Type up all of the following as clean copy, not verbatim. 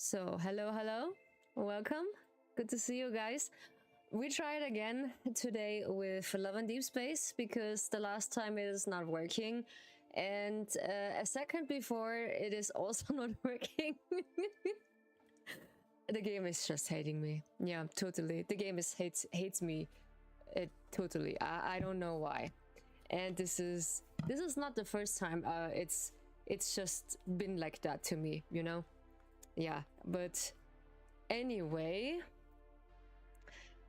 So, hello, welcome. Good to see you guys. We tried again today with Love and Deespace because the last time it is not working, and a second before it is also not working. The game is just hating me. Yeah, totally. The game hates me. Totally. I don't know why. And this is not the first time. It's just been like that to me, you know. Yeah, but anyway,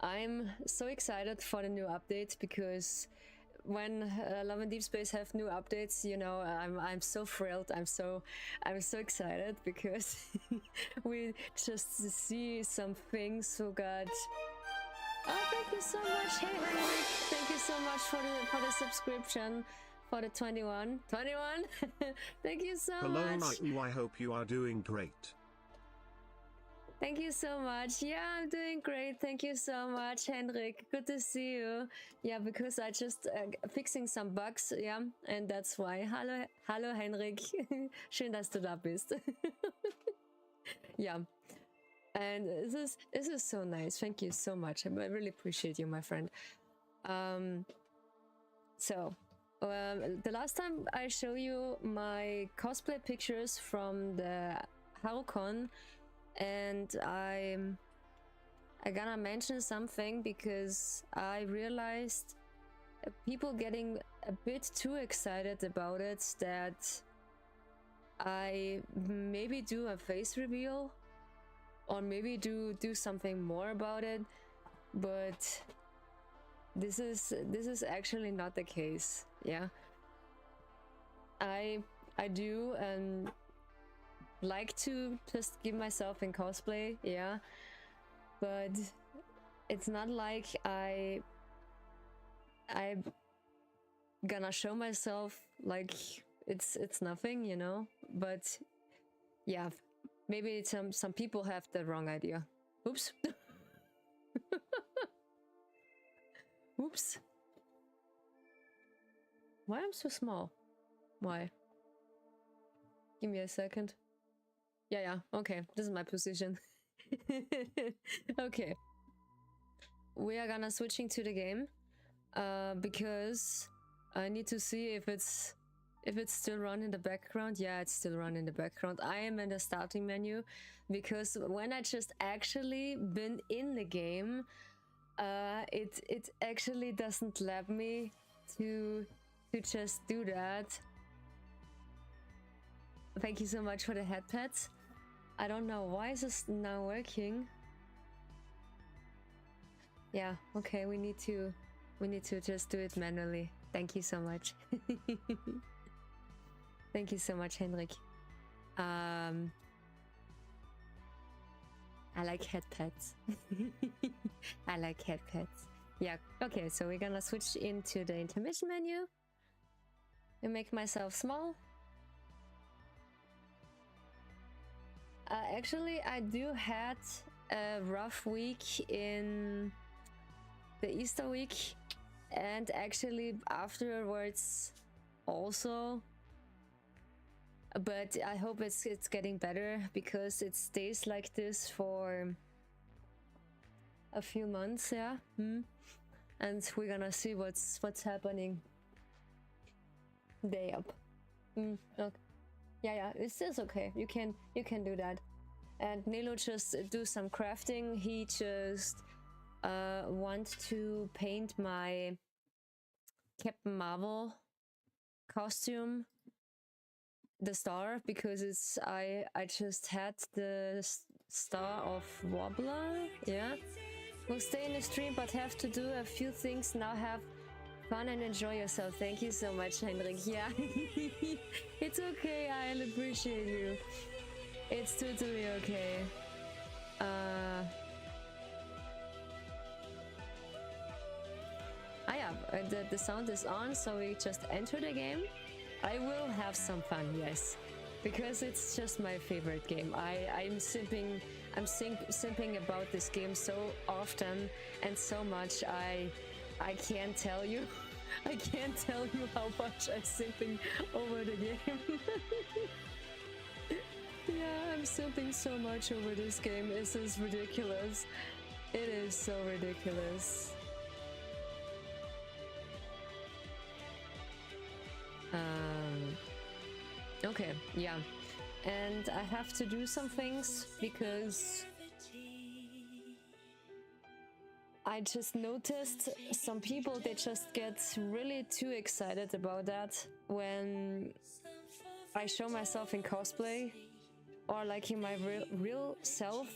I'm so excited for the new update because when Love and Deespace have new updates, you know, I'm so thrilled. I'm so excited because we just see some things who got. Oh, thank you so much. Hey, Henrik. Thank you so much for the subscription. For the 21. Thank you so Hello, much. Hello, I hope you are doing great. Thank you so much. Yeah, I'm doing great. Thank you so much, Henrik. Good to see you. Yeah, because I just fixing some bugs. Yeah, and that's why. Hallo, Henrik. Schön, dass du da bist. Yeah, and this is so nice. Thank you so much. I really appreciate you, my friend. The last time I show you my cosplay pictures from the HaruCon, and I gonna mention something because I realized people getting a bit too excited about it that I maybe do a face reveal or maybe do something more about it, but this is actually not the case. Yeah, I do like to just give myself in cosplay, yeah, but it's not like I'm gonna show myself like it's nothing, you know. But yeah, maybe some people have the wrong idea. Oops. Oops. Why I'm so small? Why? Give me a second. Yeah, okay, this is my position. Okay, we are gonna switching to the game because I need to see if it's still run in the background. Yeah, it's still run in the background. I am in the starting menu because when I just actually been in the game, it actually doesn't let me to just do that. Thank you so much for the headpads. I don't know why is this now working. Yeah, okay, we need to just do it manually. Thank you so much. Thank you so much, Henrik. I like headpads. I like headpads. Yeah, okay, so we're gonna switch into the intermission menu and make myself small. Actually, I do had a rough week in the Easter week, and actually afterwards also. But I hope it's getting better because it stays like this for a few months, yeah. And we're gonna see what's happening. Day up. Okay. Yeah, it's okay. You can do that. And Nilo just do some crafting. He just want to paint my Captain Marvel costume, the star, because it's I just had the star of Wobbler. Yeah, we'll stay in the stream but have to do a few things now. Have fun and enjoy yourself. Thank you so much, Henrik. Yeah. It's okay, I'll appreciate you. It's totally okay. Yeah, the sound is on, so we just enter the game. I will have some fun, yes, because it's just my favorite game. I'm simping about this game so often and so much. I can't tell you. I can't tell you how much I'm simping over the game. Yeah, I'm simping so much over this game. This is ridiculous. It is so ridiculous. Okay, yeah. And I have to do some things because I just noticed some people, they just get really too excited about that when I show myself in cosplay or like in my real self.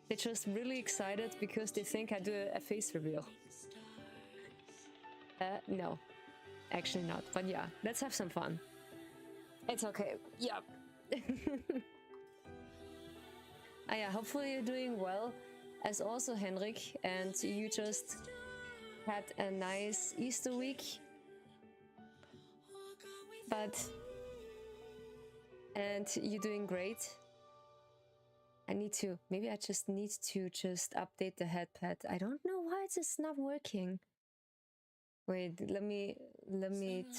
They're just really excited because they think I do a face reveal. No, actually not. But yeah, let's have some fun. It's okay. Yeah. Yeah, hopefully you're doing well, as also Henrik, and you just had a nice Easter week. And you're doing great. Maybe I just need to update the headpad. I don't know why it's not working. Wait, let me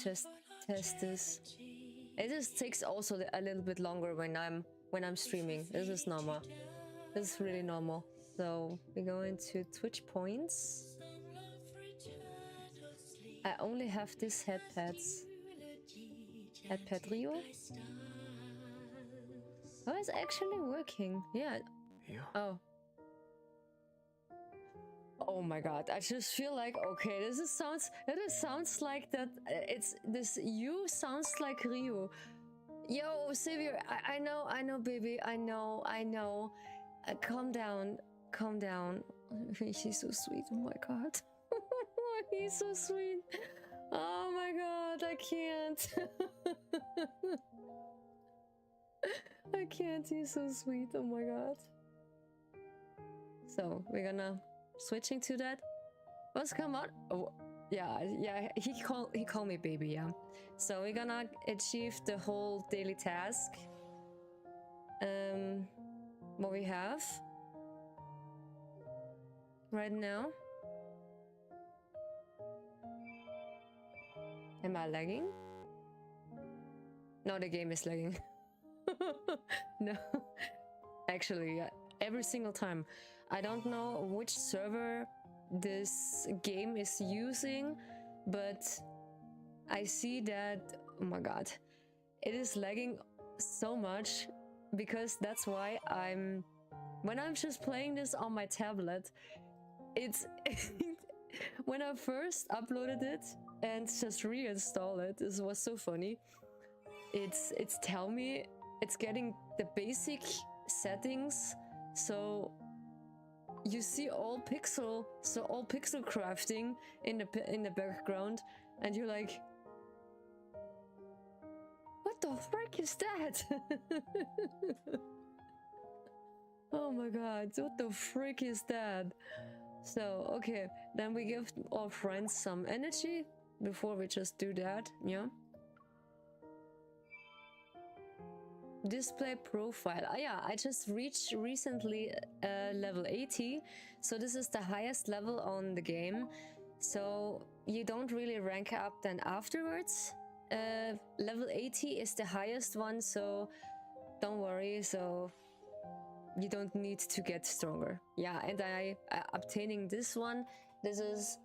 just test this. It just takes also a little bit longer when I'm streaming. This is normal. This is really normal. So we go into Twitch points. I only have this headpads. Headpad Rio. Oh, it's actually working. Yeah. Oh. Oh my god. I just feel like, okay, it sounds like that. You sounds like Ryu. Yo, Xavier, I know, baby. I know. Calm down. He's so sweet. Oh my god. He's so sweet. Oh my god, I can't. I can't, he's so sweet. Oh my god. So we're gonna switching to that. What's come on? Oh yeah, he called me baby, yeah. So we're gonna achieve the whole daily task. What we have right now. Am I lagging? No, the game is lagging. No, actually, every single time. I don't know which server this game is using, but I see that, oh my god, it is lagging so much, because that's why when I'm just playing this on my tablet, it's when I first uploaded it and just reinstall it, this was so funny. It's tell me it's getting the basic settings, so you see all pixel crafting in the background, and you're like, what the frick is that? Oh my god, what the frick is that? So okay, then we give our friends some energy before we just do that, yeah. Display profile. Oh yeah, I just reached recently level 80, so this is the highest level on the game, so you don't really rank up then afterwards. Level 80 is the highest one, so don't worry, so you don't need to get stronger. Yeah, and I obtaining this one. This is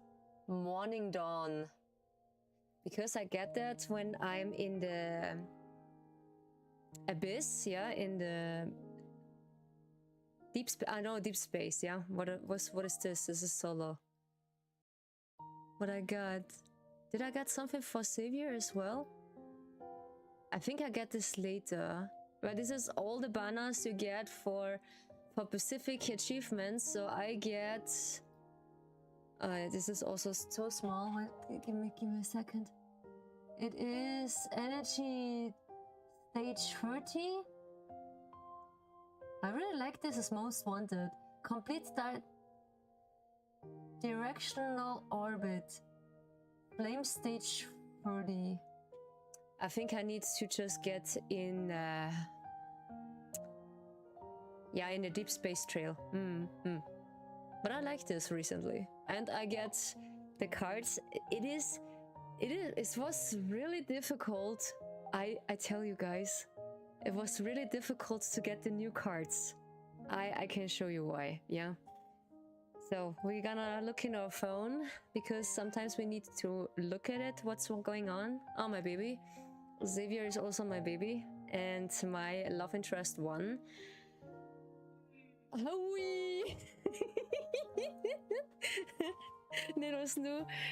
Morning Dawn, because I get that when I'm in the Abyss, yeah, in the deep space, yeah. What is this? This is solo. What I got? Did I get something for Savior as well? I think I get this later. But this is all the banners you get for specific achievements. So I get. This is also so small. Wait, give me a second. It is energy stage 30. I really like this as most wanted. Complete directional orbit. Flame stage 30. I think I need to just get in yeah, in the deep space trail. But I like this recently, and I get the cards. It was really difficult. I tell you guys, It was really difficult to get the new cards. I can show you why, yeah. So we're gonna look in our phone because sometimes we need to look at it, what's going on. Oh, my baby. Xavier is also my baby and my love interest one. Howie! Nero's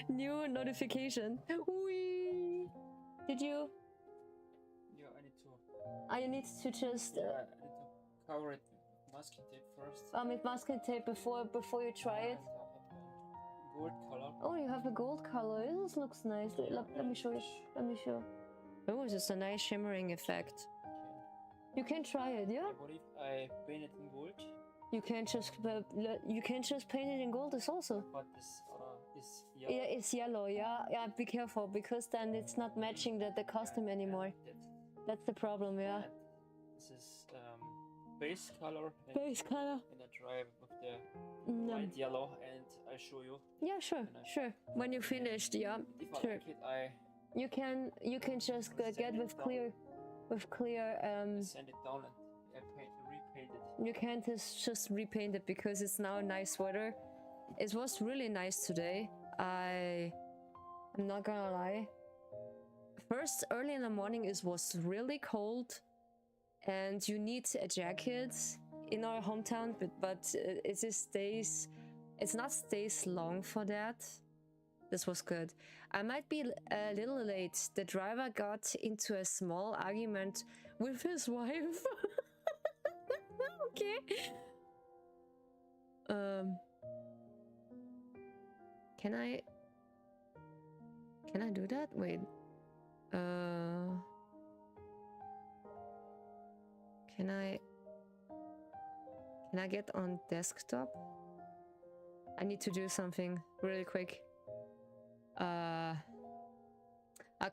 new notification. Wee! Did you? Yeah, I need to. I need to just. Yeah, I need to cover it with masking tape first. With masking tape before you try it. And gold color. Oh, you have a gold color. This looks nice. Let me show you. Let me show. Oh, it's just a nice shimmering effect. You can try it, yeah. What if I paint it in gold? You can just paint it in gold. It's also. But this is yellow. Yeah, it's yellow. Yeah, yeah. Be careful because then it's not matching the costume anymore. That's the problem. Yeah. This is base color. Base color. And I try with the light yellow, and I show you. Yeah, sure, sure. When you finished, yeah, if I sure. like it, you can just get with clear. Send it down and repaint it. You can't just repaint it because it's now a nice weather. It was really nice today. I'm not gonna lie. First, early in the morning, it was really cold, and you need a jacket in our hometown. But it just stays. It's not stays long for that. This was good. I might be a little late. The driver got into a small argument with his wife. Okay. Can I do that? Wait. Can I get on desktop? I need to do something really quick. Oh,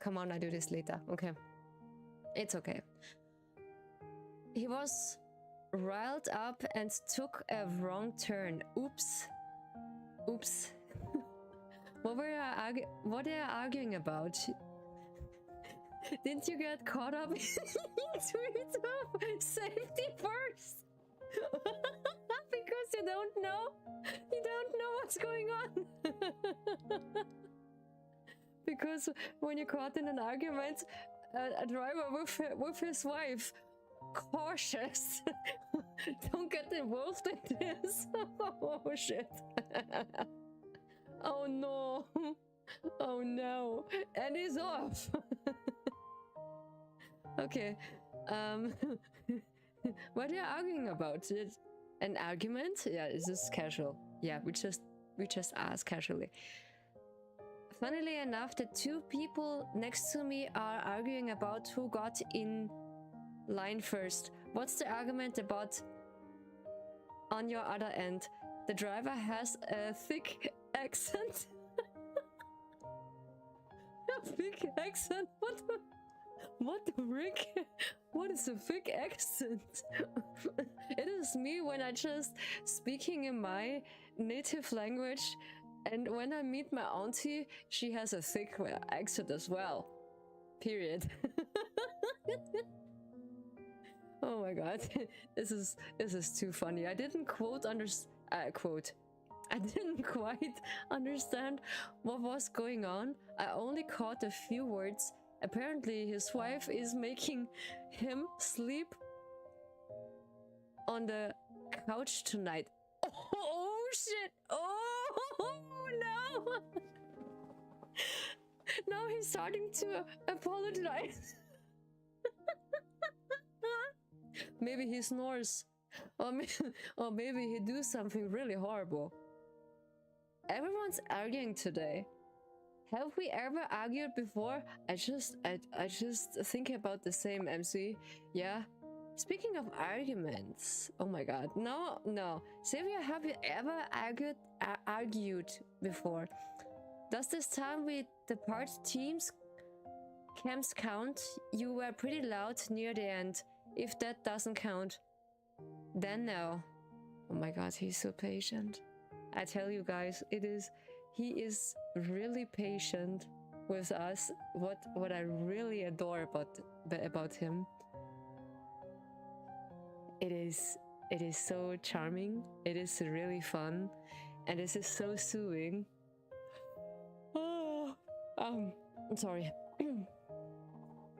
come on, I do this later. Okay. It's okay. He was riled up and took a wrong turn. Oops. Oops. What are you arguing about? Didn't you get caught up in tweet of safety first? Because you don't know what's going on. Because when you're caught in an argument, a driver with his wife, cautious. Don't get involved in this. Oh shit. Oh no. Oh no. And he's off. Okay. What are you arguing about? An argument? Yeah, is this casual? Yeah, we just asked casually. Funnily enough, the two people next to me are arguing about who got in line first. What's the argument about on your other end? The driver has a thick accent. A thick accent? What the frick? What is a thick accent? It is me when I just speaking in my native language, and when I meet my auntie, she has a thick accent as well. Period. Oh my god, this is too funny. I didn't I didn't quite understand what was going on. I only caught a few words. Apparently his wife is making him sleep on the couch tonight. Oh shit! Oh no! Now he's starting to apologize. Maybe he snores, or maybe he do something really horrible. Everyone's arguing today. Have we ever argued before? I just think about the same, MC. Yeah. Speaking of arguments, oh my god, no. Sylvia, have you ever argued before? Does this time with the part teams camps count? You were pretty loud near the end. If that doesn't count, then no. Oh my god, he's so patient. I tell you guys, he is really patient with us. What I really adore about him. it is so charming. It is really fun, and this is so soothing. Oh, I'm sorry.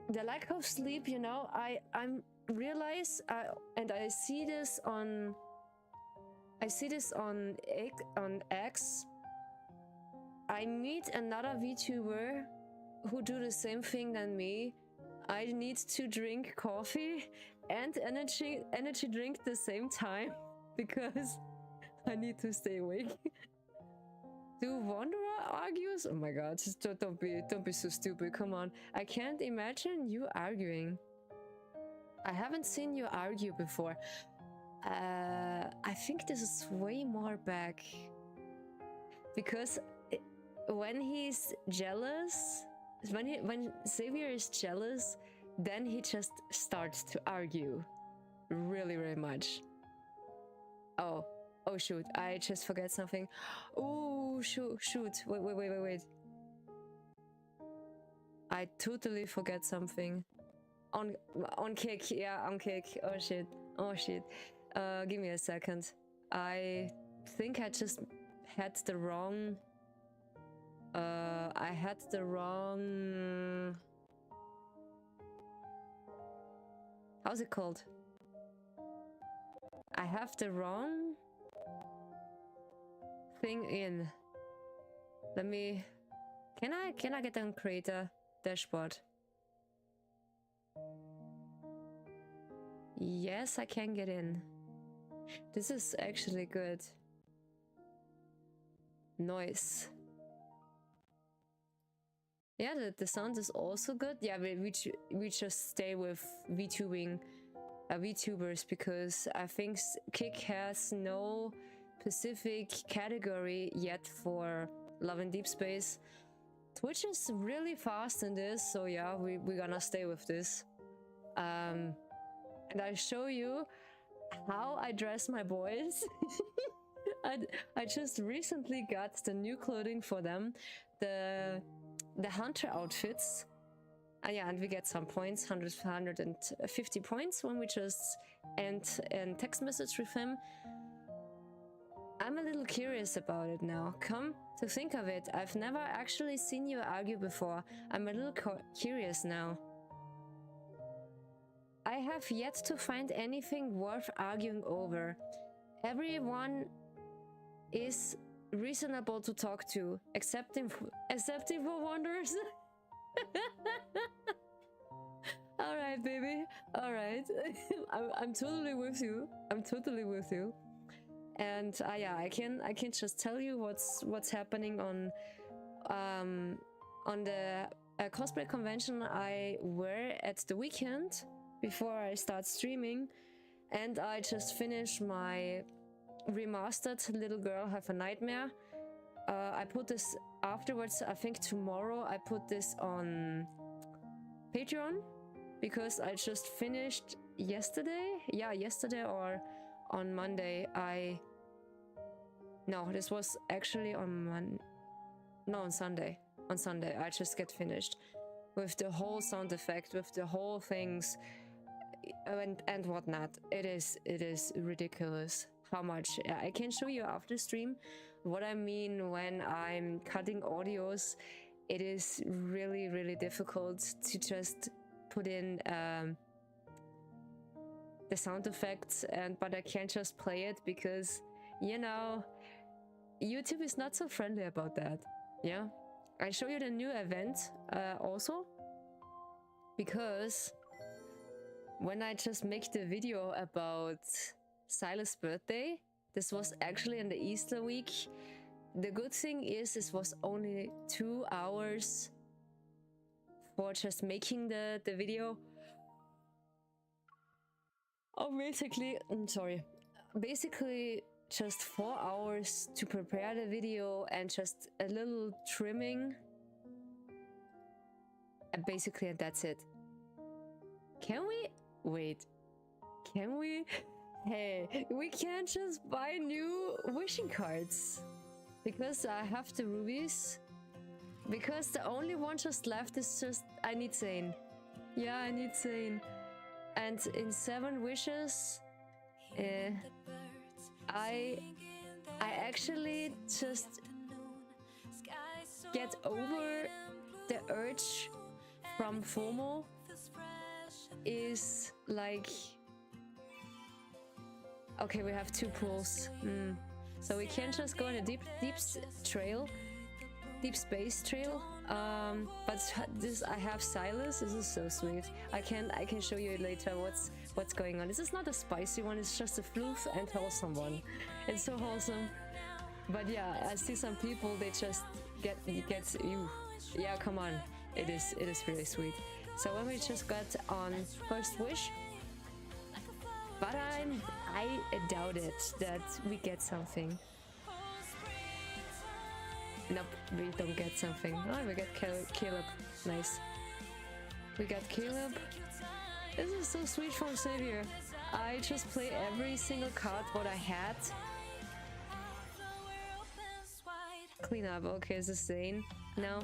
The lack of sleep, you know, I'm realize, and I see this on X. I meet another VTuber who do the same thing than me. I need to drink coffee and energy drink at the same time because I need to stay awake. Do Wanderer argues? Oh my god, just don't be so stupid. Come on. I can't imagine you arguing. I haven't seen you argue before. I think this is way more back. Because when he's jealous, when Xavier is jealous, then he just starts to argue really, really much. Oh shoot, I just forgot something. Oh shoot, wait. I totally forgot something. On kick, yeah, on kick. Oh shit. Give me a second. I think I just had the wrong. I had the wrong. How's it called? I have the wrong thing in. Let me. Can I get on creator dashboard? Yes, I can get in. This is actually good. Noise. Yeah, the sound is also good. Yeah, we just stay with VTubers because I think Kick has no specific category yet for Love and Deespace. Twitch is really fast in this, so yeah, we're gonna stay with this. And I show you how I dress my boys. I just recently got the new clothing for them, the hunter outfits. Yeah, and we get some points, 150 points when we just end text message with him. I'm a little curious about it now. Come to think of it, I've never actually seen you argue before. I'm a little curious now. I have yet to find anything worth arguing over. Everyone is reasonable to talk to, excepting for Wanderers. All right, baby. All right. I'm totally with you. And yeah, I can just tell you what's happening on the cosplay convention I were at the weekend before I start streaming, and I just finished my remastered Little Girl Have a Nightmare. I put this afterwards. I think tomorrow I put this on Patreon because I just finished yesterday. Yeah, yesterday or on Monday. No, this was actually on Sunday. On Sunday, I just get finished with the whole sound effect, with the whole things, and whatnot. It is ridiculous how much. I can show you after stream what I mean when I'm cutting audios. It is really, really difficult to just put in the sound effects, but I can't just play it because, you know, YouTube is not so friendly about that. Yeah, I show you the new event also because when I just make the video about Silas' birthday, this was actually in the Easter week. The good thing is this was only 2 hours for just making the video. Oh, basically just 4 hours to prepare the video and just a little trimming. And basically, that's it. Can we? Wait. Can we? Hey, we can't just buy new wishing cards. Because I have the rubies. Because the only one just left is just... I need Zane. Yeah, I need Zane. And in 7 wishes, I actually just get over the urge from FOMO is like, okay, we have 2 pools, so we can't just go on a deep space trail, but this, I have Silas. This is so sweet. I can show you later what's going on. This is not a spicy one, it's just a floof and wholesome one. It's so wholesome. But yeah, I see some people, they just get you. Yeah, come on. It is really sweet. So when we just got on first wish, but I doubt it that we get something. Nope, we don't get something. Oh, we got Caleb. Nice. We got Caleb. This is so sweet from Xavier. I just play every single card what I had. Clean up. Okay, is this Zane? No,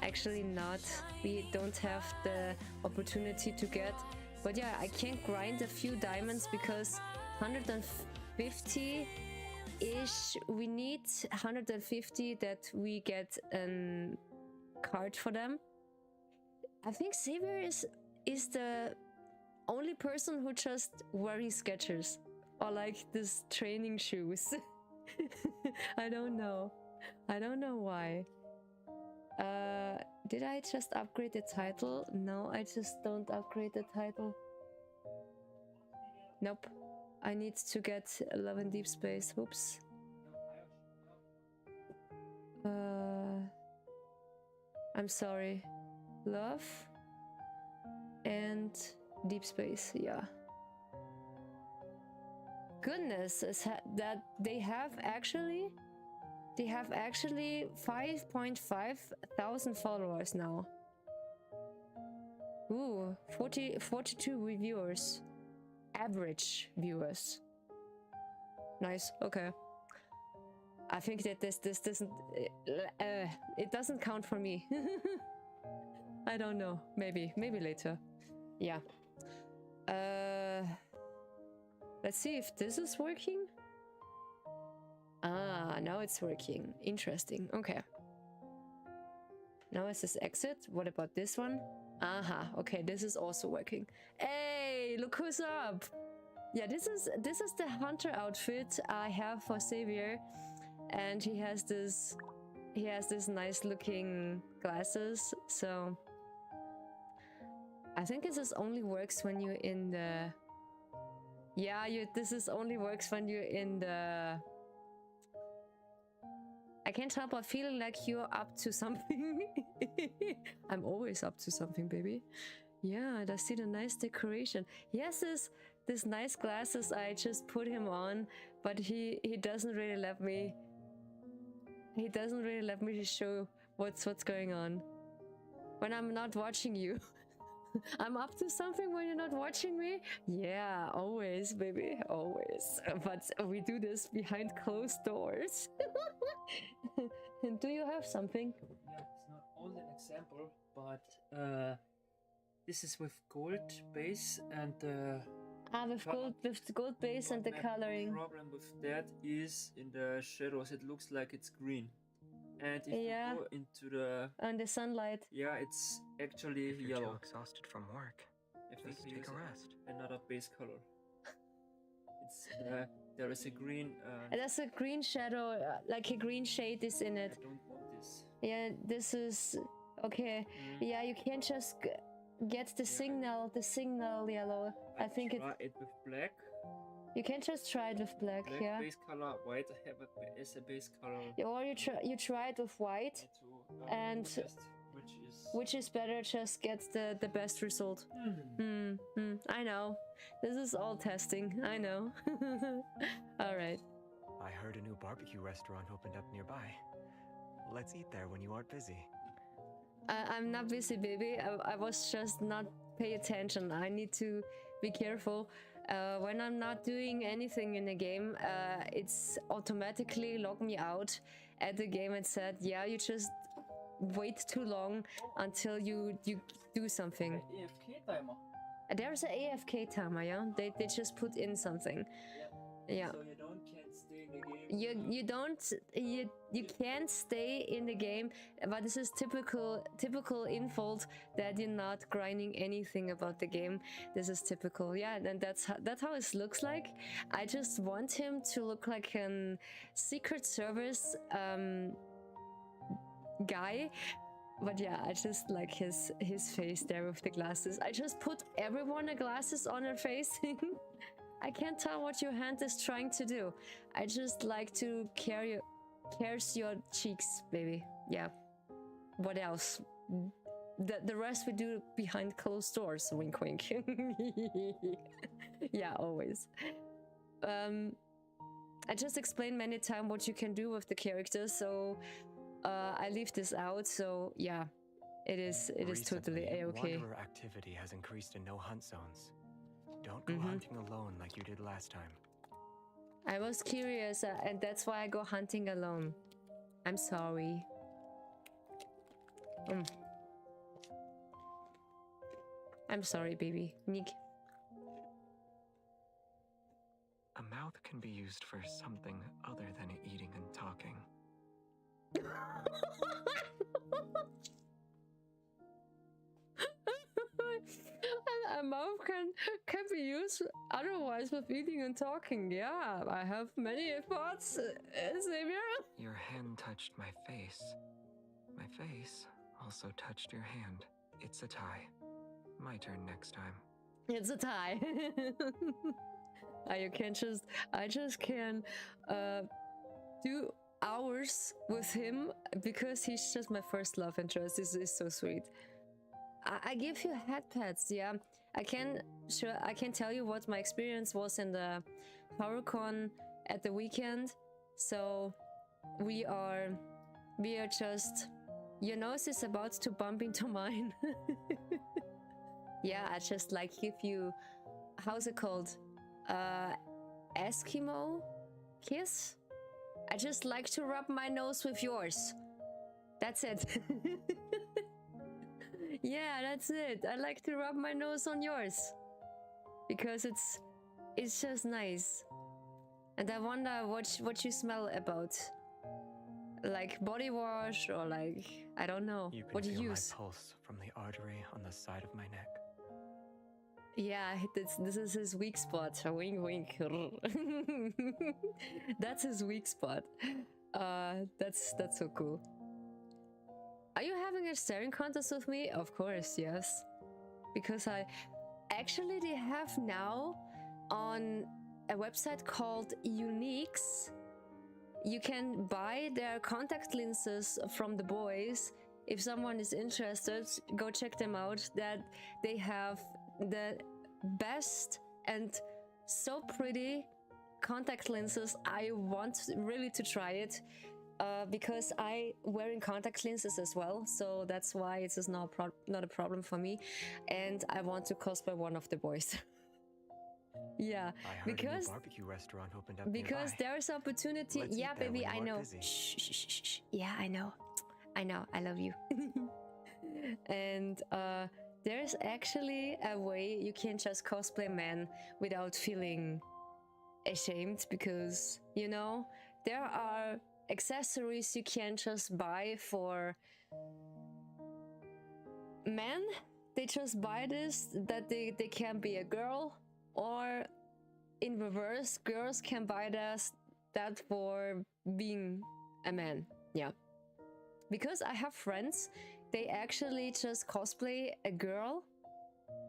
actually not. We don't have the opportunity to get. But yeah, I can't grind a few diamonds because 150-ish. We need 150 that we get a card for them. I think Xavier is the only person who just wears Skechers or like this training shoes. I don't know why. Did I just upgrade the title? No, I just don't upgrade the title. Nope. I need to get Love in Deespace. Oops. I'm sorry. Love and Deespace, yeah. Goodness, that they have actually 5.5 thousand followers now. Ooh, 42 reviewers. Average viewers. Nice. Okay. I think that this doesn't it doesn't count for me. I don't know. Maybe later. Yeah. Let's see if this is working. Ah, now it's working. Interesting. Okay. Now it says exit. What about this one? Aha. Okay, this is also working. Hey, look who's up. Yeah, this is the hunter outfit I have for Xavier, and he has this nice looking glasses. So I think this only works when you're in the. Yeah, this is only works when you're in the. I can't help but feeling like you're up to something. I'm always up to something, baby. Yeah, and I see the nice decoration. Yes, this nice glasses I just put him on, but he doesn't really let me. He doesn't really let me show what's going on when I'm not watching you. I'm up to something when you're not watching me? Yeah, always, baby, always. But we do this behind closed doors. Do you have something? Yeah, it's not only an example, but this is with gold base and with gold base and the coloring. The problem with that is in the shadows it looks like it's green. And if you go into the sunlight, yeah, it's actually if you're yellow. Too exhausted from work. I think Just take a rest. Another base color. It's there is a green. There's a green shadow, like a green shade is in it. I don't want this. Yeah, this is okay. Yeah, you can't just get the signal yellow. I think try it with black. You can just try it with black, yeah. Base color, white have as a base color. Yeah, or you try it with white, and which is better, just gets the best result. I know. This is all testing. I know. All right. I heard a new barbecue restaurant opened up nearby. Let's eat there when you aren't busy. I'm not busy, baby. I was just not pay attention. I need to be careful. When I'm not doing anything in the game, it's automatically logged me out at the game and said, yeah, you just wait too long until you do something. AFK timer. There's an AFK timer, yeah? They just put in something. Yeah. So you can't stay in the game. You can't stay in the game, but this is typical infault that you're not grinding anything about the game. This is typical, yeah, and that's how it looks like. I just want him to look like an Secret Service guy. But yeah, I just like his face there with the glasses. I just put everyone the glasses on their face. I can't tell what your hand is trying to do. I just like to curse your cheeks, baby. Yeah. What else? The rest we do behind closed doors. Wink, wink. Yeah, always. I just explained many times what you can do with the characters, so I leave this out. So yeah, it is totally a-okay. Wanderer activity has increased in no hunt zones. Don't go hunting alone like you did last time. I was curious, and that's why I go hunting alone. I'm sorry. I'm sorry, baby. Nick. A mouth can be used for something other than eating and talking. A mouth can be used otherwise with eating and talking. Yeah, I have many thoughts, Xavier. Your hand touched my face. My face also touched your hand. It's a tie. My turn next time. It's a tie. I just can do hours with him because he's just my first love interest. This is so sweet. I give you head pats, yeah. I can tell you what my experience was in the HorrorCon at the weekend. So we are just, your nose is about to bump into mine. Yeah, I just like give you, how's it called? Eskimo kiss? I just like to rub my nose with yours. That's it. Yeah, that's it. I like to rub my nose on yours because it's just nice. And I wonder what you smell about, like body wash or like, I don't know. What do you use? My pulse from the artery on the side of my neck. Yeah, this is his weak spot. Wink, wink. That's his weak spot. That's so cool. Are you having a staring contest with me? Of course, yes. Because they have now on a website called Uniques. You can buy their contact lenses from the boys. If someone is interested, go check them out. That they have the best and so pretty contact lenses. I want really to try it. Because I wearing contact lenses as well, so that's why it is not a problem for me, and I want to cosplay one of the boys. Yeah, because a new barbecue restaurant opened up because nearby. there is opportunity. Let's Yeah, baby, I know. Shh, shh, shh, shh. Yeah, I know. I love you. And there is actually a way you can just cosplay men without feeling ashamed, because you know there are accessories you can just buy for men. They just buy this, that they can be a girl, or in reverse, girls can buy that for being a man. Yeah, because I have friends, they actually just cosplay a girl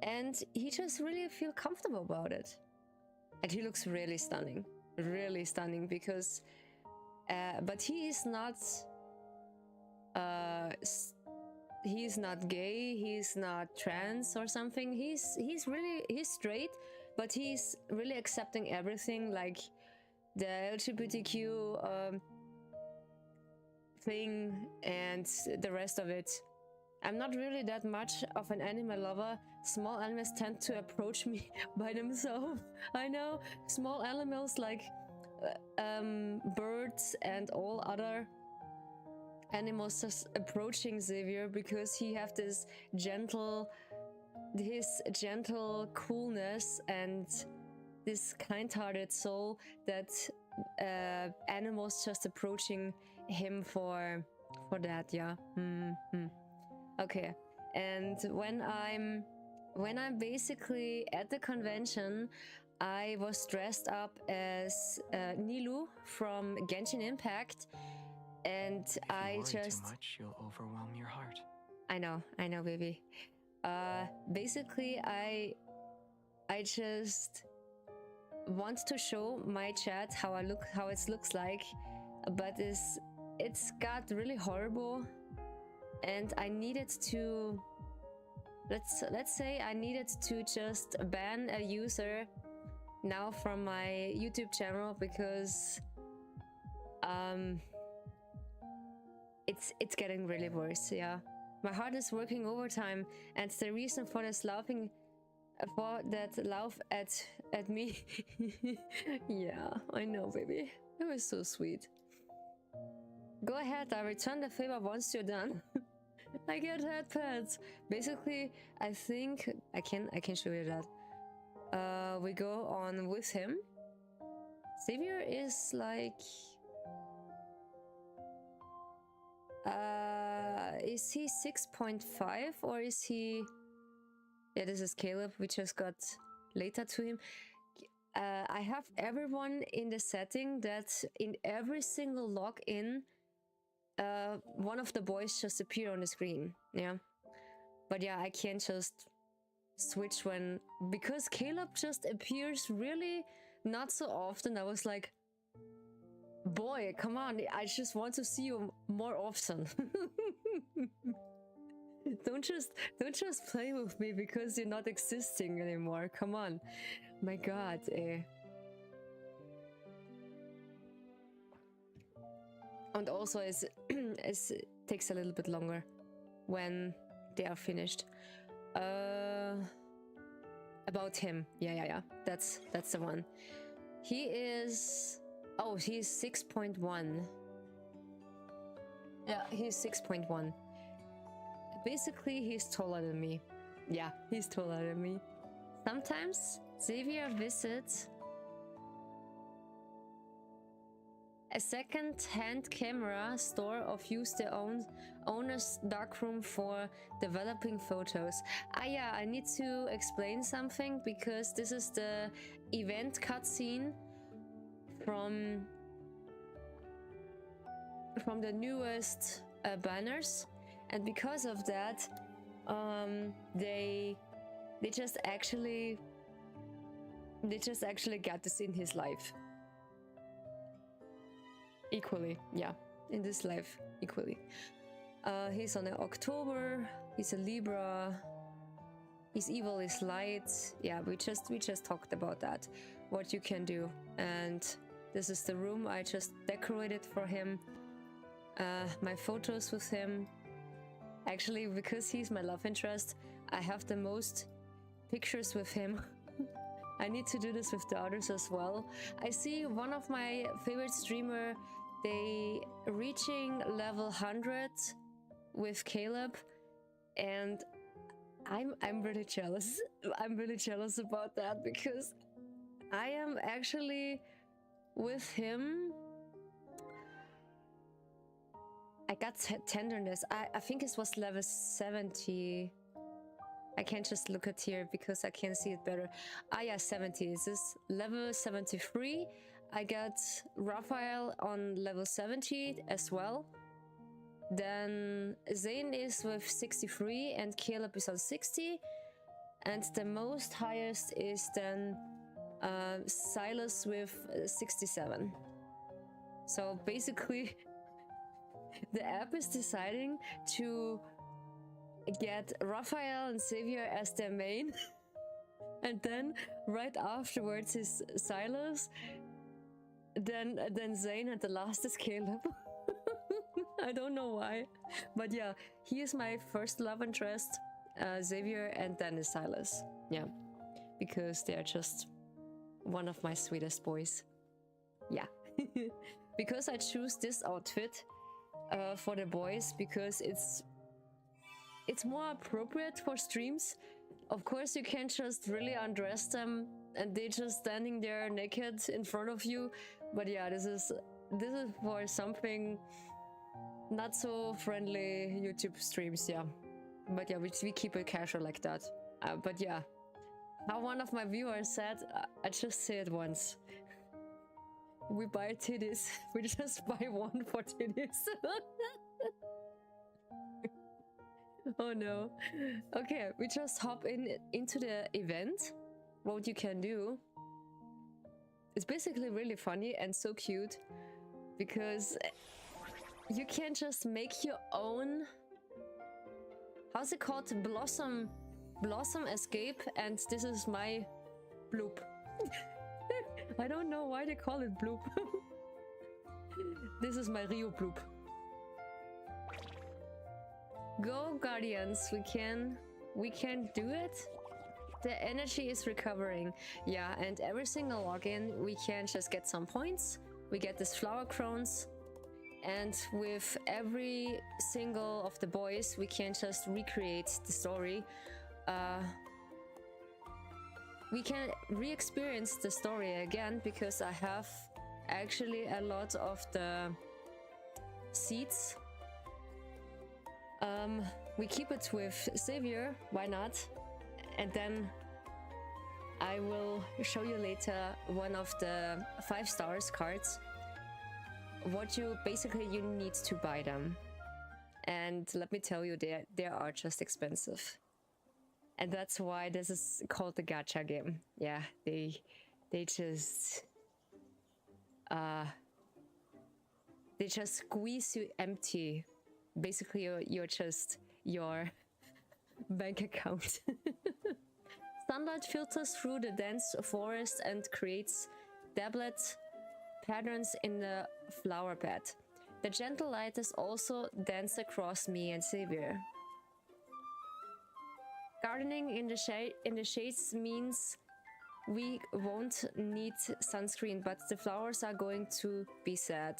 and he just really feel comfortable about it, and he looks really stunning because but he is not gay, he's not trans or something. He's straight, but he's really accepting everything, like the LGBTQ thing and the rest of it. I'm not really that much of an animal lover. Small animals tend to approach me by themselves. I know, small animals like birds and all other animals just approaching Xavier because he have this gentle his gentle coolness and this kind-hearted soul that animals just approaching him for that. Yeah. Okay. And when I'm basically at the convention, I was dressed up as Nilou from Genshin Impact, and if you worry too much, you'll overwhelm your heart. I know, baby. Basically, I just want to show my chat how it looks like, but it's got really horrible, and I needed to let's say I needed to just ban a user now from my YouTube channel because it's getting really worse. Yeah, my heart is working overtime, and the reason for this laughing, for that laugh at me. Yeah, I know, baby. It was so sweet. Go ahead, I return the favor once you're done. I get head pets. Basically, I think I can show you that. We go on with him. Xavier is like is he 6.5 or is he... Yeah, this is Caleb. We just got later to him. I have everyone in the setting that in every single login, one of the boys just appear on the screen. Yeah, but yeah, I can't just switch when, because Caleb just appears really not so often. I was like, boy, come on, I just want to see you more often. Don't just play with me because you're not existing anymore. Come on, my God. And also, it takes a little bit longer when they are finished. About him, yeah. That's the one. He is... Oh, he's 6.1. Yeah, he's 6.1. Basically, he's taller than me. Yeah, he's taller than me. Sometimes Xavier visits a second-hand camera store of use their own owner's darkroom for developing photos. Yeah, I need to explain something because this is the event cutscene from the newest banners, and because of that, they just actually got this in his life equally. Yeah, in this life equally. He's on October. He's a Libra. His evil is light. Yeah, we just talked about that. What you can do, and this is the room I just decorated for him. My photos with him. Actually, because he's my love interest, I have the most pictures with him. I need to do this with the others as well. I see one of my favorite streamer, they reaching level 100 with Caleb, and I'm really jealous. I'm really jealous about that because I am actually with him. I got tenderness. I think it was level 70. I can't just look at here because I can see it better. Yeah, 70. This is level 73. I got Raphael on level 70 as well. Then Zane is with 63 and Caleb is on 60. And the most highest is then Silas with 67. So basically, the app is deciding to get Raphael and Xavier as their main, and then right afterwards is Silas, then Zane, and the last is Caleb. I don't know why, but yeah, he is my first love interest, Xavier, and then is Silas. Yeah, because they are just one of my sweetest boys. Yeah. Because I choose this outfit for the boys because it's more appropriate for streams. Of course, you can't just really undress them and they're just standing there naked in front of you. But yeah, this is for something not so friendly YouTube streams, yeah. But yeah, we keep it casual like that. But yeah, how one of my viewers said, I just say it once. We buy titties. We just buy one for titties. Oh no. Okay, we just hop into the event. What you can do. It's basically really funny and so cute because you can just make your own, how's it called? Blossom escape, and this is my bloop. I don't know why they call it bloop. This is my Rio bloop. Go Guardians, we can do it. The energy is recovering. Yeah, and every single login we can just get some points. We get these flower crowns, and with every single of the boys we can just recreate the story. We can re-experience the story again because I have actually a lot of the seeds. We keep it with Savior, why not? And then I will show you later one of the 5 stars cards. What you need to buy them. And let me tell you, they are just expensive. And that's why this is called the gacha game. Yeah, they just squeeze you empty. Basically, you're just your bank account. Sunlight filters through the dense forest and creates doublet patterns in the flower bed. The gentle light is also dance across me and Xavier. Gardening in the shades means we won't need sunscreen, but the flowers are going to be sad.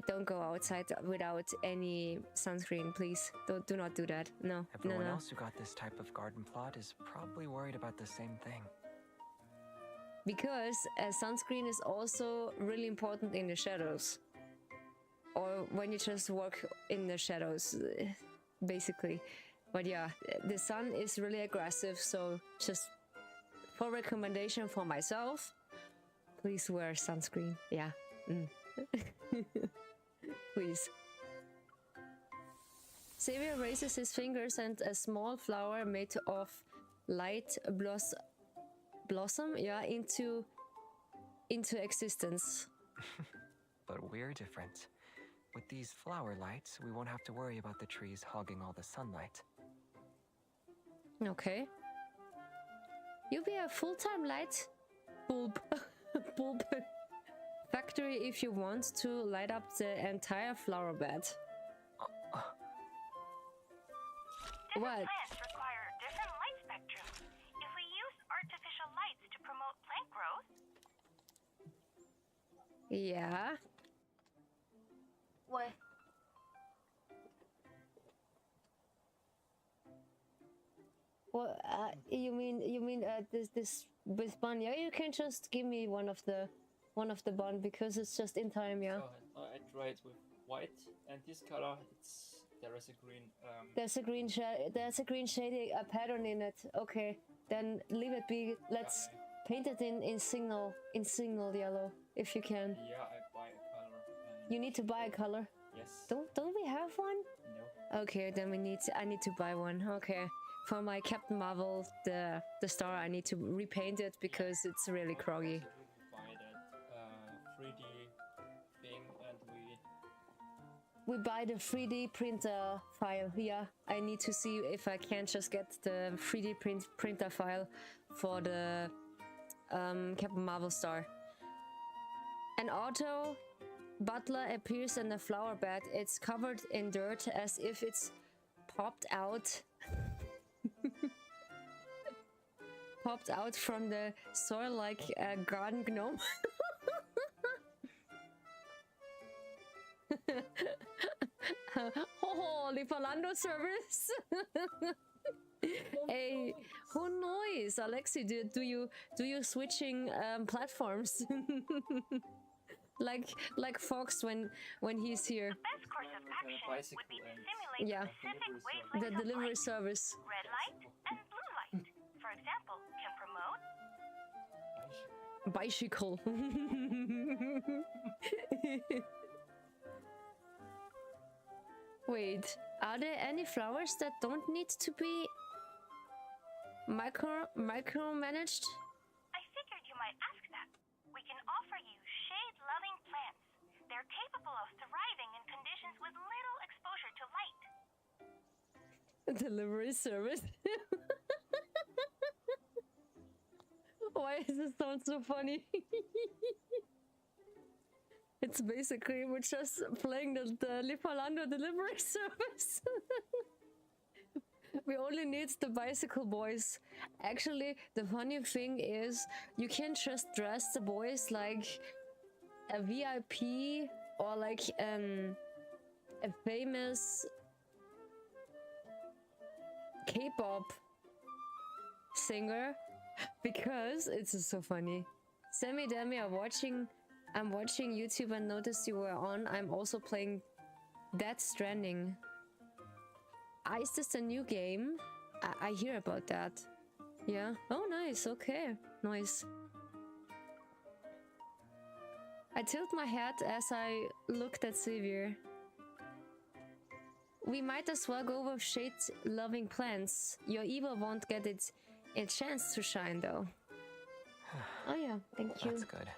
Don't go outside without any sunscreen, please. Do not do that. No. Everyone else who got this type of garden plot is probably worried about the same thing. Because sunscreen is also really important in the shadows. Or when you just walk in the shadows, basically. But yeah, the sun is really aggressive, so just for recommendation for myself, please wear sunscreen. Yeah. Please. Xavier raises his fingers and a small flower made of light blossom, yeah, into existence. But we're different. With these flower lights, we won't have to worry about the trees hogging all the sunlight. Okay. You'll be a full-time light bulb factory if you want to light up the entire flower bed. What? Plants require different light spectrum. If we use artificial lights to promote plant growth... Yeah. What? Well, you mean this bun? Yeah, you can just give me one of the bun because it's just in time, yeah. So I tried with white, and this color, there is a green. There's a green shading pattern in it. Okay, then leave it be. Let's paint it in signal yellow if you can. Yeah, I buy a color. You need to buy a color. Yes. Don't we have one? No. Okay, then I need to buy one. Okay. For my Captain Marvel, the star, I need to repaint it because it's really groggy. Buy that 3D thing, and we buy the 3D printer file. Yeah, I need to see if I can just get the 3D printer file for the Captain Marvel star. An auto butler appears in the flower bed. It's covered in dirt as if it's popped out. Popped out from the soil like a garden gnome. Oh, Lieferando service. Hey, who knows, Alexi? Do you switching platforms? like Fox when he's here. The best course of action would be to simulate specific wavelengths the delivery service. Red light and blue light, for example, can promote bicycle. Wait, are there any flowers that don't need to be micromanaged? I figured you might ask that. We can offer you shade-loving plants. They're capable of thriving in conditions with little exposure to light. Delivery service. Why does this sound so funny? It's basically we're just playing the Lieferando delivery service. We only need the bicycle boys. Actually, the funny thing is you can just dress the boys like a VIP or like a famous K-pop singer, because it's so funny. Sammy Demi, I'm watching YouTube and noticed you were on. I'm also playing Death Stranding. Is this a new game? I hear about that. Yeah. Oh, nice. Okay. Nice. I tilt my head as I looked at Xavier. We might as well go with shade-loving plants. Your evil won't get a chance to shine, though. Oh yeah, thank you. That's good.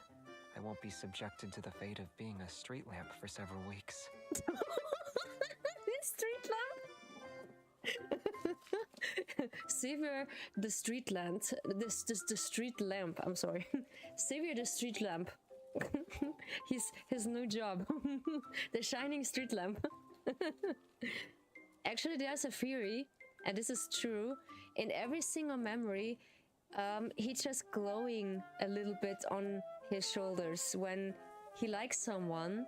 I won't be subjected to the fate of being a street lamp for several weeks. Street lamp? Xavier the street lamp. The street lamp, I'm sorry. Xavier the street lamp. his new job. The shining street lamp. Actually, there's a theory, and this is true. In every single memory, he's just glowing a little bit on his shoulders when he likes someone,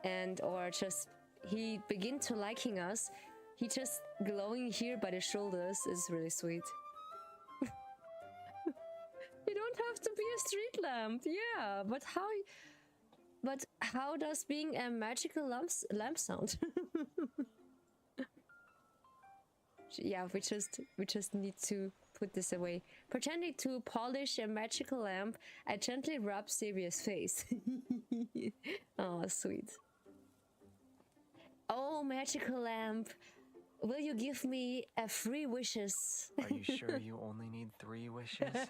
and or just he begin to liking us. He just glowing here by the shoulders is really sweet. You don't have to be a street lamp, yeah. But how does being a magical lamp sound? Yeah, we just need to put this away. Pretending to polish a magical lamp, I gently rub Xavier's face. Oh, sweet. Oh, magical lamp, will you give me a 3 wishes? Are you sure you only need 3 wishes?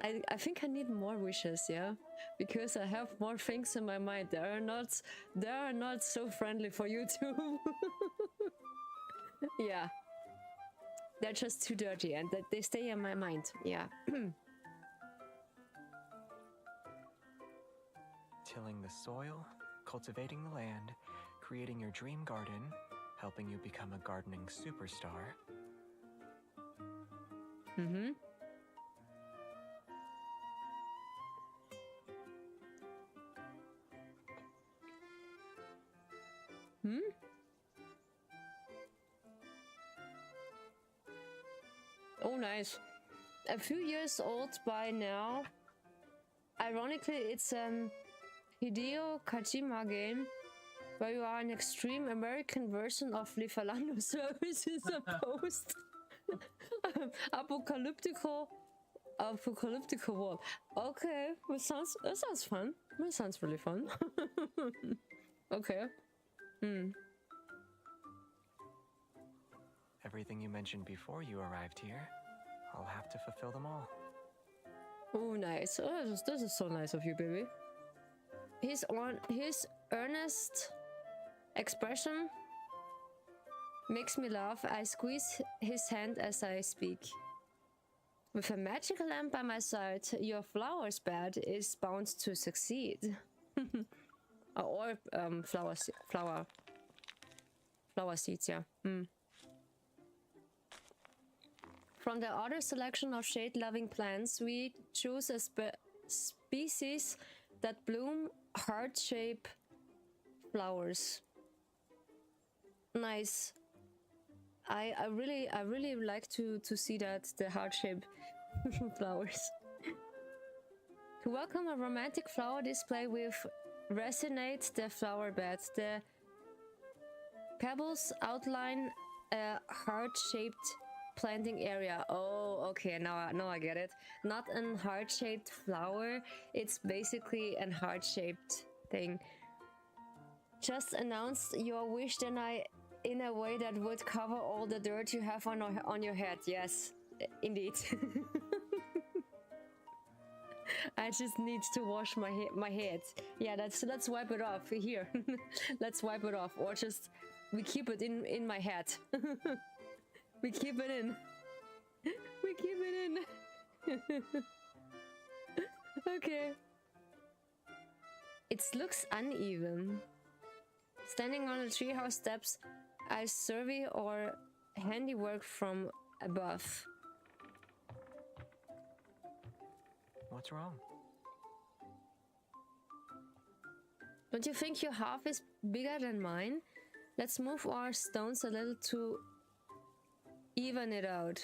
I think I need more wishes, yeah, because I have more things in my mind. They are not so friendly for you too. Yeah, they're just too dirty, and they stay in my mind. Yeah. Tilling the soil, cultivating the land, creating your dream garden, helping you become a gardening superstar. Mm-hmm. Hmm? Oh, nice. A few years old by now. Ironically, it's Hideo Kojima game where you are an extreme American version of Lieferando services opposed. Apocalyptical world. Okay, that sounds fun. That sounds really fun. Okay. Everything you mentioned before you arrived here, I'll have to fulfill them all. Oh, nice. Oh, this is so nice of you, baby. His earnest expression makes me laugh. I squeeze his hand as I speak. With a magical lamp by my side, your flower's bed is bound to succeed. Or flower seeds, yeah. From the other selection of shade-loving plants, we choose a species that bloom heart-shaped flowers. Nice. I really like to see that, the heart-shaped flowers. To welcome a romantic flower display with resonate the flower bed. The pebbles outline a heart-shaped planting area. Oh, okay, now I get it. Not an heart-shaped flower, it's basically an heart-shaped thing. Just announce your wish then in a way that would cover all the dirt you have on your head. Yes, indeed. I just need to wash my head. Yeah, let's wipe it off here. Let's wipe it off, or just we keep it in my head. We keep it in. We keep it in. Okay. It looks uneven. Standing on the treehouse steps, I survey our handiwork from above. What's wrong? Don't you think your half is bigger than mine? Let's move our stones a little to even it out.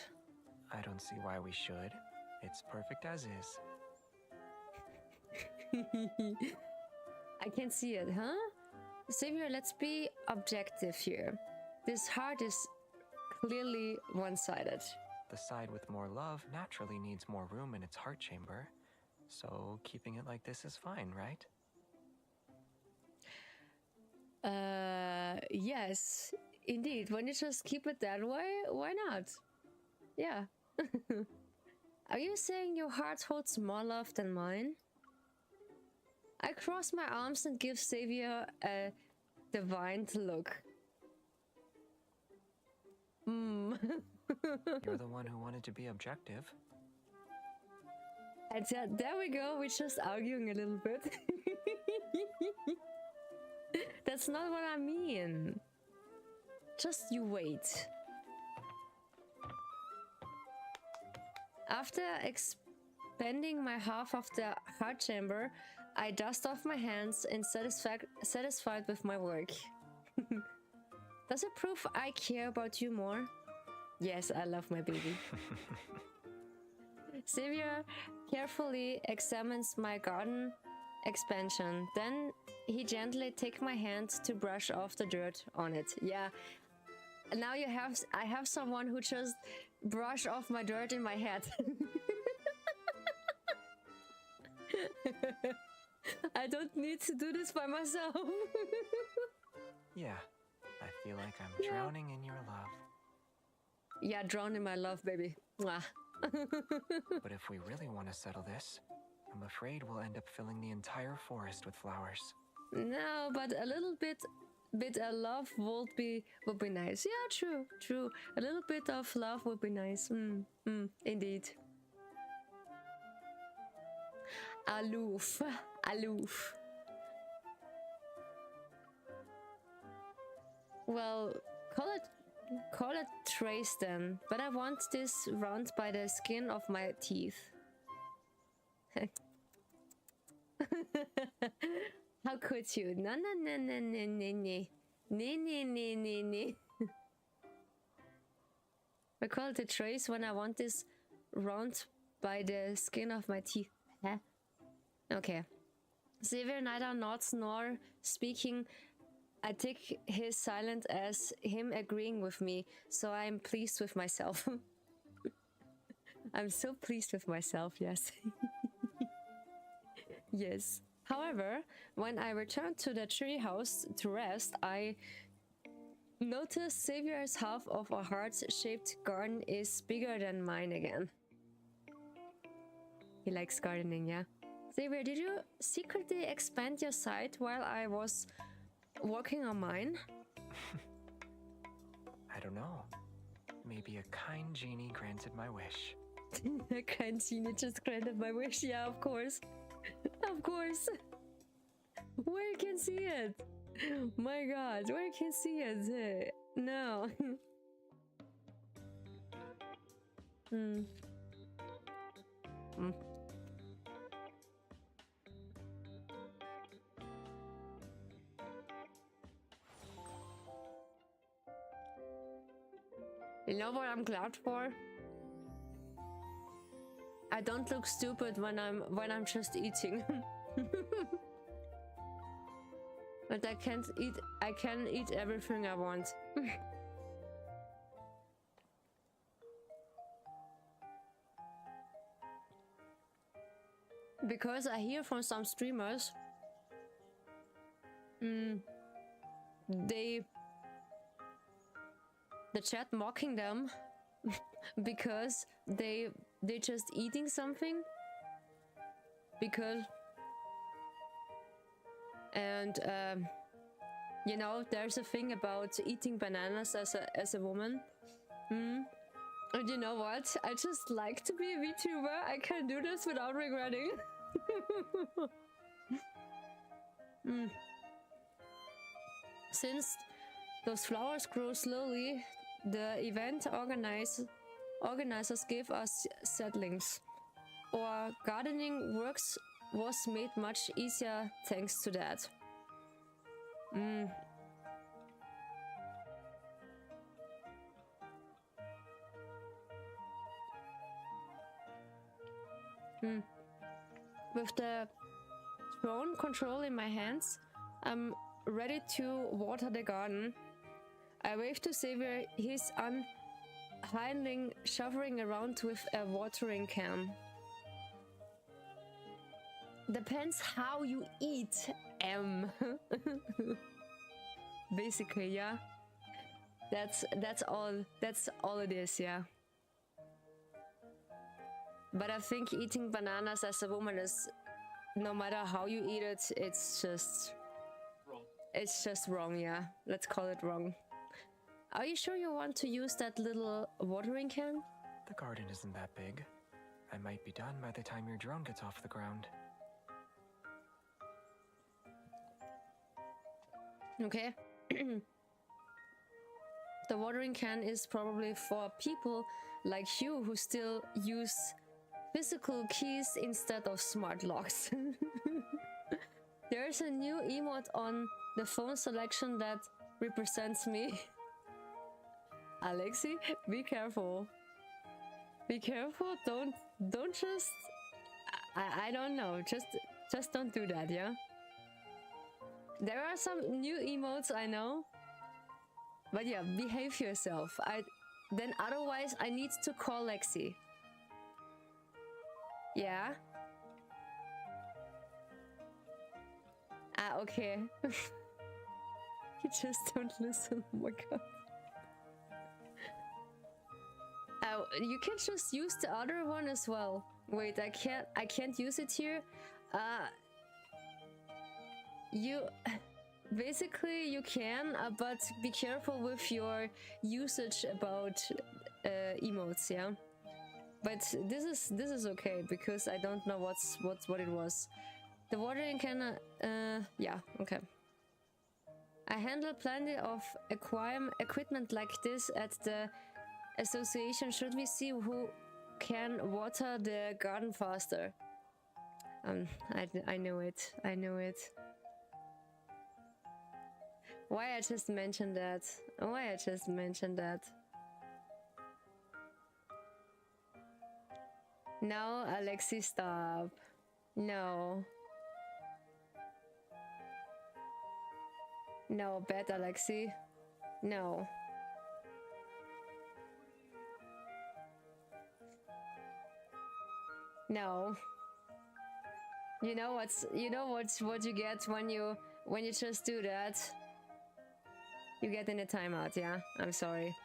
I don't see why we should. It's perfect as is. I can see it, huh? Xavier, let's be objective here. This heart is clearly one-sided. The side with more love naturally needs more room in its heart chamber. So keeping it like this is fine, right? Yes, indeed. When you just keep it that way, why not? Yeah. Are you saying your heart holds more love than mine? I cross my arms and give Xavier a divine look. You're the one who wanted to be objective. And there we go, we're just arguing a little bit. That's not what I mean. Just you wait. After expanding my half of the heart chamber, I dust off my hands and satisfied with my work. Does it prove I care about you more? Yes, I love my baby. Xavier carefully examines my garden expansion. Then he gently takes my hand to brush off the dirt on it. Yeah. Now I have someone who just brushed off my dirt in my head. I don't need to do this by myself. Yeah, I feel like I'm drowning in your love. Yeah, drown in my love, baby. Mwah. But if we really want to settle this, I'm afraid we'll end up filling the entire forest with flowers. No, but a little bit of love would be nice. Yeah, true. A little bit of love would be nice. Indeed. Aloof. Well, call it trace then, but I want this round by the skin of my teeth. How could you? No. I call it a trace when I want this round by the skin of my teeth. Huh? Okay. Xavier neither nods nor speaking. I take his silence as him agreeing with me, so I'm pleased with myself. I'm so pleased with myself, yes. Yes. However, when I returned to the treehouse to rest, I noticed Xavier's half of a heart-shaped garden is bigger than mine again. He likes gardening, yeah. Xavier, did you secretly expand your site while I was working on mine? I don't know. Maybe a kind genie granted my wish. A kind genie just granted my wish, yeah, of course. Of course. Where you can see it? My god, where you can see it? No. You know what I'm glad for? I don't look stupid when I'm just eating. But I can eat everything I want. Because I hear from some streamers, the chat mocking them because they just eating something, because and you know, there's a thing about eating bananas as a woman. And you know what? I just like to be a VTuber. I can do this without regretting. Since those flowers grow slowly, the event organizers give us seedlings. Our gardening works was made much easier thanks to that. With the throne control in my hands, I'm ready to water the garden. I wave to Xavier. He's unhindling, shovering around with a watering can. Depends how you eat, Basically, yeah. That's all it is, yeah. But I think eating bananas as a woman is, no matter how you eat it, it's just wrong. It's just wrong, yeah. Let's call it wrong. Are you sure you want to use that little watering can? The garden isn't that big. I might be done by the time your drone gets off the ground. Okay. The watering can is probably for people like you who still use physical keys instead of smart locks. There's a new emote on the phone selection that represents me. Alexi, be careful. Be careful. Don't just. I don't know. Just don't do that, yeah. There are some new emotes, I know. But yeah, behave yourself. Then otherwise I need to call Lexi. Yeah. Okay. You just don't listen. Oh my god. You can just use the other one as well. Wait, I can't use it here. You basically you can, but be careful with your usage about emotes, yeah. But this is okay because I don't know what it was. The watering can, yeah, okay. I handle plenty of equipment like this at the association. Should we see who can water the garden faster? I know it. I know it. Why I just mentioned that? Why I just mentioned that? No, Alexi, stop. No. No, bad Alexi. No. No. You know what you get when you just do that? You get in a timeout, yeah? I'm sorry.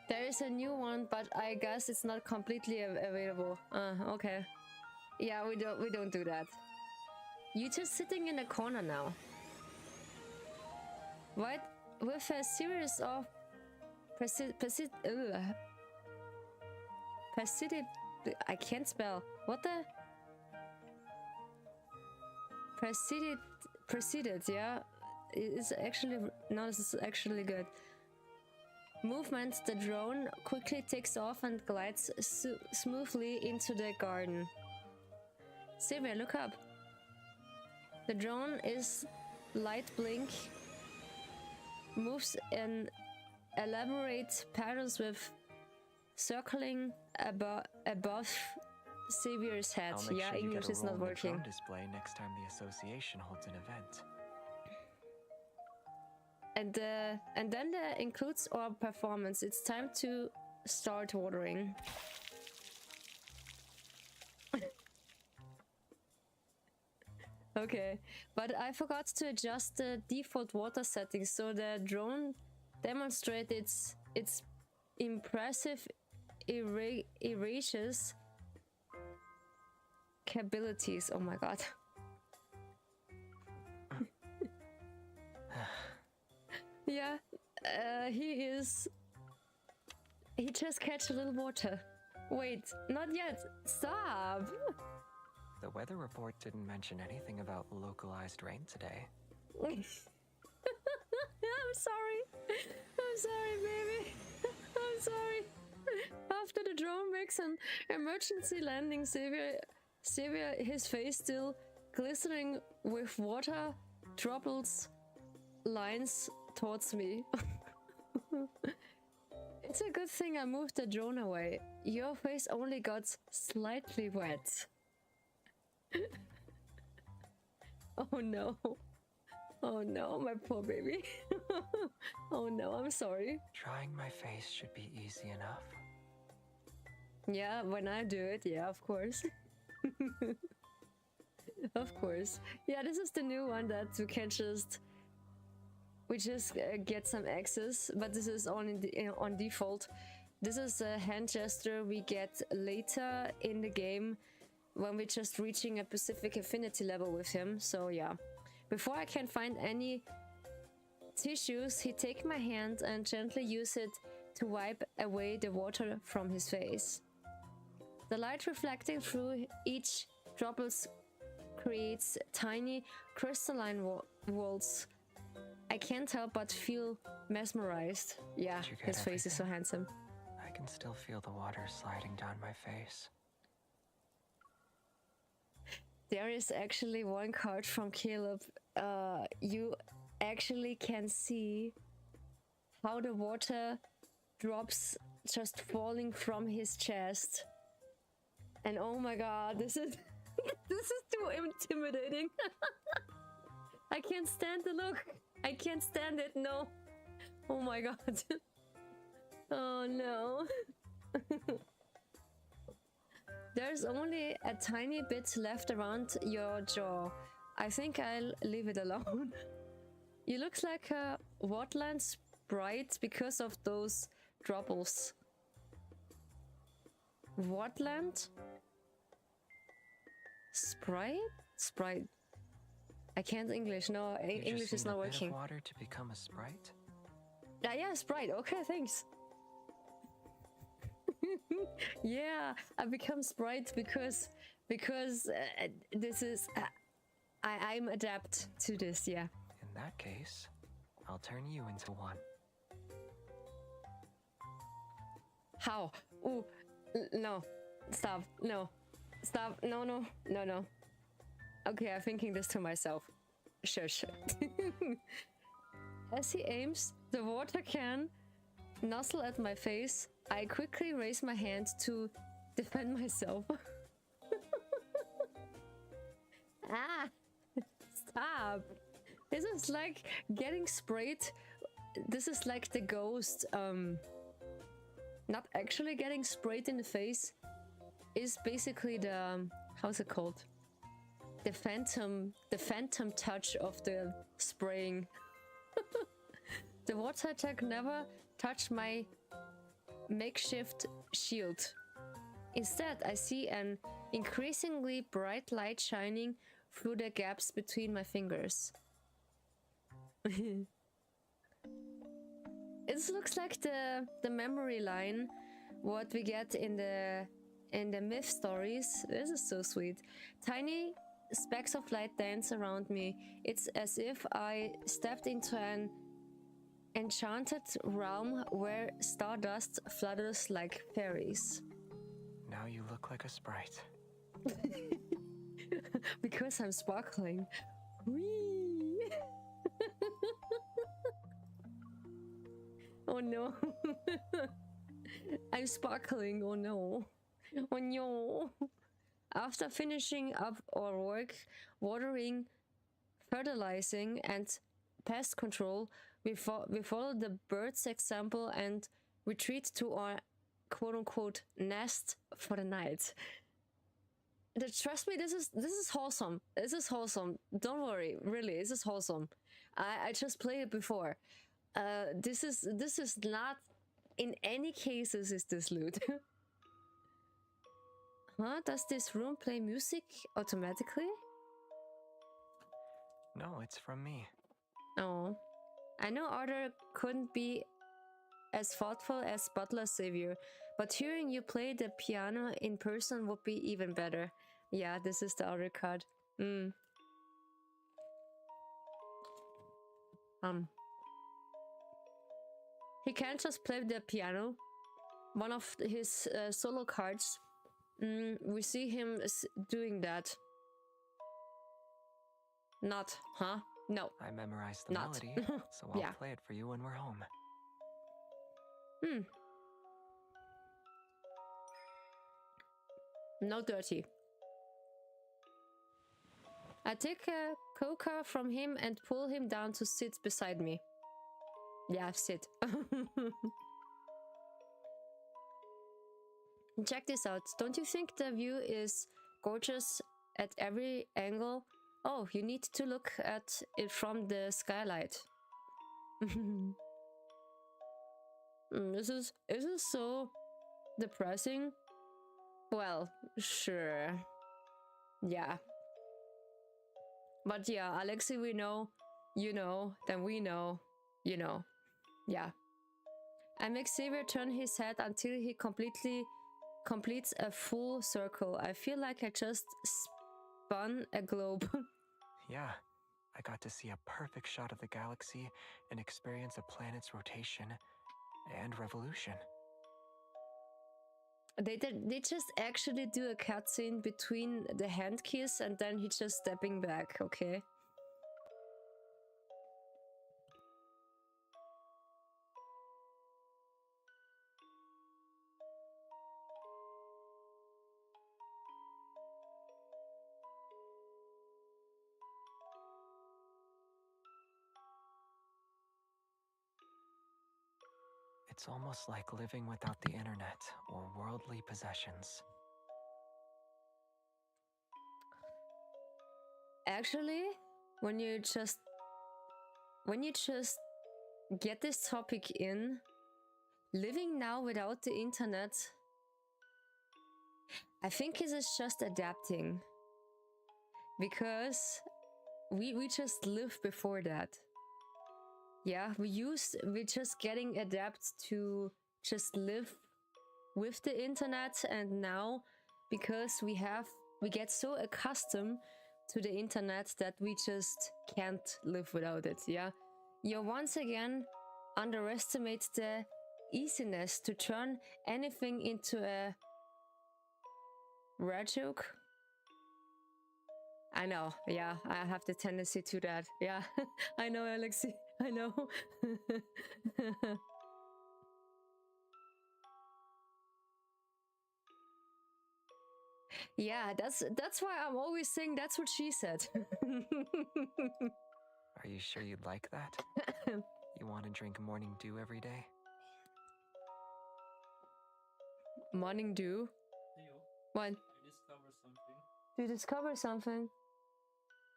There is a new one, but I guess it's not completely available. Okay. Yeah, we don't do that. You're just sitting in a corner now. What? With a series of I can't spell. What the? Preceded, yeah. It's actually no. This is actually good. Movement. The drone quickly takes off and glides smoothly into the garden. Sylvia, look up. The drone is light blink moves in elaborate patterns with circling above Xavier's head. Yeah, sure English is not working. Display next time the association holds an event. And then there includes our performance. It's time to start watering. Okay, but I forgot to adjust the default water settings, so the drone demonstrates its impressive erasures capabilities. Oh my god. Yeah, he just catch a little water. Wait, not yet. Stop. The weather report didn't mention anything about localized rain today. I'm sorry. I'm sorry, baby. I'm sorry. After the drone makes an emergency landing, Xavier, his face still glistening with water droplets, lines towards me. It's a good thing I moved the drone away. Your face only got slightly wet. Oh no. Oh no, my poor baby. Oh no, I'm sorry. Drying my face should be easy enough. Yeah, when I do it, yeah, of course. Of course. Yeah, this is the new one that we just get some access, but this is on default. This is a hand gesture we get later in the game when we're just reaching a specific affinity level with him. So yeah, before I can find any tissues, he take my hand and gently use it to wipe away the water from his face. The light reflecting through each droplet creates tiny crystalline walls. I can't help but feel mesmerized. Yeah, his face is so handsome. I can still feel the water sliding down my face. There is actually one card from Caleb. You actually can see how the water drops just falling from his chest. And oh my god, this is this is too intimidating. I can't stand the look. I can't stand it, no. Oh my god. Oh no. There's only a tiny bit left around your jaw. I think I'll leave it alone. You look like a Whatland sprite because of those dropples. Whatland? Sprite? Sprite. I can't English. No, English is not working. Bit of water to become a sprite? Yeah, Sprite. Okay, thanks. Yeah, I become Sprite because this is I'm adapt to this. Yeah. In that case, I'll turn you into one. How? Ooh, no, stop, no, stop, no. Okay, I'm thinking this to myself. Shush. As he aims the water can nozzle at my face, I quickly raise my hand to defend myself. Ah! Stop! This is like getting sprayed. This is like the ghost, not actually getting sprayed in the face. Is basically the, how's it called? The phantom touch of the spraying. The water attack never touched my makeshift shield. Instead, I see an increasingly bright light shining through the gaps between my fingers. It looks like the memory line what we get in the myth stories. This is so sweet. Tiny specks of light dance around me. It's as if I stepped into an enchanted realm where stardust flutters like fairies. Now you look like a sprite. Because I'm sparkling. Whee! Oh no. I'm sparkling. Oh no. Oh no. After finishing up our work, watering, fertilizing, and pest control, we follow the bird's example and retreat to our quote-unquote nest for the night. Trust me, this is wholesome. This is wholesome. Don't worry, really, this is wholesome. I just played it before. This is not in any cases is this lewd. Huh? Does this room play music automatically? No, it's from me. Oh. I know Arthur couldn't be as thoughtful as Butler Savior, but hearing you play the piano in person would be even better. Yeah, this is the other card. He can't just play the piano. One of his solo cards, we see him doing that. Not, huh? No. I memorized the melody, so I'll play it for you when we're home. No dirty. I take a coca from him and pull him down to sit beside me. Yeah, sit. Check this out. Don't you think the view is gorgeous at every angle? Oh, you need to look at it from the skylight. Is this so depressing? Well, sure. Yeah. But yeah, Alexei, we know, you know, then we know, you know. Yeah. I make Xavier turn his head until he completes a full circle. I feel like I just spun a globe. Yeah, I got to see a perfect shot of the galaxy and experience a planet's rotation and revolution. They just actually do a cutscene between the hand kiss and then he just stepping back, okay? It's almost like living without the internet or worldly possessions. Actually, when you just get this topic in, living now without the internet, I think it is just adapting. Because we just lived before that. Yeah, we just getting adapt to just live with the internet, and now because we get so accustomed to the internet that we just can't live without it. Yeah, you once again underestimate the easiness to turn anything into a red joke. I know, yeah, I have the tendency to that. Yeah, I know, Alexei, I know. Yeah, that's why I'm always saying that's what she said. Are you sure you'd like that? You want to drink morning dew every day? Morning dew? Theo, What? I discovered something. You discover something?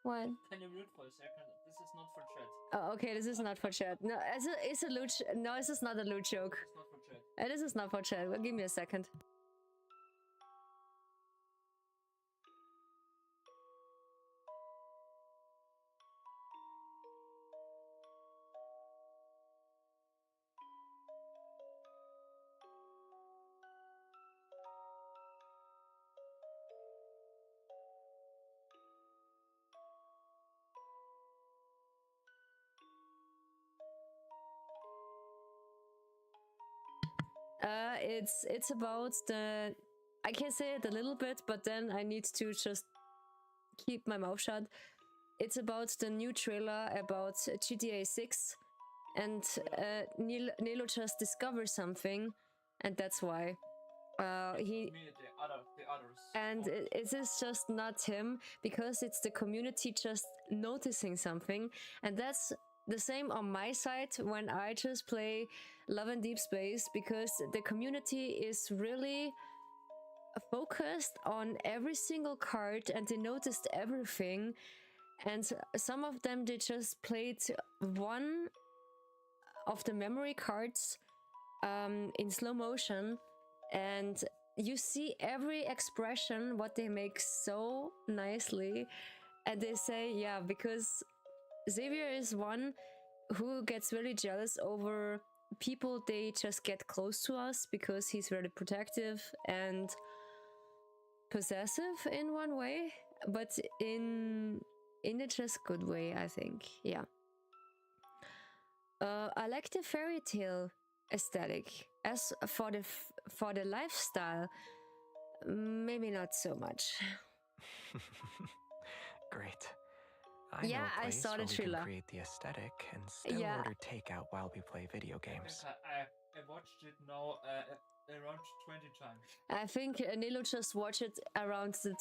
What? Can you mute for a second? This is not for chat. Oh, okay, this is not for chat. No, it's a lewd. No, this is not a lewd joke. It's not for chat. This is not for chat. Well, give me a second. It's about the. I can say it a little bit, but then I need to just keep my mouth shut. It's about the new trailer about GTA 6, and Nelo just discovers something, and that's why the others. And it is just not him, because it's the community just noticing something, and that's the same on my side when I just play Love and Deespace, because the community is really focused on every single card and they noticed everything, and some of them they just played one of the memory cards in slow motion, and you see every expression what they make so nicely, and they say, yeah, because Xavier is one who gets really jealous over people they just get close to us, because he's very protective and possessive in one way, but in a just good way, I think. Yeah. I like the fairy tale aesthetic. As for the lifestyle, maybe not so much. Great. I know a place I saw the where we trailer. can create the aesthetic and still order takeout while we play video games. I watched it now around 20 times. I think Nilo just watched it around the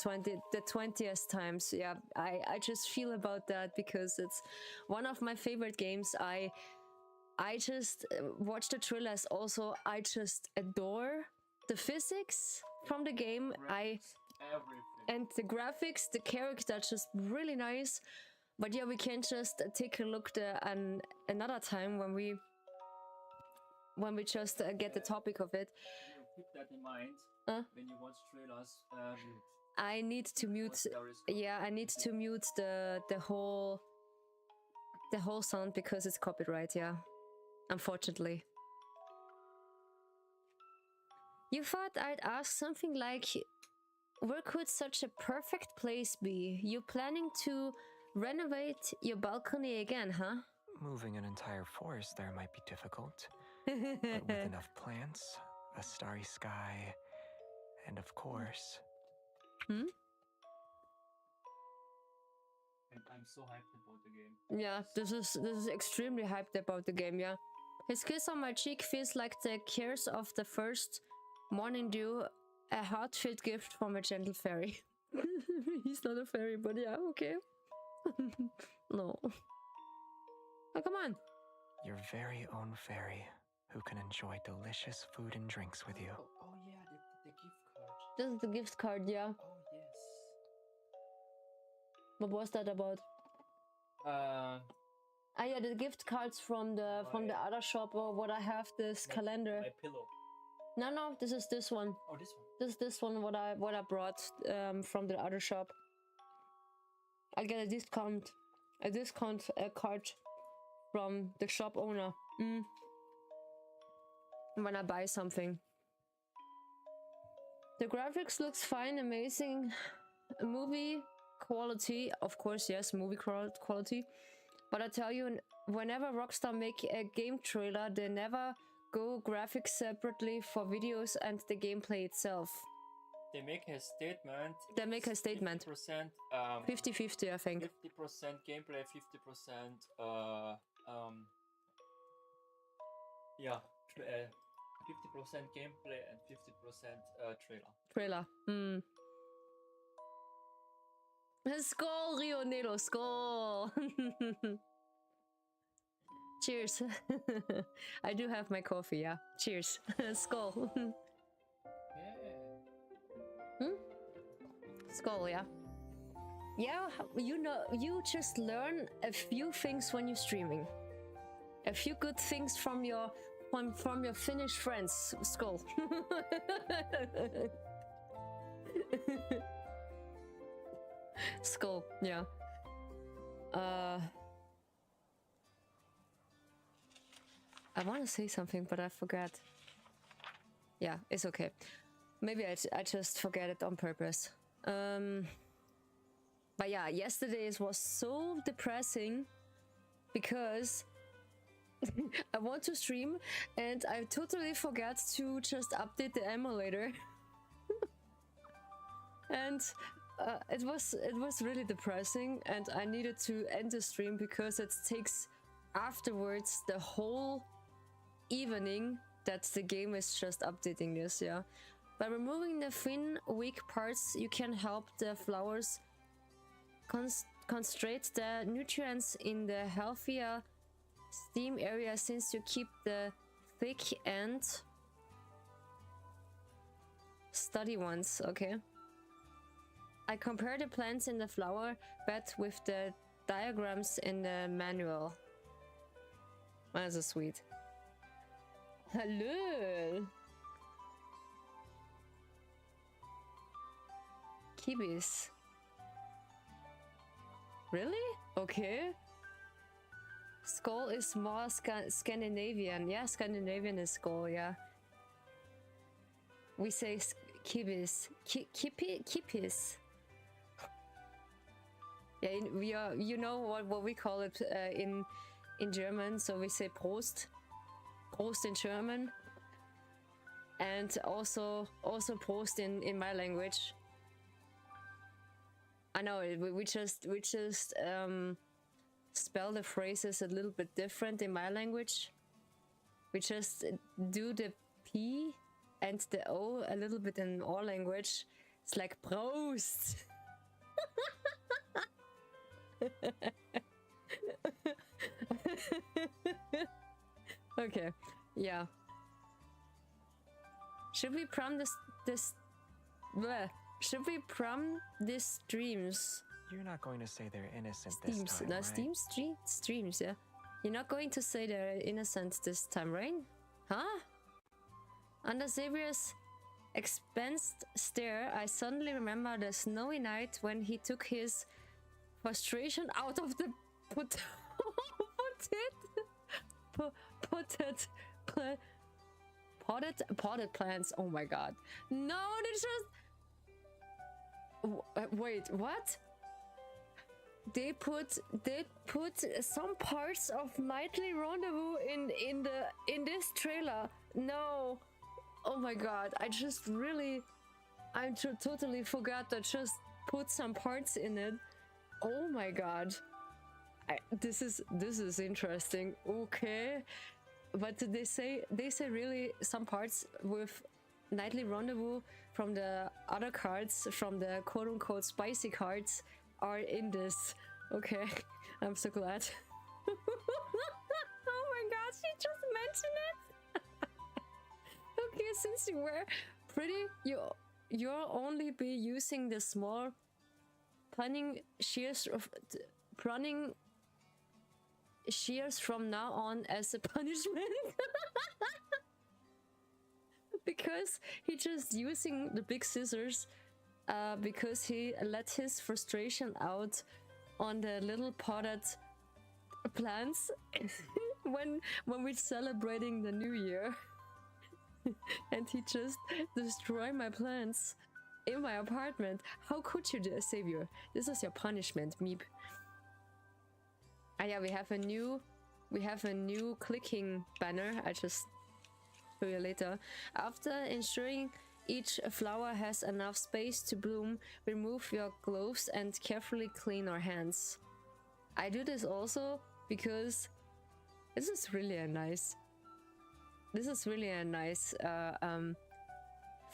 20th times. Yeah, I just feel about that because it's one of my favorite games. I just watched the trailers also. I just adore the physics from the game. Everything. And the graphics, the character, just really nice. But yeah, we can just take a look there another time when we just get the topic of it. You keep that in mind when you watch trailers. I need to mute. Yeah, I need to mute the whole sound because it's copyright. Yeah, unfortunately. You thought I'd ask something like, where could such a perfect place be? You planning to renovate your balcony again, huh? Moving an entire forest there might be difficult. But with enough plants, a starry sky, and of course... I'm so hyped about the game. Yeah, this is extremely hyped about the game, yeah. His kiss on my cheek feels like the cares of the first morning dew, a heart-filled gift from a gentle fairy. He's not a fairy, but yeah, okay. No. Oh, come on. Your very own fairy, who can enjoy delicious food and drinks with you. Oh yeah, the gift card. This is the gift card, yeah. Oh yes. What was that about? Yeah, the gift cards from the other shop, or what I have, this calendar. My pillow. No, this is this one. Oh, this one. This one what I brought from the other shop. I get a discount card from the shop owner when I buy something. The graphics looks fine, amazing. Movie quality, of course, yes, movie quality. But I tell you, whenever Rockstar make a game trailer, they never go graphics separately for videos and the gameplay itself. They make a statement. 50%. 50-50, I think. 50% gameplay, 50% 50% gameplay and 50% trailer. Skål, Rio Nelo, skål! Cheers. I do have my coffee, yeah. Cheers. Skål. Skål, yeah. Yeah, you know, you just learn a few things when you're streaming. A few good things from your Finnish friends. Skål. Skål, yeah. I want to say something, but I forgot. Yeah, it's okay. Maybe I just forget it on purpose. But yeah, yesterday was so depressing because I want to stream and I totally forgot to just update the emulator. And it was really depressing, and I needed to end the stream because it takes afterwards the whole evening that the game is just updating this, yeah. By removing the thin, weak parts, you can help the flowers concentrate the nutrients in the healthier stem area, since you keep the thick and sturdy ones, okay. I compare the plants in the flower bed with the diagrams in the manual. That's so sweet. Hello. Kibis. Really? Okay. Skull is more Scandinavian. Yeah, Scandinavian is skull, yeah. We say kibis. Kipis. Yeah, we are. You know what we call it in German. So we say Prost. Prost in German. And also Prost in my language. I know we just spell the phrases a little bit different in my language. We just do the P and the O a little bit in our language. It's like Prost. Okay, yeah. Should we prom this bleh. Should we prom these streams? You're not going to say they're innocent this time, no, right? Streams, yeah. You're not going to say they're innocent this time, right? Huh? Under Xavier's expensive stare, I suddenly remember the snowy night when he took his frustration out of the potted plants. Oh my god. No, they just... Wait, what? They put some parts of Nightly Rendezvous in this trailer. No. Oh my god, I totally forgot to just put some parts in it. Oh my god. This is interesting. Okay. But they say really some parts with Nightly Rendezvous from the other cards, from the quote-unquote spicy cards, are in this. Okay, I'm so glad. Oh my god, she just mentioned it. Okay, since you were pretty, you'll only be using the small pruning shears from now on as a punishment. Because he just using the big scissors because he let his frustration out on the little potted plants when we're celebrating the new year. And he just destroyed my plants in my apartment. How could you, Savior? This is your punishment, Meep. Ah yeah, we have a new clicking banner. I just show you later. After ensuring each flower has enough space to bloom, remove your gloves and carefully clean our hands. I do this also because this is really a nice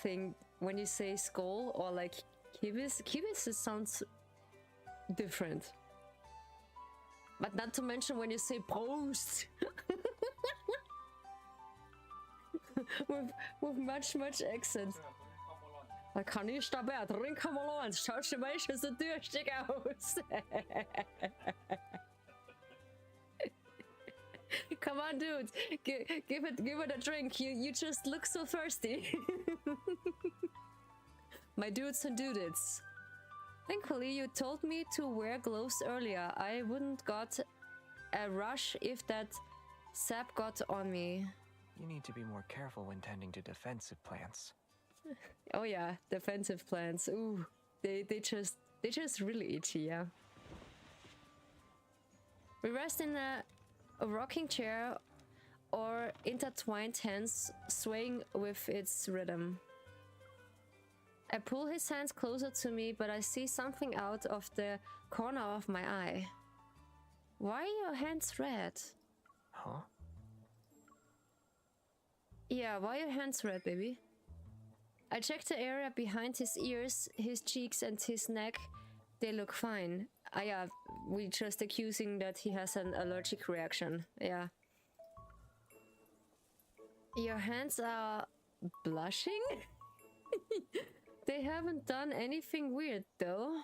thing when you say skull or like kibis. Kibis, it sounds different. But not to mention when you say Prost. with much accent. Da kann ich dabei trinken mal und schaut schon mal so durstig aus. Come on, dude, give it a drink. You just look so thirsty. My dudes and dudettes. Thankfully, you told me to wear gloves earlier. I wouldn't got a rush if that sap got on me. You need to be more careful when tending to defensive plants. Oh yeah, defensive plants. Ooh, they just really itchy, yeah. We rest in a rocking chair or intertwined hands swaying with its rhythm. I pull his hands closer to me, but I see something out of the corner of my eye. Why are your hands red? Huh? Yeah, why are your hands red, baby? I checked the area behind his ears, his cheeks, and his neck. They look fine. Yeah, we just accusing that he has an allergic reaction. Yeah. Your hands are blushing? They haven't done anything weird, though.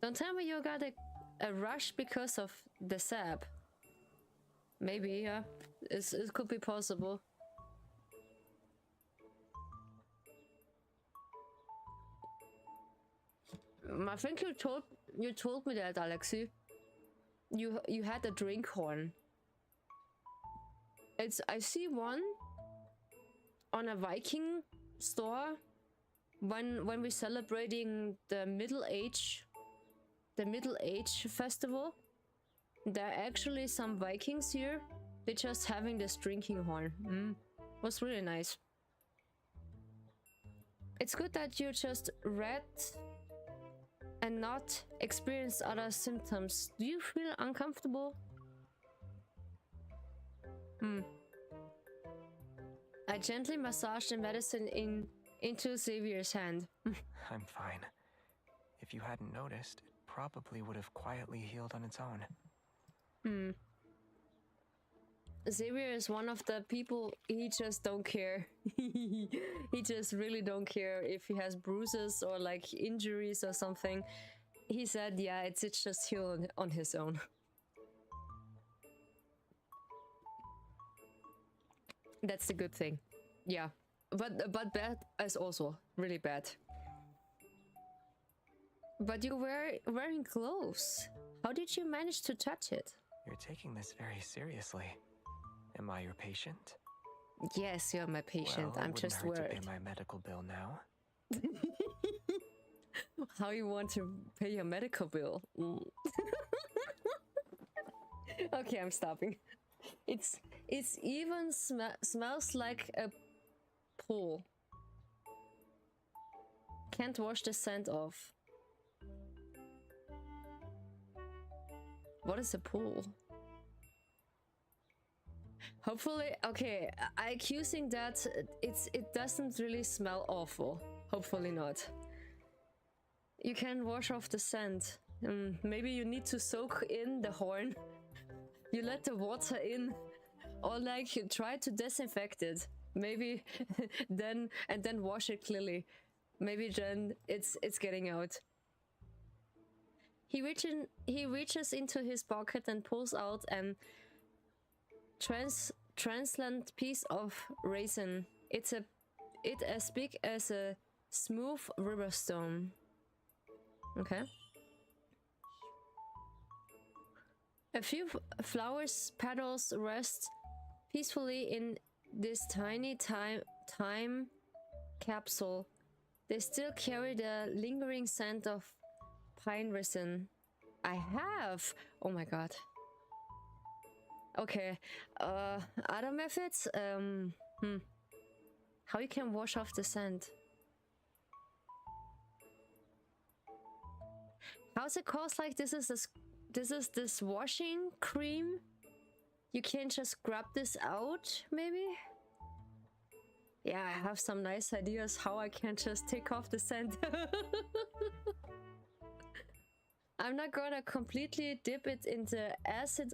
Don't tell me you got a rush because of the sap. Maybe, yeah. It could be possible. I think you told me that, Alexi. You had a drink horn. I see one on a Viking store when we're celebrating the Middle Age festival. There are actually some Vikings here. They're just having this drinking horn. Was really nice. It's good that you just read and not experience other symptoms. Do you feel uncomfortable? I gently massaged the medicine into Xavier's hand. I'm fine. If you hadn't noticed, it probably would have quietly healed on its own. Xavier is one of the people, he just don't care. He just really don't care if he has bruises or like injuries or something. He said, yeah, it's just healed on his own. That's the good thing. Yeah. But bad is also really bad. But you were wearing gloves. How did you manage to touch it? You're taking this very seriously. Am I your patient? Yes, you're my patient. Well, I'm just worried. to pay my medical bill now. How you want to pay your medical bill? Okay, I'm stopping. It's even smells like a pool. Can't wash the scent off. What is a pool? Hopefully, okay, I accusing that it doesn't really smell awful. Hopefully not. You can wash off the scent. Maybe you need to soak in the horn. You let the water in, or like you try to disinfect it. Maybe then wash it clearly. Maybe then it's getting out. He reaches into his pocket and pulls out an translucent piece of resin. It's as big as a smooth river stone. Okay. A few flowers petals rest peacefully in this tiny time capsule. They still carry the lingering scent of pine resin. I have. Oh my god. Okay. Other methods? How you can wash off the scent? How's it called? Like this is this washing cream? You can just grab this out, maybe? Yeah, I have some nice ideas how I can just take off the scent. I'm not gonna completely dip it into acid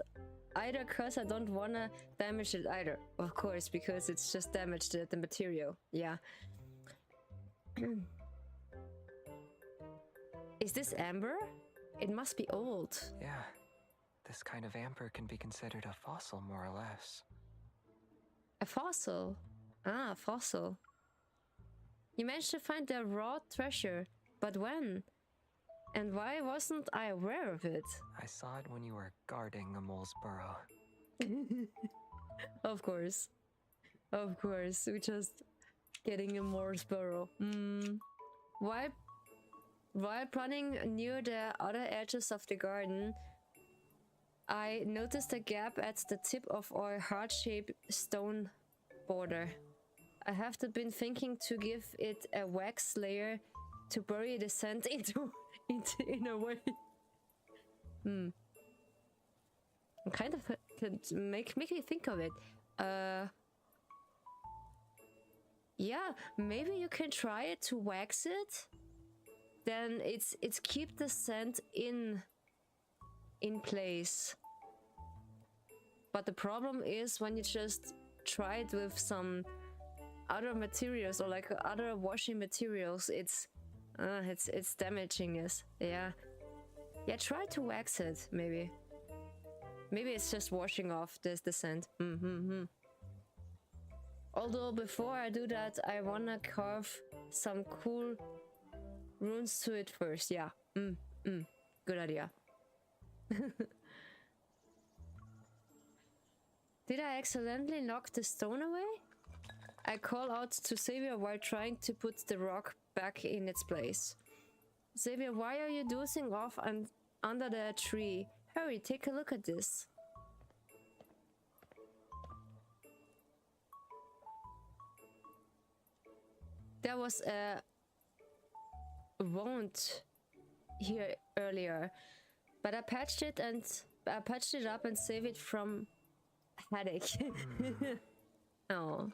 either, cause I don't wanna damage it either. Of course, because it's just damaged the material. Yeah. Is this amber? It must be old. Yeah. This kind of amber can be considered a fossil, more or less. A fossil? Ah, fossil. You managed to find the raw treasure, but when? And why wasn't I aware of it? I saw it when you were guarding a mole's burrow. Of course. Of course. We're just getting a mole's burrow. While running near the other edges of the garden, I noticed a gap at the tip of our heart-shaped stone border. I have been thinking to give it a wax layer to bury the scent into in a way. I'm kind of make me think of it. Yeah, maybe you can try it to wax it. Then it's keep the scent in place. But the problem is when you just try it with some other materials or like other washing materials, it's damaging us. Yeah, try to wax it. Maybe it's just washing off the scent. Although before I do that, I wanna carve some cool runes to it first. Yeah. Good idea. Did I accidentally knock the stone away? I call out to Xavier while trying to put the rock back in its place. Xavier, why are you dozing off under the tree? Hurry, take a look at this. There was a wound here earlier, but I patched it up and saved it from headache. Oh.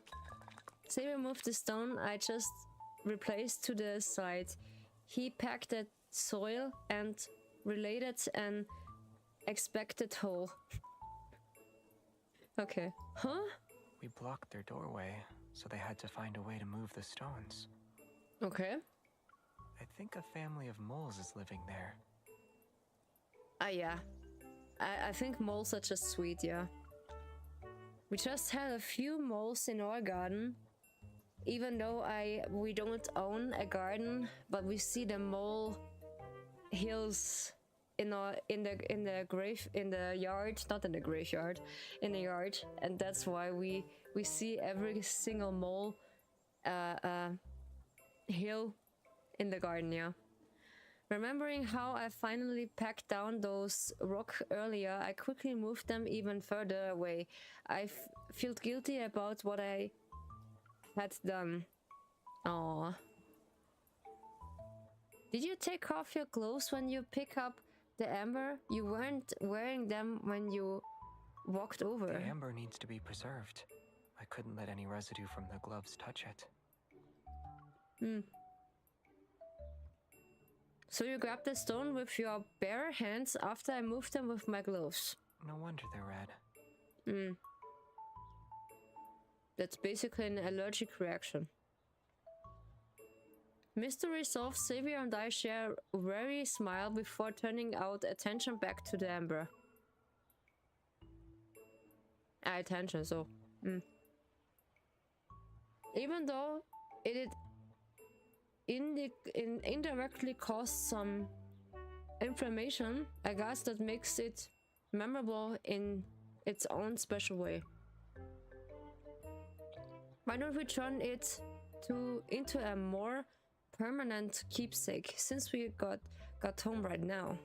Xavier moved the stone I just replaced to the side. He packed the soil and related an expected hole. Okay. Huh? We blocked their doorway, so they had to find a way to move the stones. Okay. I think a family of moles is living there. Yeah. I think moles are just sweet, yeah. We just had a few moles in our garden. Even though we don't own a garden, but we see the mole hills in the yard, not in the graveyard, in the yard, and that's why we see every single mole hill in the garden, yeah. Remembering how I finally packed down those rocks earlier, I quickly moved them even further away. I feel guilty about what I had done. Aww. Did you take off your gloves when you pick up the amber? You weren't wearing them when you walked over. The amber needs to be preserved. I couldn't let any residue from the gloves touch it. So you grabbed the stone with your bare hands after I moved them with my gloves. No wonder they're red. That's basically an allergic reaction. Mystery solved. Xavier and I share a weary smile before turning out attention back to the amber. Attention, so. Even though it indirectly caused some inflammation, I guess that makes it memorable in its own special way. Why don't we turn it into a more permanent keepsake, since we got home right now?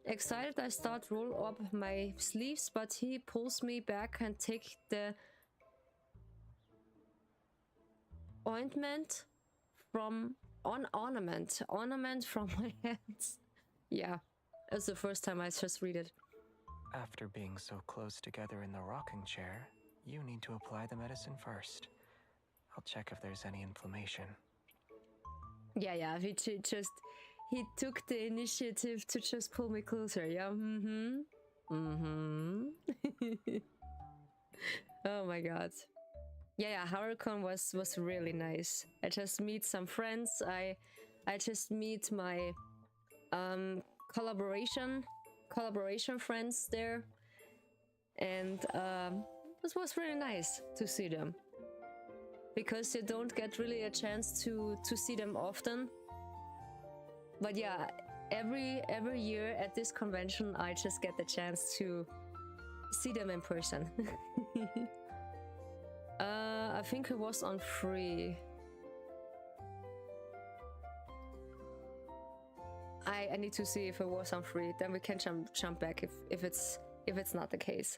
Excited, I start roll up my sleeves, but he pulls me back and take the ornament from my hands. Yeah, it's the first time I just read it. After being so close together in the rocking chair, you need to apply the medicine first. I'll check if there's any inflammation. Yeah, he took the initiative to just pull me closer, yeah? Oh my god. Yeah, HorrorCon was really nice. I just meet some friends. I just meet my collaboration friends there, and it was really nice to see them, because you don't get really a chance to see them often. But yeah, every year at this convention I just get the chance to see them in person. I think it was on free. I need to see if it was on free, then we can jump back if it's not the case.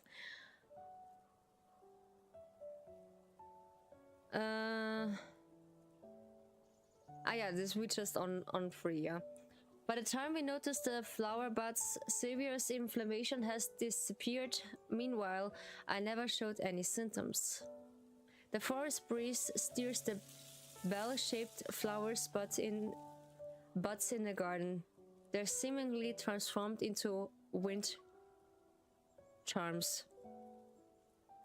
Yeah, this we just on free, yeah. By the time we notice the flower buds, Xavier's inflammation has disappeared. Meanwhile, I never showed any symptoms. The forest breeze steers the bell-shaped flowers buds in the garden. They're seemingly transformed into wind charms.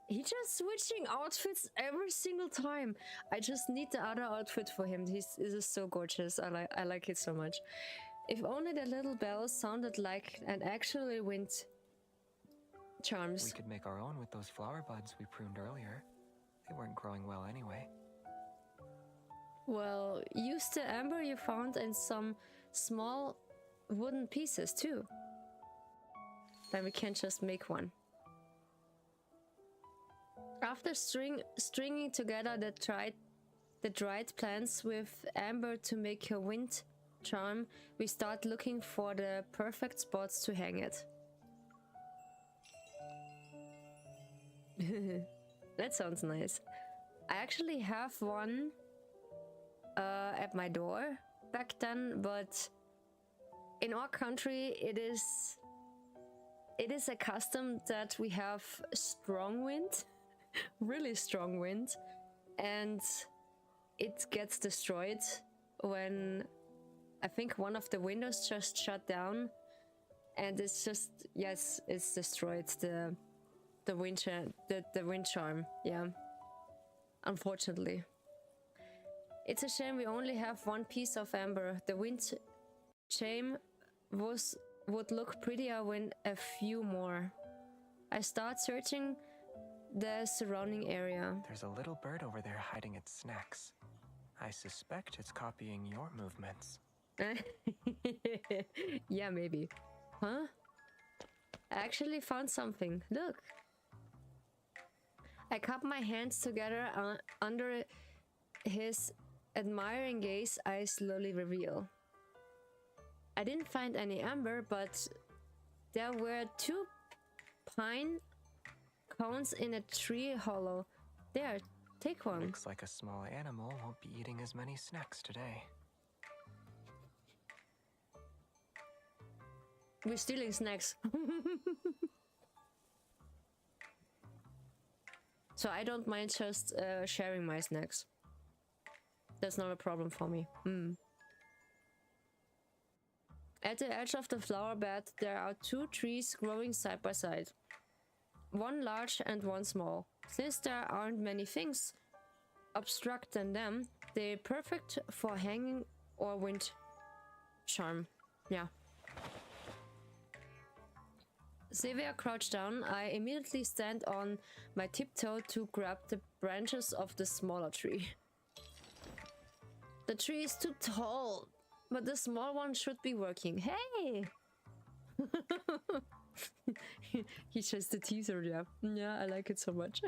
He's just switching outfits every single time. I just need the other outfit for him. This is so gorgeous. I like it so much. If only the little bells sounded like an actual wind charms. We could make our own with those flower buds we pruned earlier. They weren't growing well anyway. Well, use the amber you found and some small wooden pieces too. Then we can just make one. After stringing together the dried plants with amber to make a wind charm, we start looking for the perfect spots to hang it. That sounds nice. I actually have one at my door back then, but in our country it is a custom that we have strong wind, really strong wind, and it gets destroyed when I think one of the windows just shut down, and it's just, yes, it's destroyed, the wind charm, yeah, unfortunately. It's a shame we only have one piece of amber. The wind charm would look prettier with a few more. I start searching the surrounding area. There's a little bird over there hiding its snacks. I suspect it's copying your movements. Yeah, maybe. Huh? I actually found something. Look. I cup my hands together under his admiring gaze. I slowly reveal. I didn't find any amber, but there were 2 pine cones in a tree hollow. There, take one. Looks like a small animal won't be eating as many snacks today. We're stealing snacks. So I don't mind just sharing my snacks. That's not a problem for me. At the edge of the flower bed, there are 2 trees growing side by side. One large and one small. Since there aren't many things obstructing them, they're perfect for hanging or wind charm. Yeah. Xavier crouched down. I immediately stand on my tiptoe to grab the branches of the smaller tree. The tree is too tall, but the small one should be working. Hey! He's just a teaser, yeah. Yeah, I like it so much.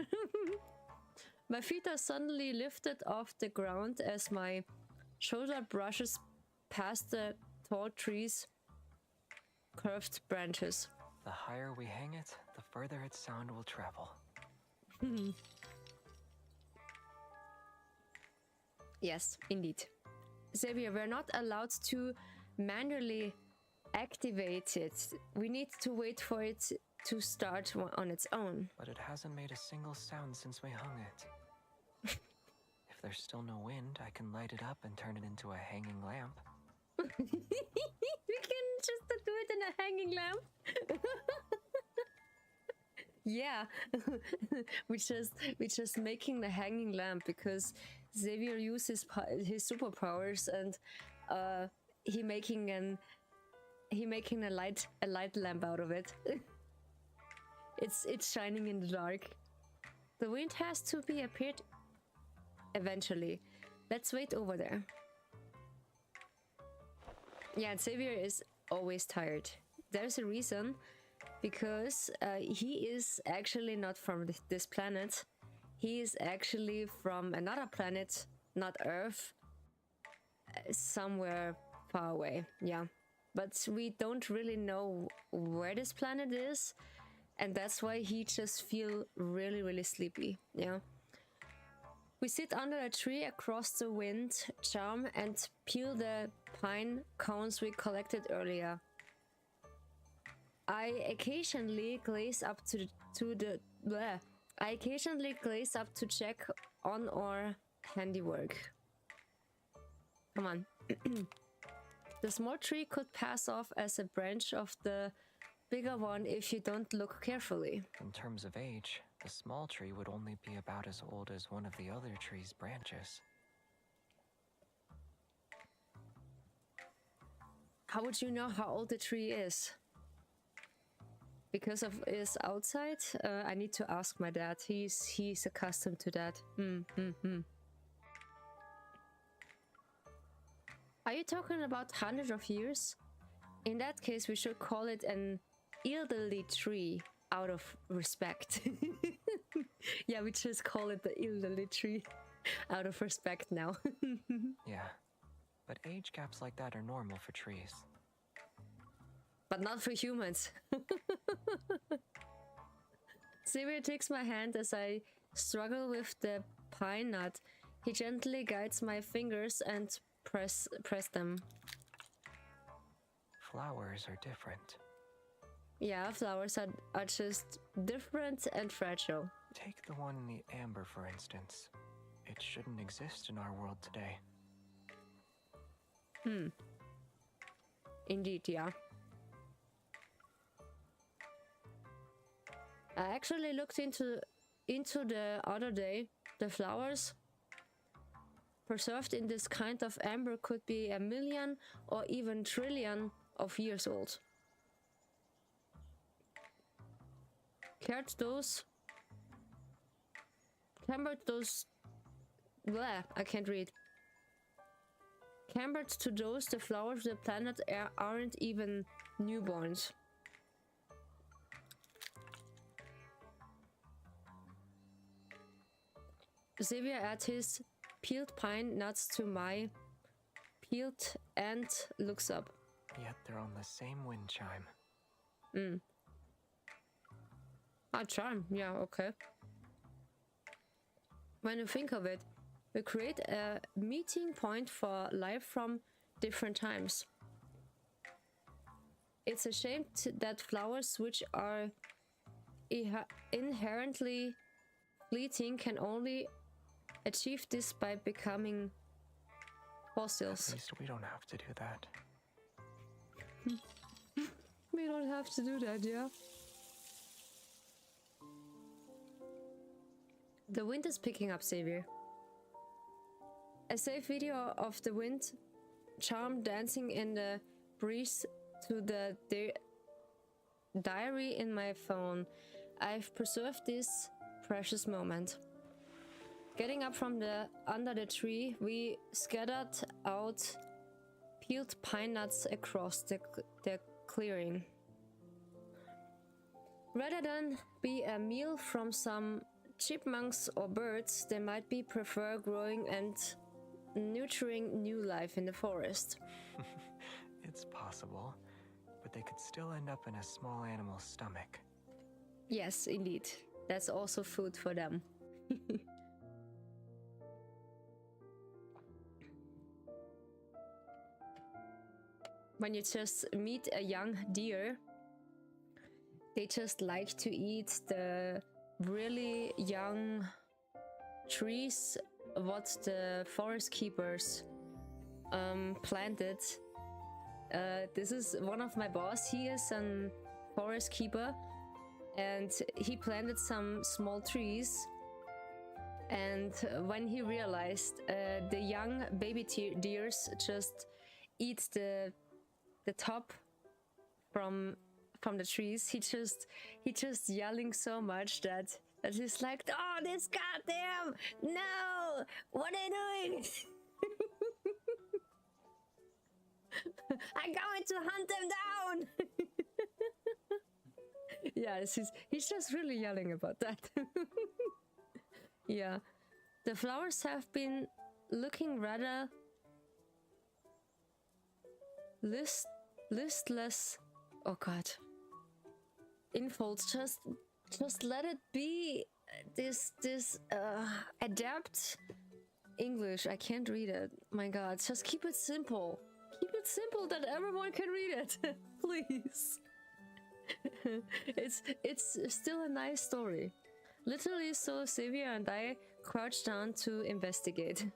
My feet are suddenly lifted off the ground as my shoulder brushes past the tall tree's curved branches. The higher we hang it, the further its sound will travel. Yes, indeed. Xavier, we're not allowed to manually activate it. We need to wait for it to start on its own. But it hasn't made a single sound since we hung it. If there's still no wind, I can light it up and turn it into a hanging lamp. We can just do it in a hanging lamp. Yeah. we just making the hanging lamp because Xavier uses his superpowers, and he making a light lamp out of it. It's shining in the dark. The wind has to be appeared eventually. Let's wait over there. Yeah, Xavier is always tired. There's a reason, because he is actually not from this planet. He is actually from another planet, not Earth, somewhere far away, yeah. But we don't really know where this planet is, and that's why he just feel really, really sleepy, yeah. We sit under a tree across the wind charm and peel the pine cones we collected earlier. I occasionally glaze up to check on our handiwork. Come on. The small tree could pass off as a branch of the bigger one if you don't look carefully. In terms of age, the small tree would only be about as old as one of the other tree's branches. How would you know how old the tree is? Because of his outside? I need to ask my dad. He's accustomed to that. Are you talking about hundreds of years? In that case, we should call it an elderly tree out of respect. Yeah, we just call it the elderly tree out of respect now. Yeah, but age gaps like that are normal for trees. But not for humans. Xavier takes my hand as I struggle with the pine nut. He gently guides my fingers and press them. Flowers are different. Yeah, flowers are just different and fragile. Take the one in the amber, for instance. It shouldn't exist in our world today. Indeed, yeah. I actually looked into the other day. The flowers preserved in this kind of amber could be 1 million or even trillion of years old. Compared to those, the flowers of the planet aren't even newborns. Xavier adds his peeled pine nuts to my peeled and looks up. Yet they're on the same wind chime. Charm, yeah, okay. When you think of it, we create a meeting point for life from different times. It's a shame that flowers, which are inherently fleeting, can only achieve this by becoming fossils. At least we don't have to do that. We don't have to do that, yeah. The wind is picking up, Xavier. A safe video of the wind charm dancing in the breeze to the diary in my phone. I've preserved this precious moment. Getting up from under the tree, we scattered out peeled pine nuts across the clearing. Rather than be a meal from some chipmunks or birds, they might prefer growing and nurturing new life in the forest. It's possible, but they could still end up in a small animal's stomach. Yes, indeed. That's also food for them. When you just meet a young deer, they just like to eat the really young trees what the forest keepers planted. This is one of my boss. He is a forest keeper and he planted some small trees, and when he realized the young baby deers just eat the top from the trees, he just yelling so much that he's like, oh, this goddamn, no, what are you doing? I'm going to hunt them down. Yeah, he's just really yelling about that. Yeah, the flowers have been looking rather listless. Oh god. In folds, just let it be. adapt English. I can't read it. My God, just keep it simple. Keep it simple that everyone can read it, please. It's still a nice story. Literally, so Xavier and I crouched down to investigate.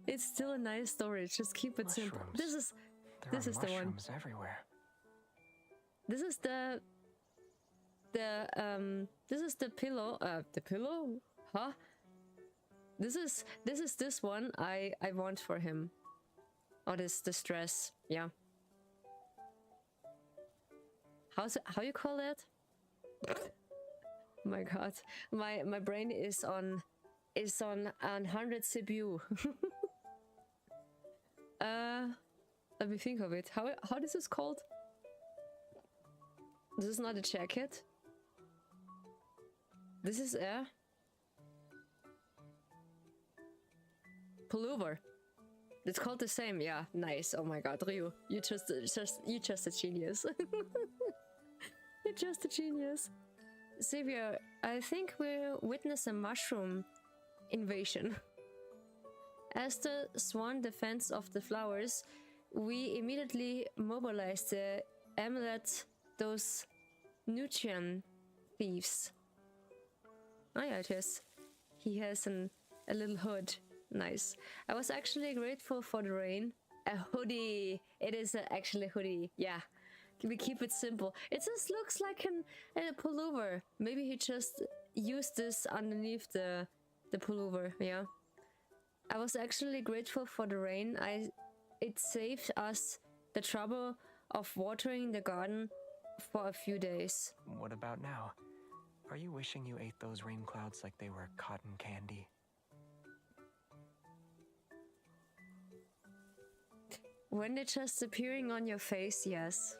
It's still a nice story. Just keep it simple. This is the one. Everywhere. This is the pillow. The pillow? Huh? This is this one I want for him. Oh, this distress. Yeah. How you call that? My God, my brain is on 100 CPU. Let me think of it. How this is called? This is not a jacket. This is a pullover. It's called the same. Yeah, nice. Oh my God, Ryu, you just a genius. You're just a genius. Xavier, I think we'll witness a mushroom invasion. As the swan defends of the flowers, we immediately mobilize the amulet, those nutrient thieves. Oh yeah, it is. He has a little hood. Nice. I was actually grateful for the rain. A hoodie. It is actually a hoodie. Yeah. We keep it simple. It just looks like a pullover. Maybe he just used this underneath the pullover. Yeah. I was actually grateful for the rain. It saved us the trouble of watering the garden for a few days. What about now? Are you wishing you ate those rain clouds like they were cotton candy? When they're just appearing on your face, yes.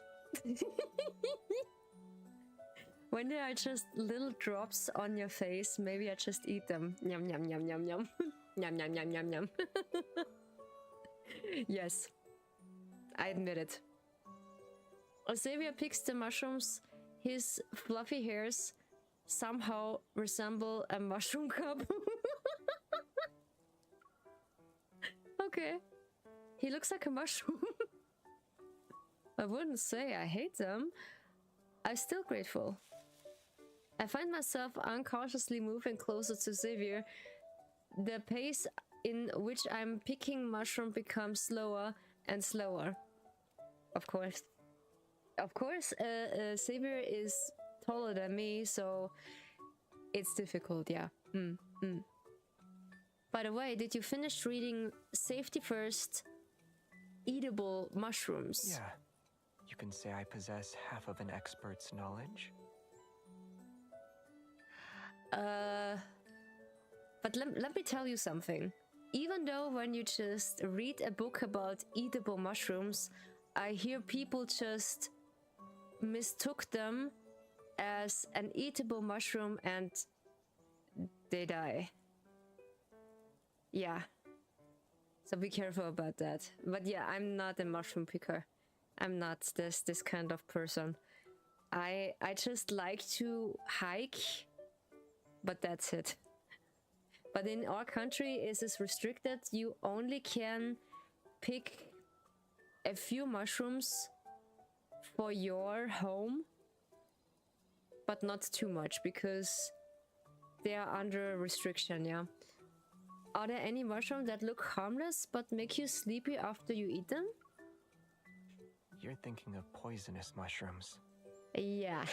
When there are just little drops on your face, maybe I just eat them. Yum yum yum yum yum. Yum yum yum yum yum. Yes, I admit it. Xavier picks the mushrooms. His fluffy hairs somehow resemble a mushroom cup. Okay. He looks like a mushroom. I wouldn't say I hate them. I'm still grateful. I find myself unconsciously moving closer to Xavier. The pace in which I'm picking mushroom becomes slower and slower. Of course. Of course, Xavier is taller than me, so it's difficult, yeah. By the way, did you finish reading Safety First, Eatable Mushrooms? Yeah. You can say I possess half of an expert's knowledge. But let me tell you something. Even though when you just read a book about eatable mushrooms, I hear people just mistook them as an eatable mushroom and they die. Yeah. So be careful about that. But yeah, I'm not a mushroom picker. I'm not this kind of person. I just like to hike, but that's it. But in our country, it is restricted. You only can pick a few mushrooms for your home, but not too much because they are under restriction, yeah. Are there any mushrooms that look harmless but make you sleepy after you eat them? You're thinking of poisonous mushrooms. Yeah.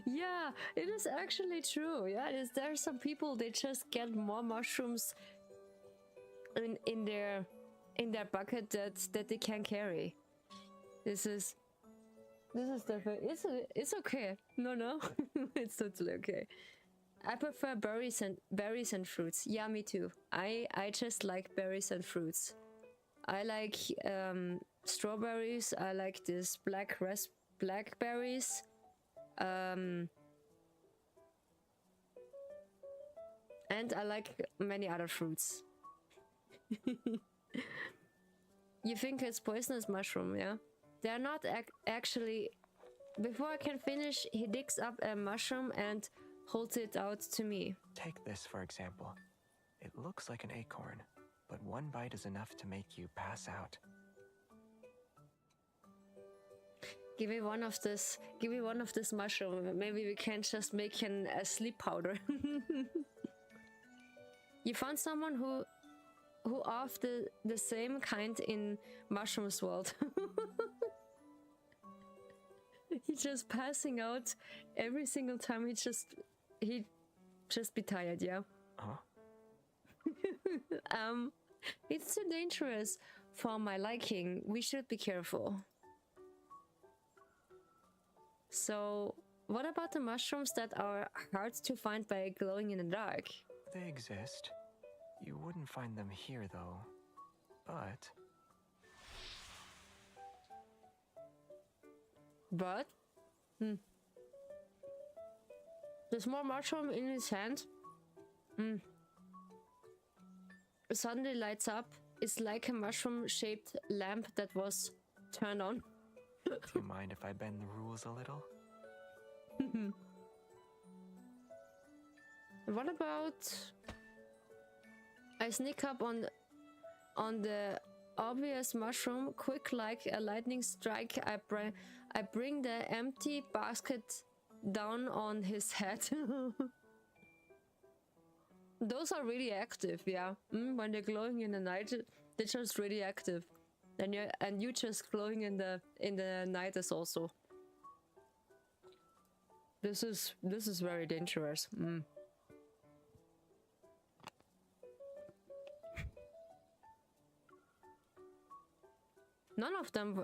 Yeah, it is actually true. Yeah, there are some people, they just get more mushrooms in their bucket that they can carry. This is definitely it's okay. No, it's totally okay. I prefer berries and fruits. Yeah, me too. I just like berries and fruits. I like strawberries. I like this blackberries. And I like many other fruits. You think it's poisonous mushroom, yeah? They're not actually Before I can finish, he digs up a mushroom and holds it out to me. Take this, for example. It looks like an acorn, but one bite is enough to make you pass out. Give me one of this. Give me one of this mushroom. Maybe we can just make a sleep powder. You found someone who of the same kind in Mushroom's world. He's just passing out every single time. He just be tired, yeah. Huh? It's too dangerous for my liking. We should be careful. So, what about the mushrooms that are hard to find by glowing in the dark? They exist. You wouldn't find them here, though. But... There's more mushroom in his hand. Suddenly lights up. It's like a mushroom-shaped lamp that was turned on. Do you mind if I bend the rules a little? What about... I sneak up on the obvious mushroom, quick like a lightning strike. I bring the empty basket down on his head. Those are really active, yeah. When they're glowing in the night, they're just really active. And you just glowing in the night is also. This is very dangerous. None of them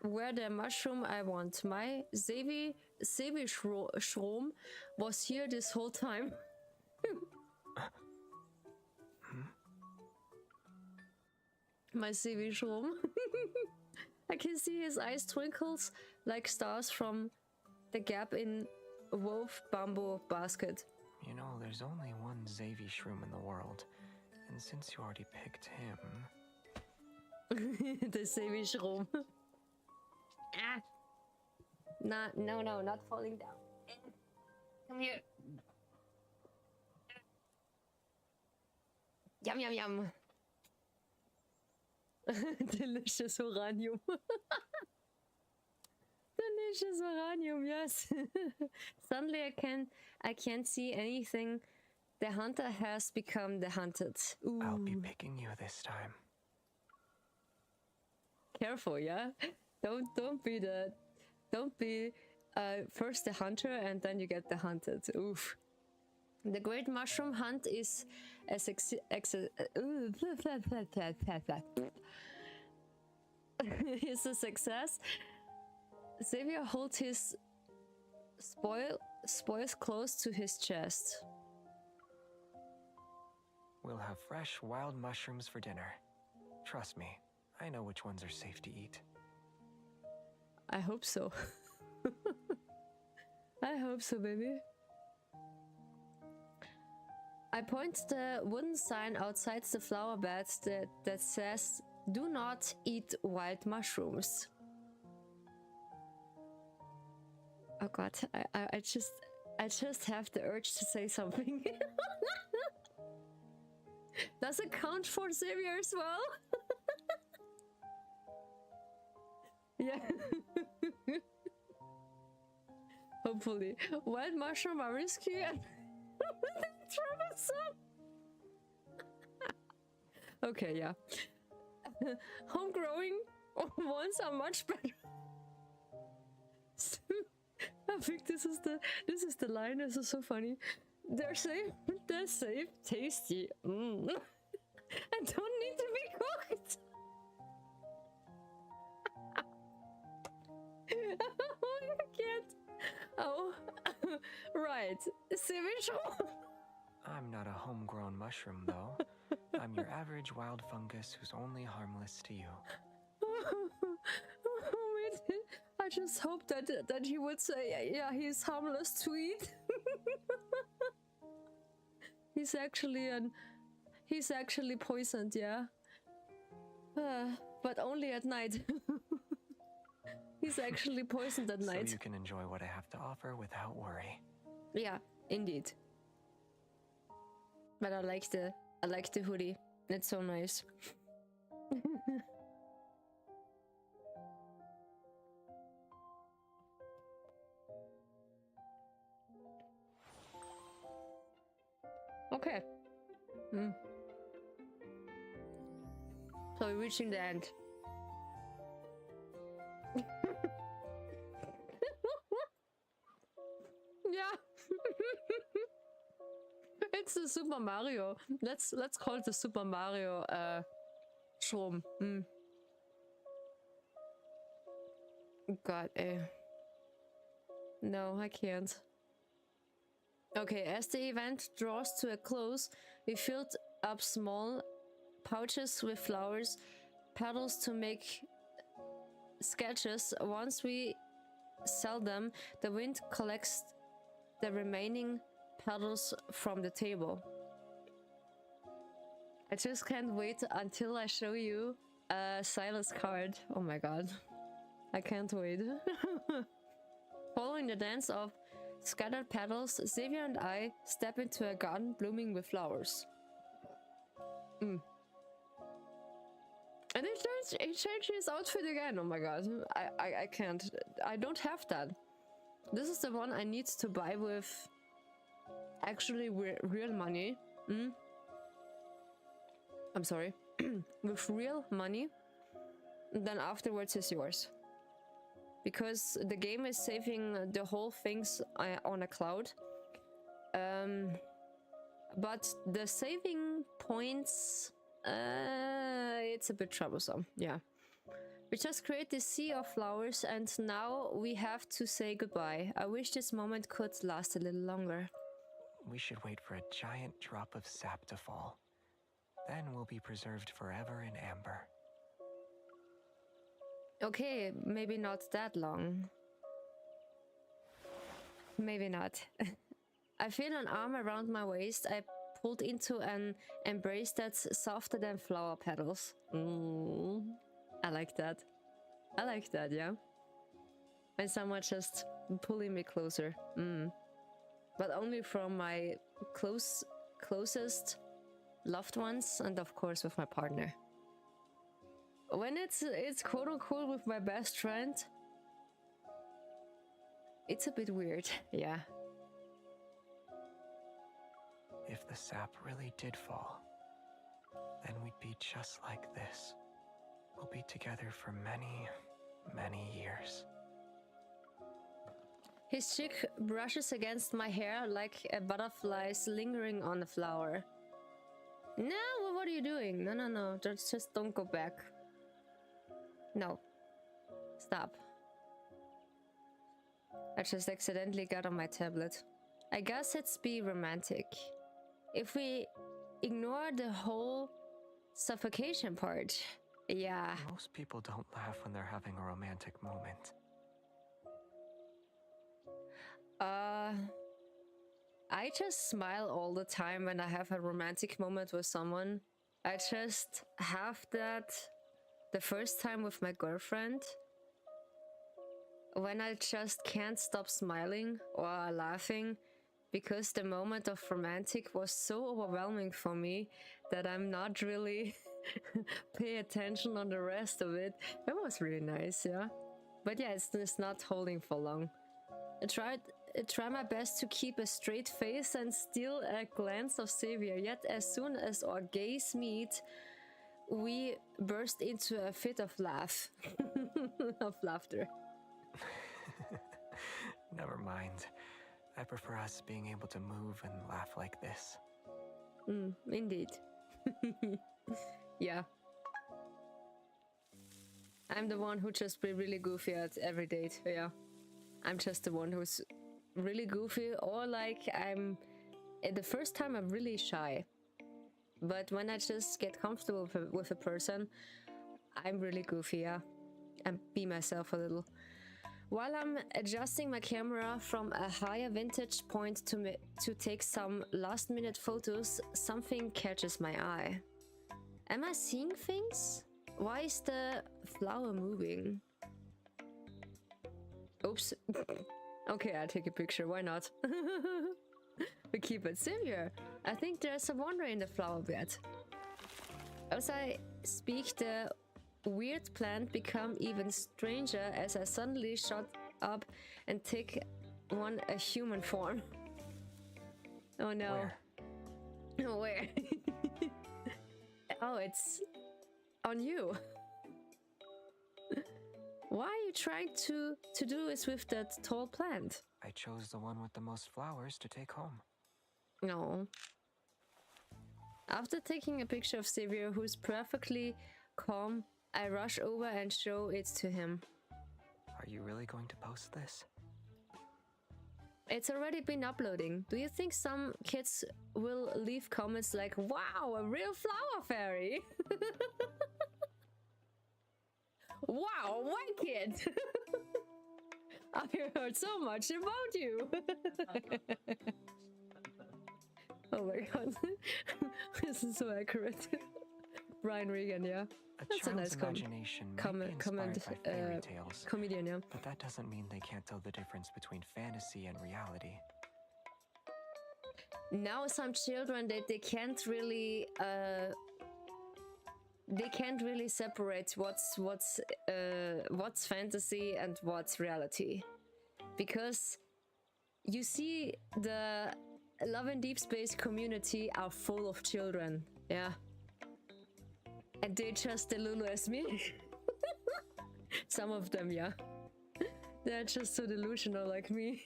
were the mushroom I want. My Sevi Shroom was here this whole time. My Sevi Shroom. I can see his eyes twinkles like stars from the gap in wove bamboo basket. You know, there's only one Xavi shroom in the world, and since you already picked him... The Sevi Shroom. Ah! No, not falling down. Come here. Yum, yum, yum. Delicious uranium. Delicious uranium, yes. Suddenly I can't see anything. The hunter has become the hunted. Ooh. I'll be picking you this time. Careful, yeah. Don't be first the hunter and then you get the hunted. Oof. The great mushroom hunt is a is a success. Xavier holds his spoils close to his chest. We'll have fresh wild mushrooms for dinner. Trust me, I know which ones are safe to eat. I hope so. I hope so, baby. I point the wooden sign outside the flower bed that says, "Do not eat wild mushrooms." Oh god, I just have the urge to say something. Does it count for Xavier as well? Yeah. Hopefully. Wild mushroom are risky and troublesome. Okay, yeah. Home-growing ones are much better. I think this is the line. This is so funny. They're safe, tasty, and don't need to be cooked. I can't. Oh, right. I'm not a homegrown mushroom, though. I'm your average wild fungus who's only harmless to you. I just hope that he would say, yeah, he's harmless to eat. He's actually poisoned, yeah. But only at night. He's actually poisoned at night. So you can enjoy what I have to offer without worry. Yeah, indeed. But I like the hoodie. It's so nice. Okay. So we're reaching the end. Yeah. It's the Super Mario. Let's call it the Super Mario Strom. God, no, I can't. Okay, as the event draws to a close, we filled up small pouches with flowers, petals to make sketches. Once we sell them, the wind collects the remaining petals from the table. I just can't wait until I show you Silas' card. Oh my god. I can't wait. Following the dance of scattered petals, Xavier and I step into a garden blooming with flowers. And he changed his outfit again. Oh my god. I can't. I don't have that. This is the one I need to buy with actually real money. I'm sorry. With real money. And then afterwards is yours. Because the game is saving the whole things on a cloud. But the saving points, it's a bit troublesome. Yeah. We just create this sea of flowers and now we have to say goodbye. I wish this moment could last a little longer. We should wait for a giant drop of sap to fall. Then we'll be preserved forever in amber. Okay, maybe not that long. Maybe not. I feel an arm around my waist. I pulled into an embrace that's softer than flower petals. I like that. I like that, yeah. And someone just pulling me closer. But only from my closest loved ones and of course with my partner. When it's quote unquote with my best friend, it's a bit weird, yeah. If the sap really did fall, then we'd be just like this. We'll be together for many, many years. His cheek brushes against my hair like a butterfly's lingering on a flower. No, what are you doing? No, just don't go back. No. Stop. I just accidentally got on my tablet. I guess it's be romantic. If we ignore the whole suffocation part, yeah. Most people don't laugh when they're having a romantic moment. I just smile all the time when I have a romantic moment with someone. I just have that the first time with my girlfriend. When I just can't stop smiling or laughing because the moment of romantic was so overwhelming for me that I'm not really pay attention on the rest of it. It was really nice, yeah. But yeah, it's not holding for long. I try my best to keep a straight face and steal a glance of Xavier, yet as soon as our gaze meet, we burst into a fit of laughter. Never mind. I prefer us being able to move and laugh like this. Indeed. Yeah. I'm the one who just be really goofy at every date, yeah. I'm just the one who's really goofy, or like the first time I'm really shy. But when I just get comfortable with a person, I'm really goofy, yeah. And be myself a little. While I'm adjusting my camera from a higher vantage point to take some last-minute photos, something catches my eye. Am I seeing things? Why is the flower moving? Oops. Okay, I'll take a picture. Why not? We keep it severe. I think there's a wonder in the flower bed. As I speak, the weird plant become even stranger as I suddenly shot up and take on a human form. Oh no. Where? Where? Oh, it's on you. Why are you trying to do this with that tall plant? I chose the one with the most flowers to take home. No. After taking a picture of Xavier, who's perfectly calm, I rush over and show it to him. Are you really going to post this? It's already been uploading. Do you think some kids will leave comments like, wow, a real flower fairy? Wow, wicked! I heard so much about you. Oh my god. This is so accurate. Brian Regan, yeah. That's a nice imagination comment comedian, yeah. But that doesn't mean they can't tell the difference between fantasy and reality. Now some children they can't really separate what's fantasy and what's reality, because you see the Love and Deespace community are full of children, yeah, and they just delulu as me. Some of them, yeah, they're just so delusional like me.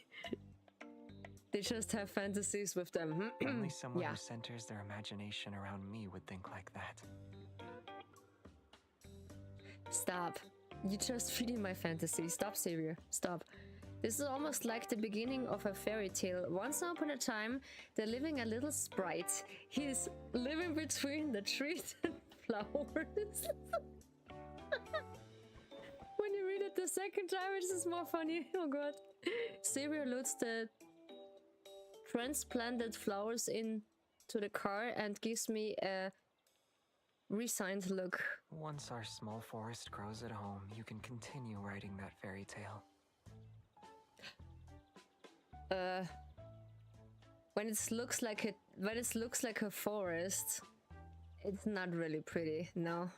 They just have fantasies with them. Only someone who centers their imagination around me would think like that. Stop. You're just feeding my fantasy. Stop, Xavier. Stop. This is almost like the beginning of a fairy tale. Once upon a time, they're living a little sprite. He's living between the trees and flowers. When you read it the second time, it's just more funny. Oh god. Xavier loads the transplanted flowers into the car and gives me a resigned look. Once our small forest grows at home, you can continue writing that fairy tale. When it looks like a forest, it's not really pretty. No,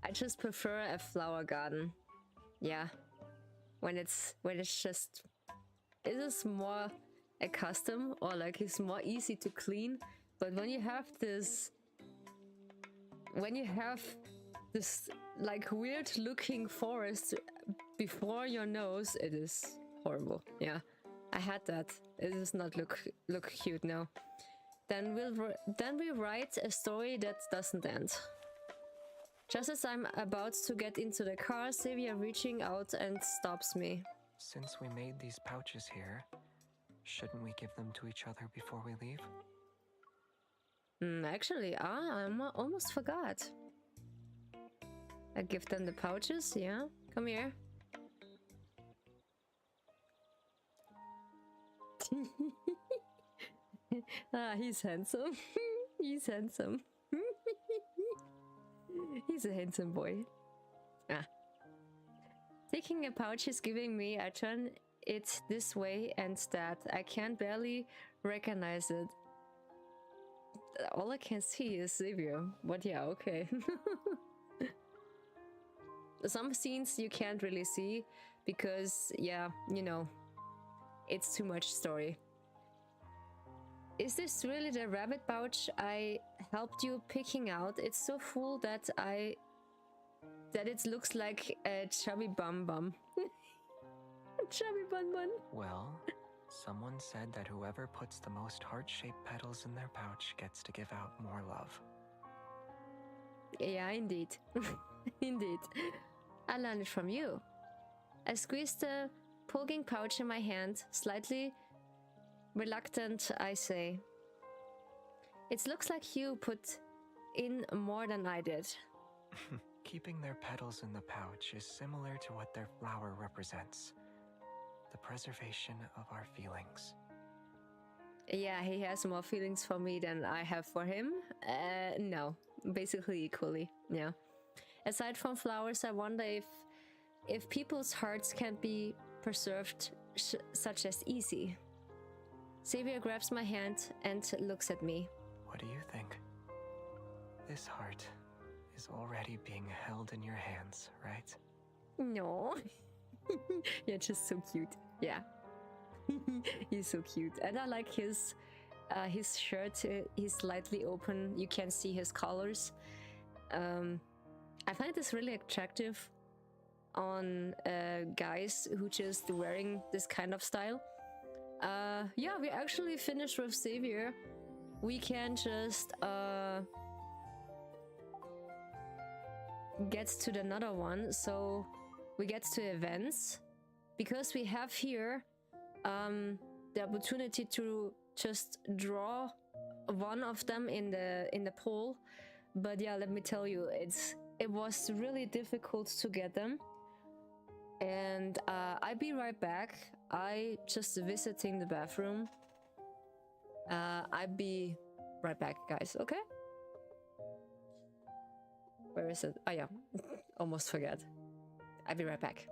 I just prefer a flower garden. Yeah, when it's just, it is more a custom, or like it's more easy to clean. But when you have this like weird looking forest before your nose, it is horrible. Yeah, I had that. It does not look cute now. Then we write a story that doesn't end. Just as I'm about to get into the car, Xavier reaching out and stops me. Since we made these pouches here, shouldn't we give them to each other before we leave? Actually, I almost forgot. I give them the pouches, yeah? Come here. Ah, he's handsome. He's handsome. He's a handsome boy. Ah. Taking a pouch he's giving me, I turn it this way and that. I can barely recognize it. All I can see is Xavier, but yeah, okay. Some scenes you can't really see because, yeah, you know, it's too much story. Is this really the rabbit pouch I helped you picking out? It's so full that it looks like a chubby bum bum. Chubby bun bun. Well, someone said that whoever puts the most heart-shaped petals in their pouch gets to give out more love. Yeah, indeed. Indeed. I learned it from you. I squeezed the poking pouch in my hand, slightly reluctant, I say. It looks like you put in more than I did. Keeping their petals in the pouch is similar to what their flower represents. The preservation of our feelings. Yeah, he has more feelings for me than I have for him. No, basically equally, yeah. Aside from flowers, I wonder if people's hearts can be preserved such as easy. Xavier grabs my hand and looks at me. What do you think? This heart is already being held in your hands, right? No. You're just so cute. Yeah. He's so cute. And I like his shirt. He's slightly open. You can see his colors. I find this really attractive on guys who just wearing this kind of style. Yeah, we actually finished with Xavier. We can just get to another one. So we get to events, because we have here the opportunity to just draw one of them in the poll. But yeah, let me tell you, it was really difficult to get them. And I'll be right back. I just visiting the bathroom. I'll be right back, guys, okay? Where is it? Oh yeah, almost forgot. I'll be right back.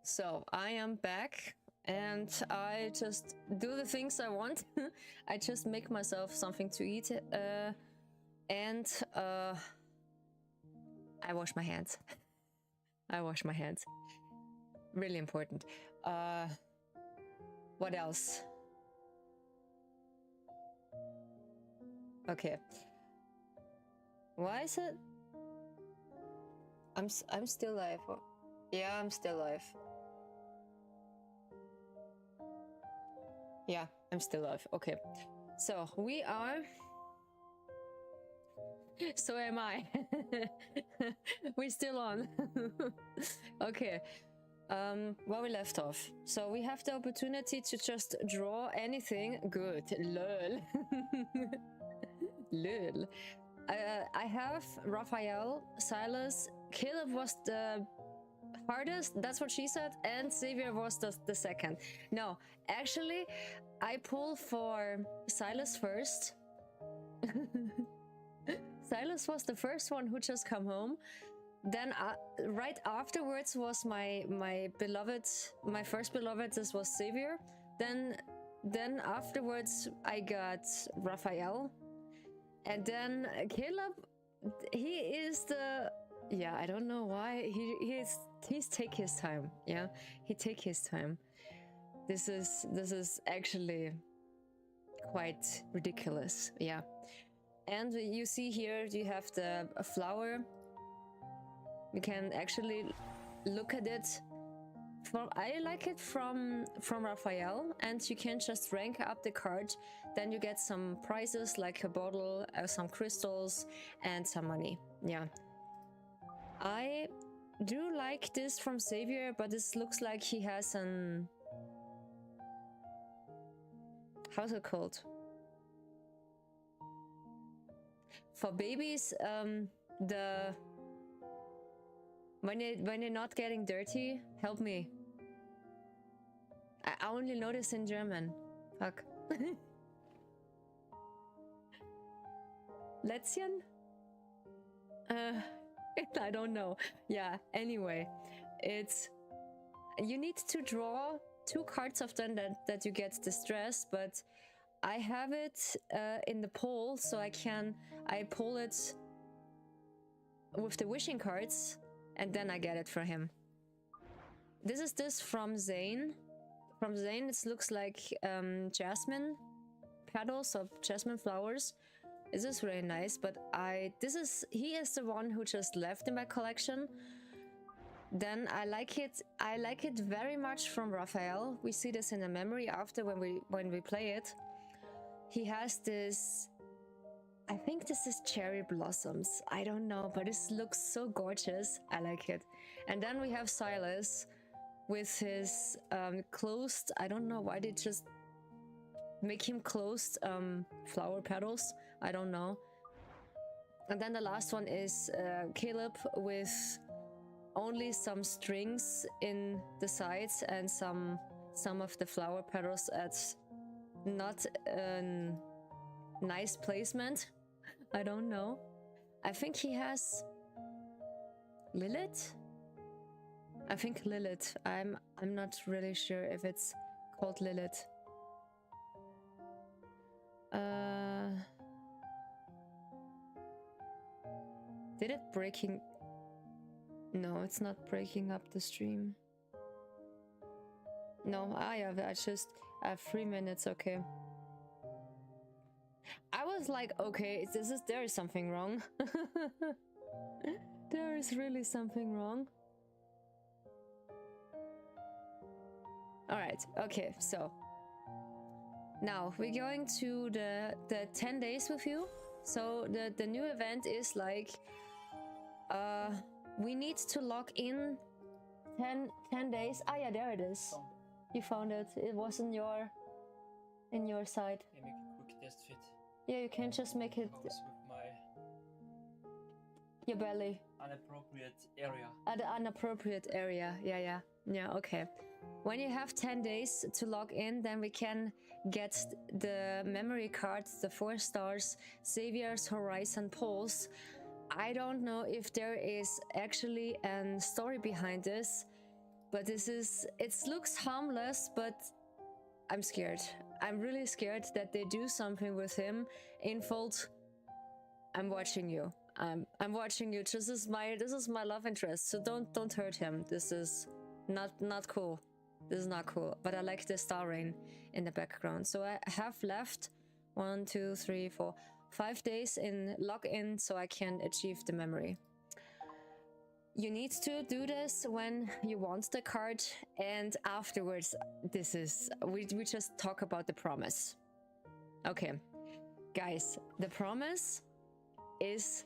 So I am back and I just do the things I want. I just make myself something to eat and I wash my hands. I wash my hands. Really important. What else? Okay. Why is it? I'm still alive. Yeah, I'm still alive. Yeah, I'm still alive. Okay. So we are. So am I. We're still on. Okay. Where we left off. So we have the opportunity to just draw anything. Good. Lol. Lol. I have Raphael, Silas, Caleb was the hardest, that's what she said, and Xavier was the second. No, actually, I pull for Silas first. Silas was the first one who just come home. Then right afterwards was my beloved, my first beloved. This was Xavier. Then afterwards I got Raphael, and then Caleb. He is the I don't know why he's take his time. Yeah, he take his time. This is actually quite ridiculous. Yeah, and you see here you have the flower. You can actually look at it. I like it from Raphael, and you can just rank up the card. Then you get some prizes like a bottle, some crystals, and some money. Yeah. I do like this from Xavier, but this looks like he has an... How's it called? For babies, the... When you're not getting dirty, help me. I only know this in German. Fuck. Lätzchen? I don't know. Yeah, anyway. It's... You need to draw 2 cards of them that you get distress, but I have it in the poll, so I pull it with the wishing cards, and then I get it for him. This is from Zane. From Zane, it looks like jasmine petals of jasmine flowers. This is really nice, but he is the one who just left in my collection. Then I like it very much from Raphael. We see this in the memory after when we play it. He has this, I think this is cherry blossoms. I don't know, but this looks so gorgeous. I like it. And then we have Silas with his closed, I don't know why they just make him closed flower petals. I don't know. And then the last one is Caleb with only some strings in the sides and some of the flower petals at not a nice placement. I don't know. I think he has Lilith. I think Lilith. I'm not really sure if it's called Lilith. Did it breaking? No, it's not breaking up the stream. No, I have 3 minutes. Okay. I was like, okay, there is something wrong. There is really something wrong. All right. Okay. So now we're going to the 10 days with you. So the new event is like, we need to log in 10 days. Ah, yeah, there it is. You found it. It was in your side. I make a quick test fit. Yeah, you can just make it with my your belly. Inappropriate area. At the inappropriate area. Yeah, okay. When you have 10 days to log in, then we can get the memory cards, the 4 stars, Xavier's Horizon Pulse. I don't know if there is actually a story behind this, But it looks harmless, but I'm scared. I'm really scared that they do something with him. Infold, I'm watching you. I'm watching you. This is my love interest. So don't hurt him. This is not cool. This is not cool. But I like the star rain in the background. So I have left 1, 2, 3, 4, 5 days in login so I can achieve the memory. You need to do this when you want the card, and afterwards we just talk about the promise. Okay, guys, the promise is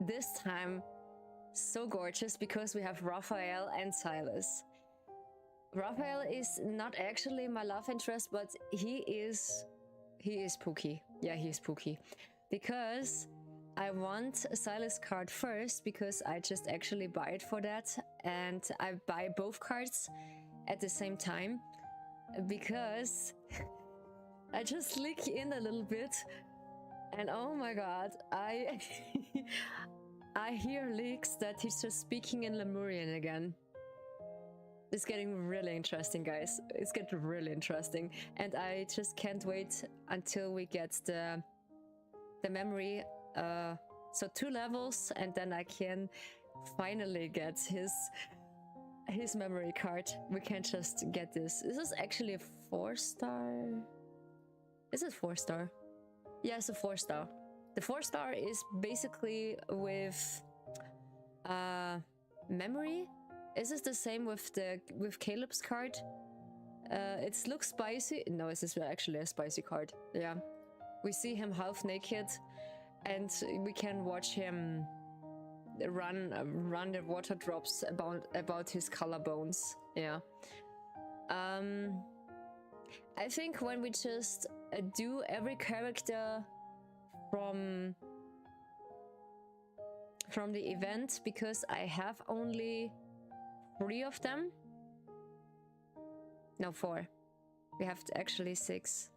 this time so gorgeous because we have Raphael and Silas. Raphael is not actually my love interest, but he is spooky. Yeah, he's spooky because I want a Silas card first because I just actually buy it for that, and I buy both cards at the same time because I just leak in a little bit, and oh my god, I hear leaks that he's just speaking in Lemurian again. It's getting really interesting, guys. It's getting really interesting, and I just can't wait until we get the memory. So 2 levels, and then I can finally get his memory card. We can just get this. This is actually a 4-star. Is it 4-star? Yeah, it's a 4-star. The 4-star is basically with memory. Is this the same with Caleb's card? It looks spicy. No, this is actually a spicy card. Yeah, we see him half naked. And we can watch him run the water drops about his collarbones. Yeah. I think when we just do every character from the event, because I have only 3 of them. No, 4. We have actually 6.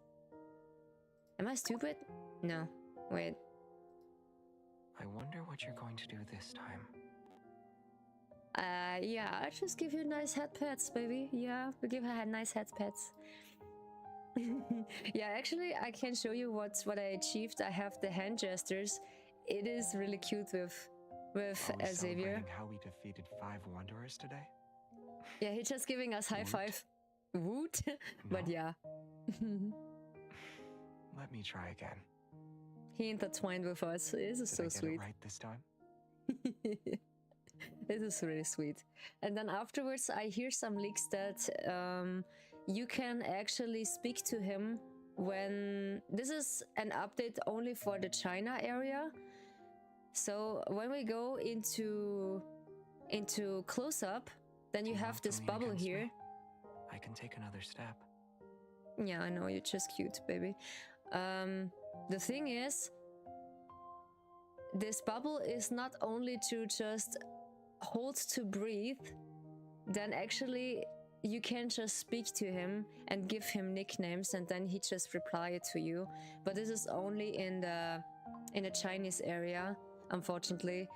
Am I stupid? No. Wait. I wonder what you're going to do this time. Yeah, I'll just give you nice head pets, baby. Yeah, we give her nice head pets. Yeah, actually, I can show you what I achieved. I have the hand gestures. It is really cute with Xavier. How we defeated 5 wanderers today? Yeah, he's just giving us high five. Woot. But yeah. Let me try again. He intertwined with us. This is so sweet. Did I get it right this time? This is really sweet. And then afterwards, I hear some leaks that you can actually speak to him when... This is an update only for the China area. So when we go into close-up, then you have this bubble here. Me. I can take another step. Yeah, I know, you're just cute, baby. The thing is, this bubble is not only to just hold to breathe, then actually you can just speak to him and give him nicknames, and then he just reply to you. But this is only in the Chinese area, unfortunately.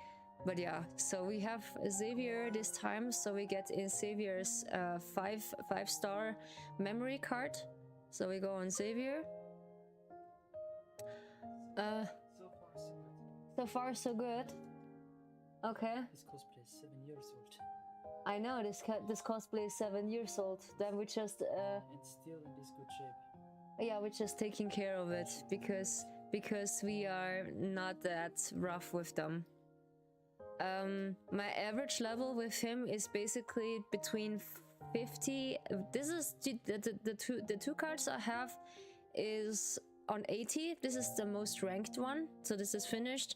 But yeah, so we have Xavier this time, so we get in Xavier's 5-star memory card. So we go on Xavier. So far so good. Okay. This cosplay is 7 years old. I know, this cosplay is 7 years old. Then we just it's still in this good shape. Yeah, we're just taking care of it because we are not that rough with them. My average level with him is basically between 50. This is the two cards I have is on 80. This is the most ranked one, so this is finished.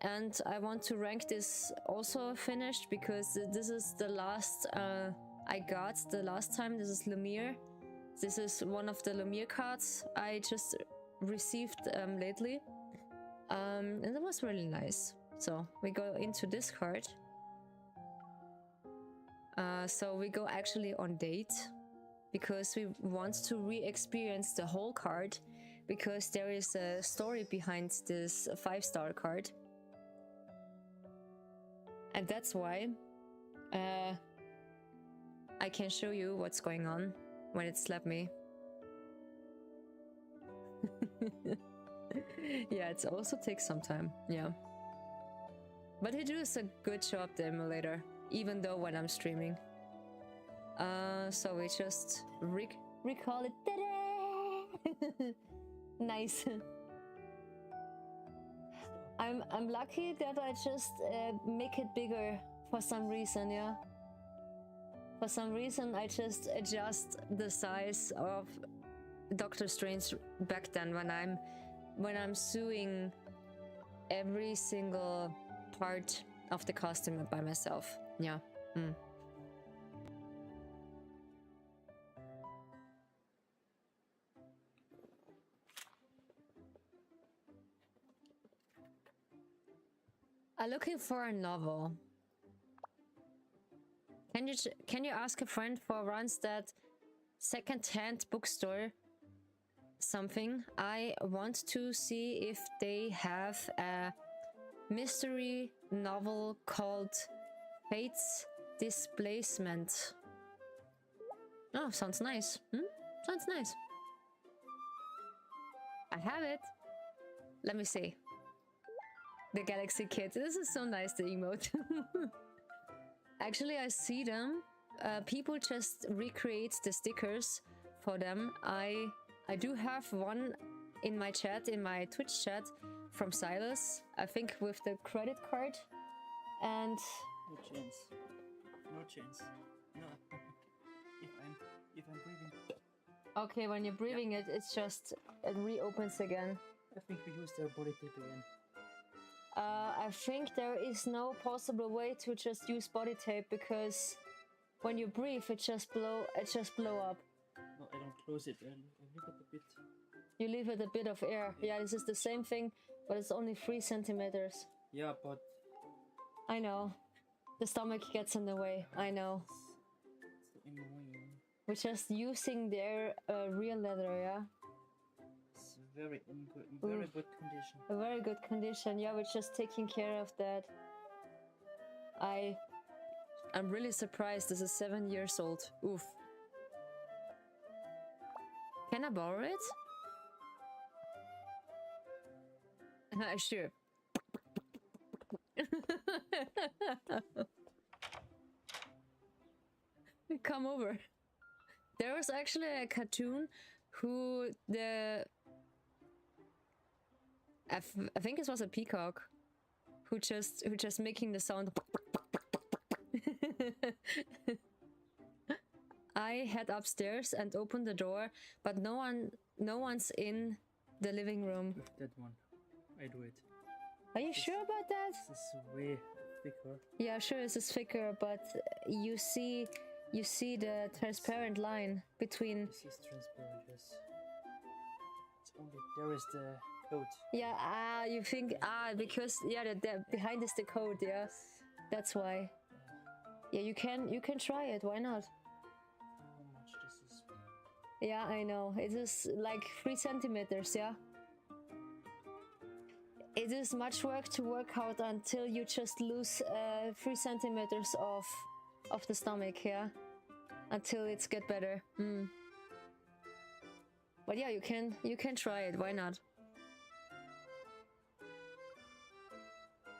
And I want to rank this also finished because this is the last I got the last time. This is Lumiere. This is one of the Lumiere cards I just received lately. And it was really nice. So we go into this card. So we go actually on date because we want to re-experience the whole card because there is a story behind this 5-star card. And that's why I can show you what's going on when it slapped me. Yeah, it also takes some time, yeah. But he does a good job, the emulator, even though when I'm streaming. So we just recall it. Nice. I'm lucky that I just make it bigger for some reason, yeah. For some reason, I just adjust the size of Doctor Strange back then when I'm sewing every single part of the costume by myself. Yeah. Mm. I'm looking for a novel. Can you ask a friend for runs that second-hand bookstore something? I want to see if they have a mystery novel called Fate's Displacement. Oh, sounds nice. Sounds nice. I have it. Let me see. The Galaxy Kid. This is so nice, the emote. Actually, I see them. People just recreate the stickers for them. I do have one in my chat, in my Twitch chat, from Silas. I think with the credit card. And no chance. No chance. No. If I'm breathing. Okay, when you're breathing, yeah. It reopens again. I think we used our body tape again. I think there is no possible way to just use body tape because when you breathe, it just blow up. No, I don't close it. I leave it a bit. You leave it a bit of air. Yeah, this is the same thing, but it's only 3 centimeters. Yeah, but I know. The stomach gets in the way. I know. It's so annoying. We're just using their real leather, yeah. Very good condition. A very good condition. Yeah, we're just taking care of that. I'm really surprised. This is 7 years old. Oof. Can I borrow it? Sure. Come over. There was actually a cartoon who I think it was a peacock who just making the sound. I head upstairs and open the door, but no one's in the living room. With that one, I do it. Are you sure about that? This is way thicker. Yeah, sure, this is thicker, but you see the transparent line between. This is transparent, yes. It's only there is the code. Yeah, you think because the behind is the code, yeah. That's why. Yeah, you can try it. Why not? How much this is? Yeah, I know. It is like 3 centimeters, yeah. It is much work to work out until you just lose 3 centimeters of the stomach, yeah. Until it's get better. But yeah, you can try it. Why not?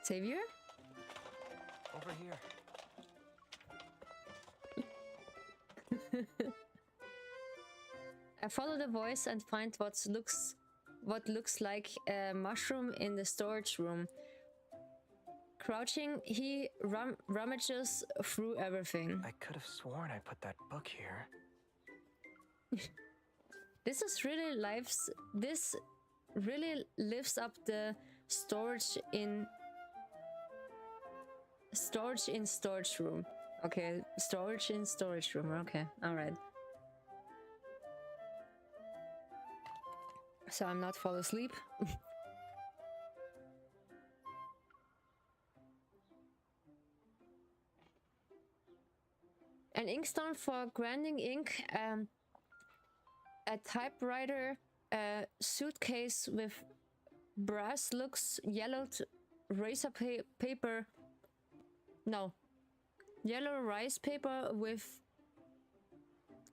Savior? Over here. I follow the voice and find what looks like a mushroom in the storage room. Crouching, he rummages through everything. I could have sworn I put that book here. This really lifts up the storage in storage room. Okay, storage in storage room. Okay, all right. So I'm not fall asleep. An inkstone for grinding ink, a typewriter, a suitcase with brass looks, yellowed razor paper. No, yellow rice paper with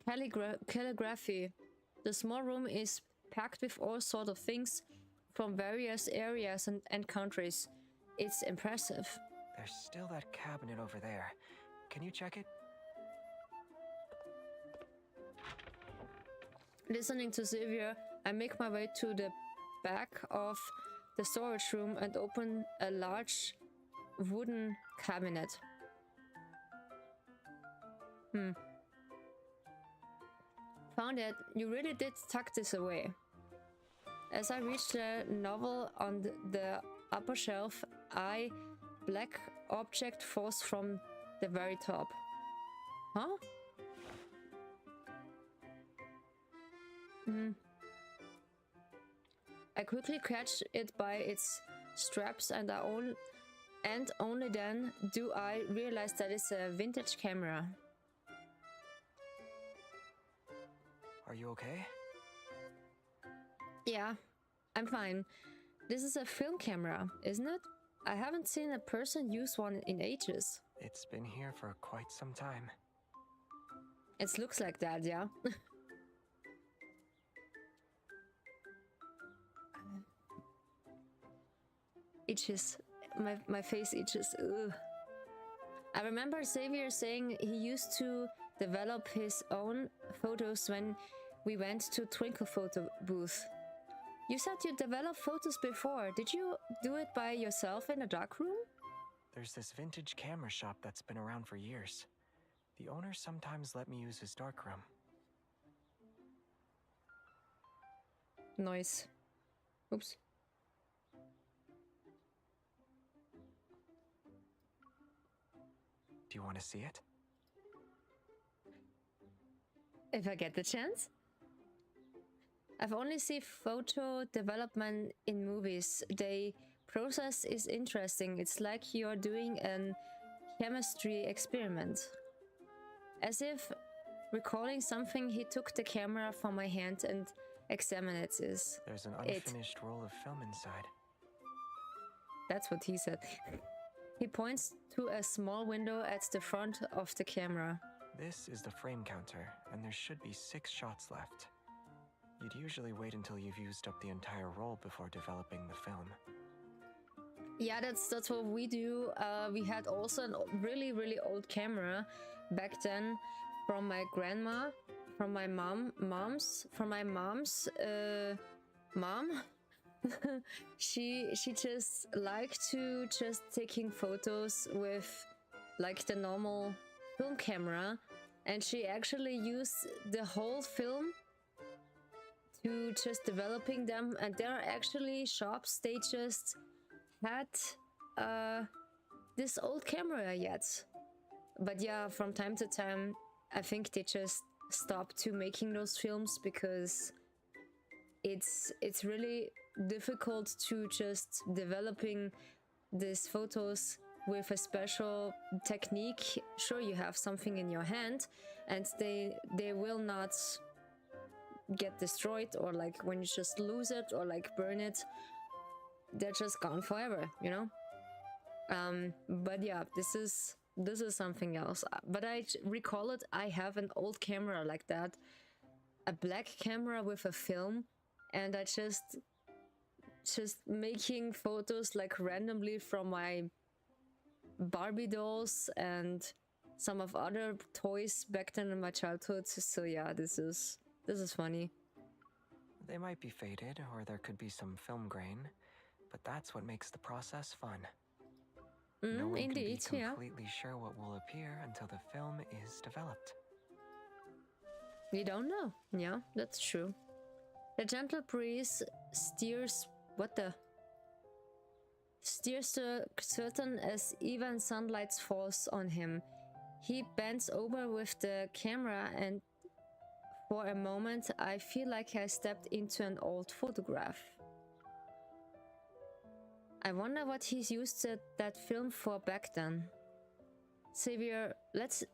calligraphy. The small room is packed with all sorts of things from various areas and countries. It's impressive. There's still that cabinet over there. Can you check it? Listening to Xavier, I make my way to the back of the storage room and open a large wooden cabinet. Found it. You really did tuck this away. As I reach the novel on the upper shelf, black object falls from the very top. Huh? I quickly catch it by its straps and only then do I realize that it's a vintage camera. Are you okay? Yeah, I'm fine. This is a film camera, isn't it? I haven't seen a person use one in ages. It's been here for quite some time. It looks like that, yeah. Itches. My face itches. Ugh. I remember Xavier saying he used to develop his own photos when we went to Twinkle photo booth. You said you developed photos before. Did you do it by yourself in a dark room? There's this vintage camera shop that's been around for years. The owner sometimes let me use his darkroom. Nice. Oops. Do you want to see it? If I get the chance. I've only seen photo development in movies. The process is interesting. It's like you're doing a chemistry experiment. As if recalling something, he took the camera from my hand and examined it. There's an unfinished roll of film inside. That's what he said. He points to a small window at the front of the camera. This is the frame counter, and there should be 6 shots left. You'd usually wait until you've used up the entire roll before developing the film. Yeah, that's what we do. We had also a really, really old camera back then from my grandma, from my mom's mom. she just liked to just taking photos with like the normal film camera, and she actually used the whole film to just developing them. And there are actually shops, they just had this old camera yet. But yeah, from time to time I think they just stopped to making those films because it's really difficult to just developing these photos with a special technique. Sure, you have something in your hand and they will not get destroyed, or like when you just lose it or like burn it, they're just gone forever, you know. But yeah, this is something else. But I recall it, I have an old camera like that, a black camera with a film, and I just making photos like randomly from my Barbie dolls and some of other toys back then in my childhood. So yeah, this is funny. They might be faded, or there could be some film grain, but that's what makes the process fun. No one indeed, can be completely sure what will appear until the film is developed. We don't know. Yeah, that's true. The gentle breeze steers certain as even sunlight falls on him. He bends over with the camera, and for a moment I feel like I stepped into an old photograph. I wonder what he's used that film for back then. Xavier, let's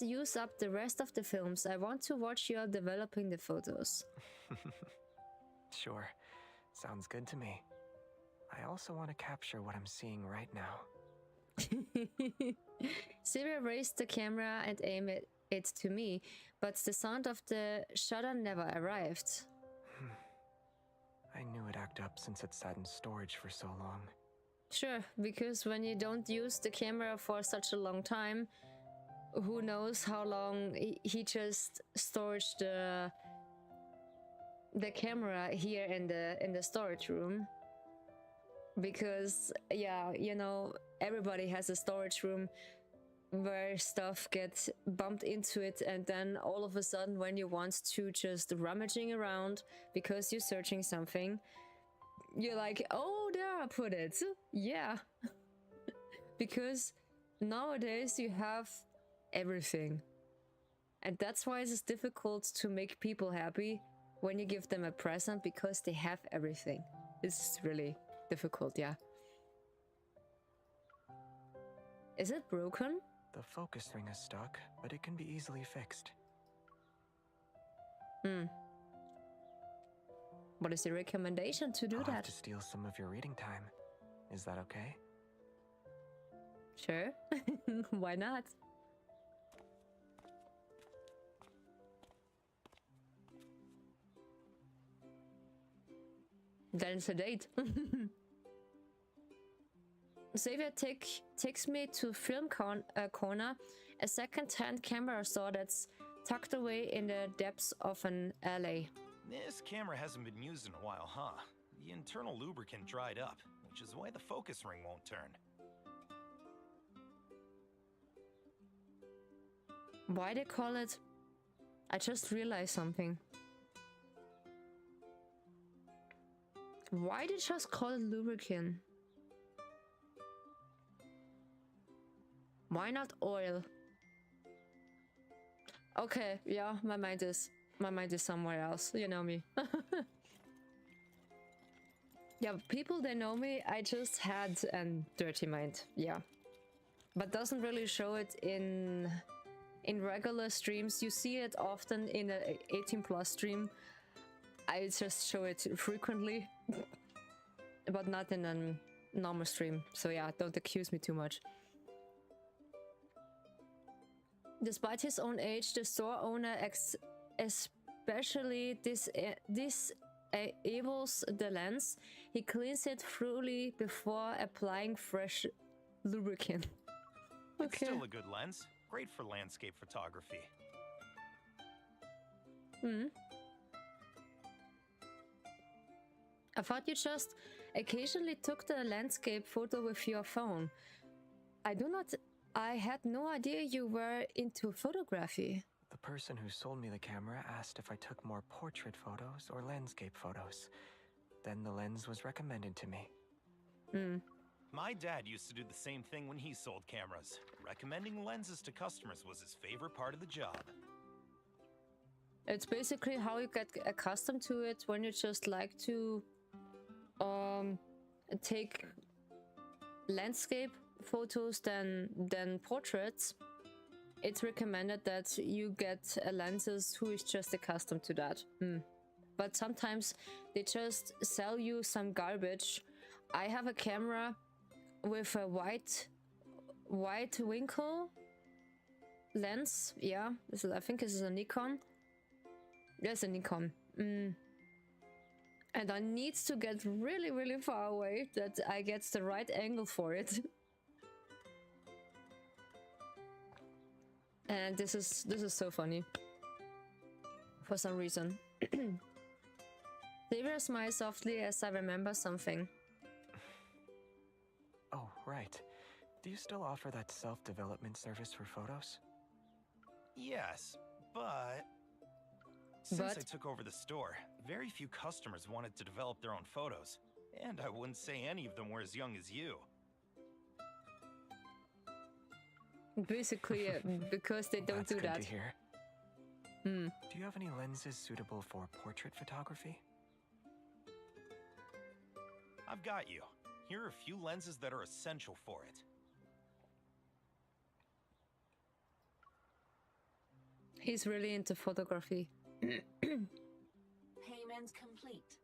use up the rest of the films. I want to watch you developing the photos. Sure, sounds good to me. I also want to capture what I'm seeing right now. Xavier raised the camera and aimed it to me, but the sound of the shutter never arrived. I knew it acted up since it sat in storage for so long. Sure, because when you don't use the camera for such a long time, who knows how long he just stored the camera here in the storage room. Because yeah, you know, everybody has a storage room where stuff gets bumped into it, and then all of a sudden when you want to just rummaging around because you're searching something, you're like, oh, there I put it. Yeah. Because nowadays you have everything, and that's why it's difficult to make people happy when you give them a present, because they have everything. It's really difficult. Yeah. Is it broken? The focus ring is stuck, but it can be easily fixed. What is the recommendation to do I'll that? have to steal some of your reading time. Is that okay? Sure. Why not? Then it's a date. Xavier takes me to film corner, a second-hand camera store that's tucked away in the depths of an alley. This camera hasn't been used in a while, huh? The internal lubricant dried up, which is why the focus ring won't turn. Why they call it? I just realized something. Why they just call it lubricant? Why not oil? Okay, yeah, my mind is somewhere else. You know me. Yeah, people that know me, I just had a dirty mind. Yeah, but doesn't really show it in regular streams. You see it often in an 18+ stream. I just show it frequently, but not in a normal stream. So yeah, don't accuse me too much. Despite his own age, the store owner especially disables the lens. He cleans it thoroughly before applying fresh lubricant. Okay. It's still a good lens. Great for landscape photography. I thought you just occasionally took the landscape photo with your phone. I had no idea you were into photography. The person who sold me the camera asked if I took more portrait photos or landscape photos. Then the lens was recommended to me. My dad used to do the same thing when he sold cameras. Recommending lenses to customers was his favorite part of the job. It's basically how you get accustomed to it when you just like to take landscape photos than portraits. It's recommended that you get lenses who is just accustomed to that. But sometimes they just sell you some garbage. I have a camera with a white winkle lens. Yeah, I think this is a Nikon. Yes, a Nikon. And I need to get really, really far away that I get the right angle for it. And this is so funny. For some reason. Xavier smiles softly as I remember something. Oh, right. Do you still offer that self-development service for photos? Yes, but since I took over the store, very few customers wanted to develop their own photos. And I wouldn't say any of them were as young as you. Basically, because they don't do that. That's good to hear. Do you have any lenses suitable for portrait photography? I've got you. Here are a few lenses that are essential for it. He's really into photography. Payment complete.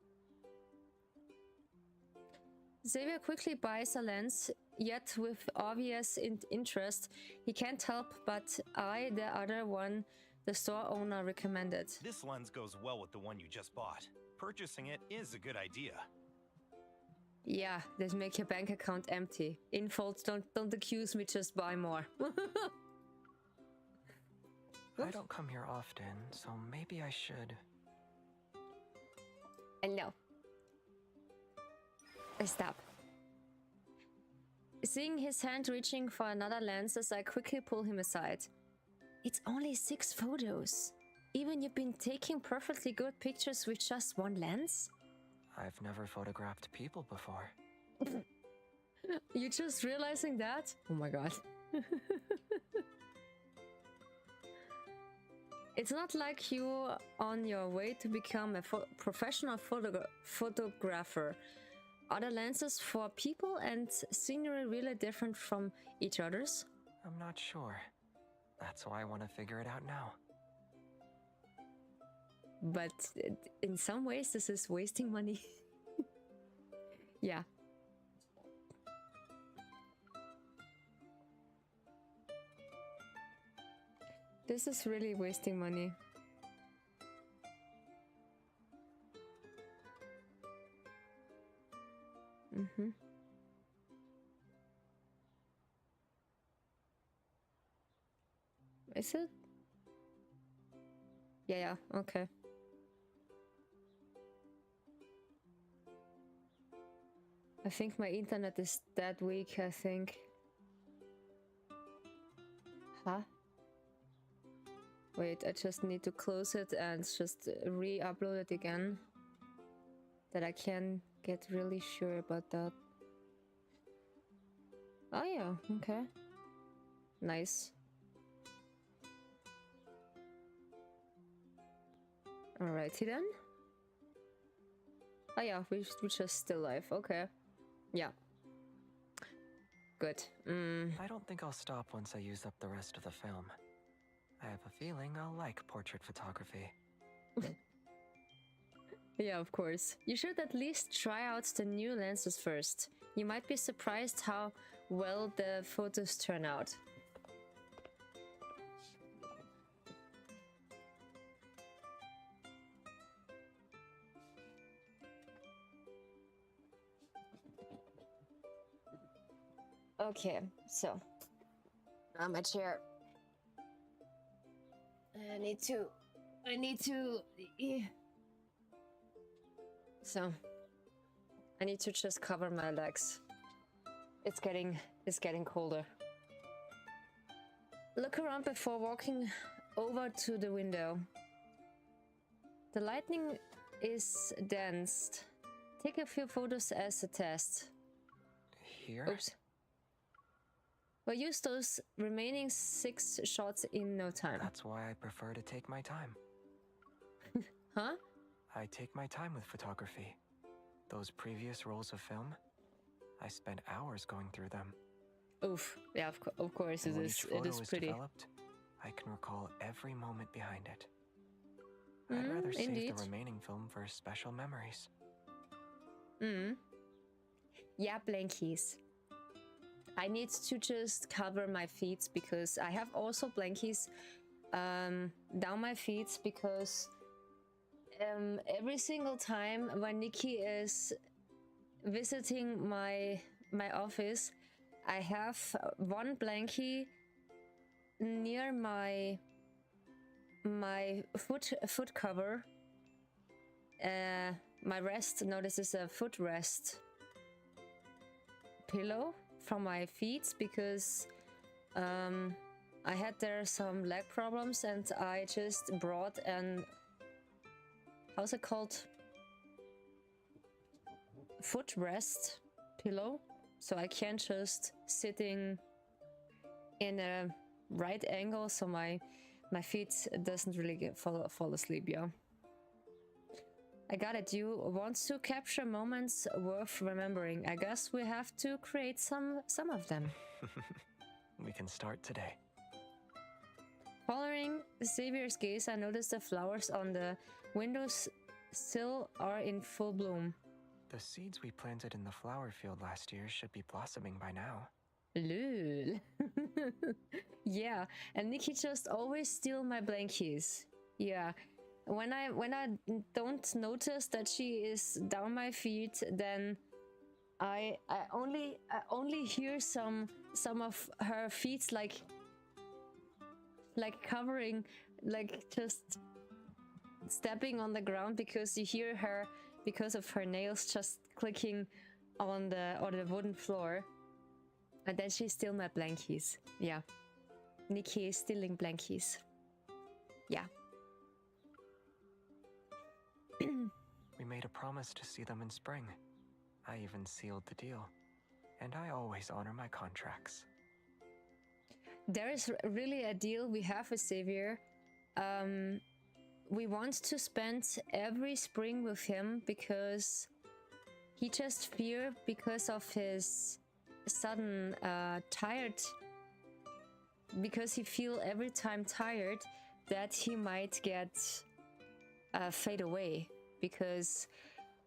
Xavier quickly buys a lens, yet with obvious interest. He can't help but eye the other one the store owner recommended. This lens goes well with the one you just bought. Purchasing it is a good idea. Yeah, this make your bank account empty. In fault, don't accuse me, just buy more. I don't come here often, so maybe I should. No. Stop. Seeing his hand reaching for another lens, I quickly pull him aside. It's only 6 photos. Even you've been taking perfectly good pictures with just one lens? I've never photographed people before. You just realizing that? Oh my god. It's not like you on your way to become a professional photographer. Are the lenses for people and scenery really different from each other's? I'm not sure. That's why I want to figure it out now. But in some ways, this is wasting money. Yeah. This is really wasting money. Mm-hmm. Is it? Yeah, okay. I think my internet is that weak, I think. Huh? Wait, I just need to close it and just re-upload it again. That I can get really sure about that. Oh yeah, okay. Nice. Alrighty then. Oh yeah, we're just still live, okay. Yeah. Good. I don't think I'll stop once I use up the rest of the film. I have a feeling I'll like portrait photography. Yeah, of course. You should at least try out the new lenses first. You might be surprised how well the photos turn out. Okay, so on my chair. I need to so I need to just cover my legs. It's getting colder. Look around before walking over to the window. The lighting is dense. Take a few photos as a test. Here? Oops. We'll use those remaining 6 shots in no time. That's why I prefer to take my time. Huh? I take my time with photography. Those previous rolls of film, I spent hours going through them. Oof. Yeah, of course And it when is. each photo It is pretty. Developed, I can recall every moment behind it. I'd rather save indeed. the remaining film for special memories. Yeah, blankies. I need to just cover my feet because I have also blankies down my feet because every single time when Nikki is visiting my office, I have one blankie near my foot cover. My rest. No, this is a foot rest pillow from my feet because I had there some leg problems and I just brought an how's it called, footrest pillow, so I can just sitting in a right angle so my feet doesn't really fall asleep. Yeah, I got it. You want to capture moments worth remembering. I guess we have to create some of them. We can start today. Following Xavier's gaze, I noticed the flowers on the windows sill are in full bloom. The seeds we planted in the flower field last year should be blossoming by now. Lol. Yeah, and Nikki just always steal my blankies. Yeah, when I don't notice that she is down my feet, then I only hear some of her feet like covering, like just stepping on the ground, because you hear her because of her nails just clicking on the wooden floor. And then she steal my blankies. Yeah, Nikki is stealing blankies. Yeah. We made a promise to see them in spring. I even sealed the deal. And I always honor my contracts. There is really a deal we have with Xavier. We want to spend every spring with him because he just fear, because of his sudden tired, because he feel every time tired that he might get fade away, because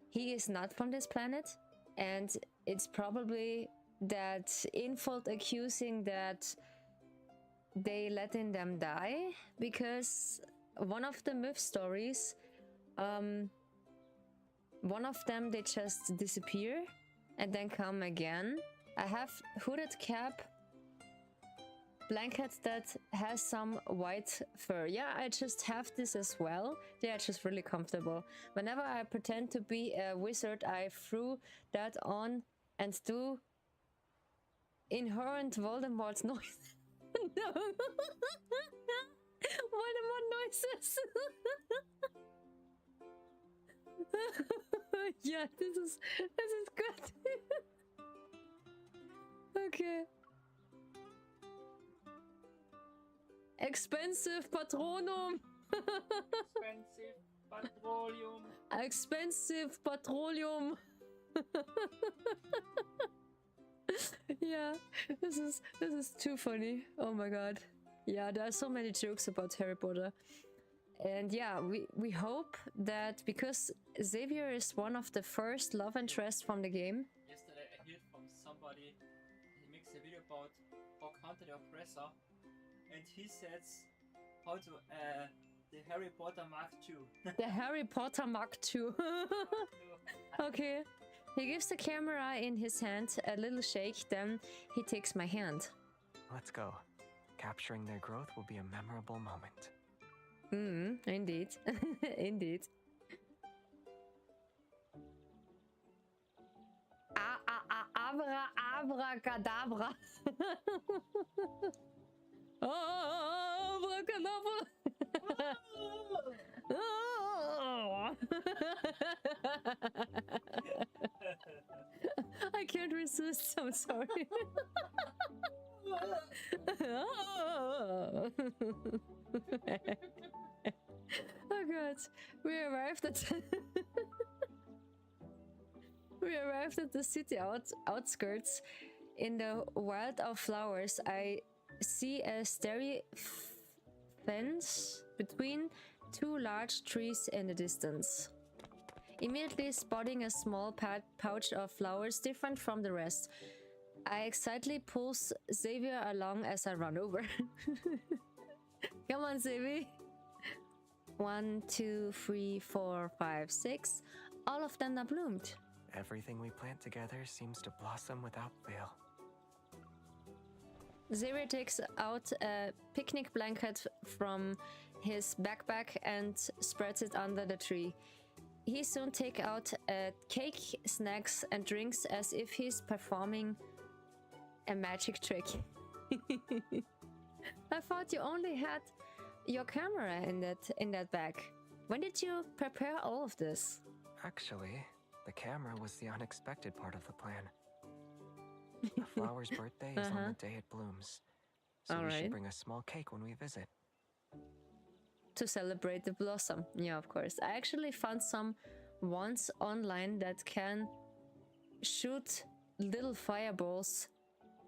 he is not from this planet, and it's probably that Infold accusing that they letting them die, because one of the myth stories, one of them, they just disappear and then come again. I have hooded cap, blanket that has some white fur. Yeah, I just have this as well. They are just really comfortable. Whenever I pretend to be a wizard, I threw that on and do inherent Voldemort's noise. No. Voldemort noises. Yeah, this is good. Okay. Expensive Patronum. Expensive petroleum. Expensive petroleum. Yeah, this is too funny. Oh my god. Yeah, there are so many jokes about Harry Potter. And yeah, we hope that, because Xavier is one of the first love interests from the game. Yesterday I heard from somebody, he makes a video about how counter the oppressor, and he says how to the Harry Potter Mark II. The Harry Potter Mark II. Okay. He gives the camera in his hand a little shake, then he takes my hand. Let's go. Capturing their growth will be a memorable moment. Indeed. Indeed. Abracadabra. Abracadabra. I can't resist, I'm sorry. Oh god, we arrived at the city outskirts. In the wild of flowers, I see a starry fence between two large trees in the distance. Immediately spotting a small pouch of flowers different from the rest, I excitedly pulls Xavier along as I run over. Come on, Xavier. 1, 2, 3, 4, 5, 6. All of them are bloomed. Everything we plant together seems to blossom without fail. Xavier takes out a picnic blanket from his backpack and spreads it under the tree. He soon takes out a cake, snacks, and drinks as if he's performing a magic trick. I thought you only had your camera in that bag. When did you prepare all of this? Actually, the camera was the unexpected part of the plan. The flower's birthday is on the day it blooms, so we should bring a small cake when we visit. To celebrate the blossom. Yeah, of course. I actually found some ones online that can shoot little fireballs.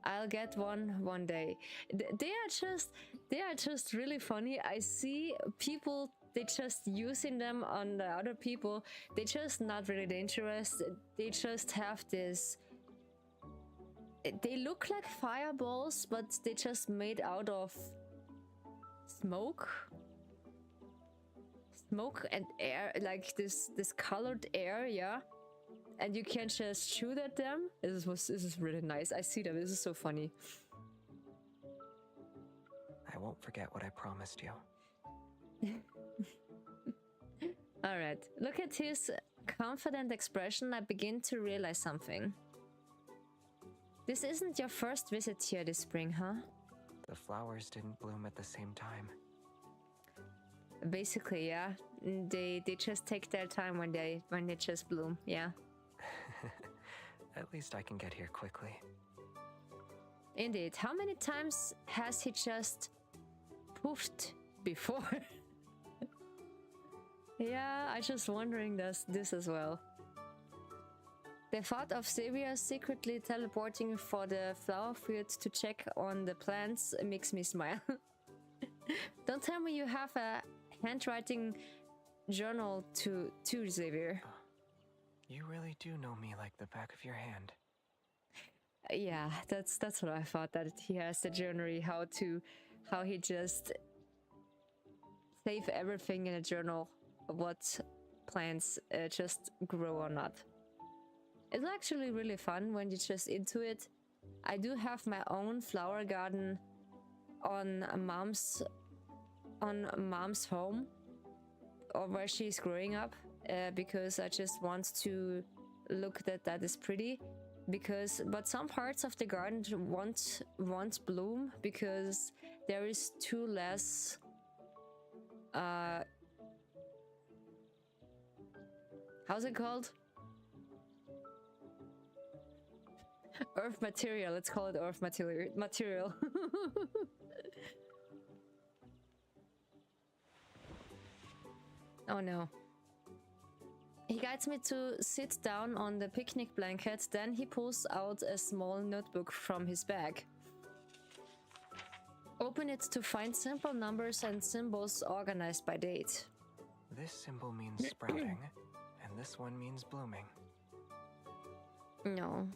I'll get one day. They are just really funny. I see people, they just using them on the other people. They just not really dangerous. They just have this They look like fireballs, but they just made out of smoke. Smoke and air, like this colored air, yeah. And you can just shoot at them. This is really nice. I see them. This is so funny. I won't forget what I promised you. All right. Look at his confident expression. I begin to realize something. This isn't your first visit here this spring, huh? The flowers didn't bloom at the same time. Basically, yeah. They just take their time when they just bloom, yeah. At least I can get here quickly. Indeed. How many times has he just poofed before? Yeah, I just wondering this as well. The thought of Xavier secretly teleporting for the flower field to check on the plants makes me smile. Don't tell me you have a handwriting journal too, Xavier. You really do know me like the back of your hand. Yeah, that's what I thought, that he has the journal, how he just save everything in a journal, what plants just grow or not. It's actually really fun when you're just into it. I do have my own flower garden on mom's home, or where she's growing up, because I just want to look that is pretty. But some parts of the garden won't bloom because there is too less how's it called? Earth material. Let's call it earth material. Oh no. He guides me to sit down on the picnic blanket, then he pulls out a small notebook from his bag. Open it to find simple numbers and symbols organized by date. This symbol means sprouting, and this one means blooming. No.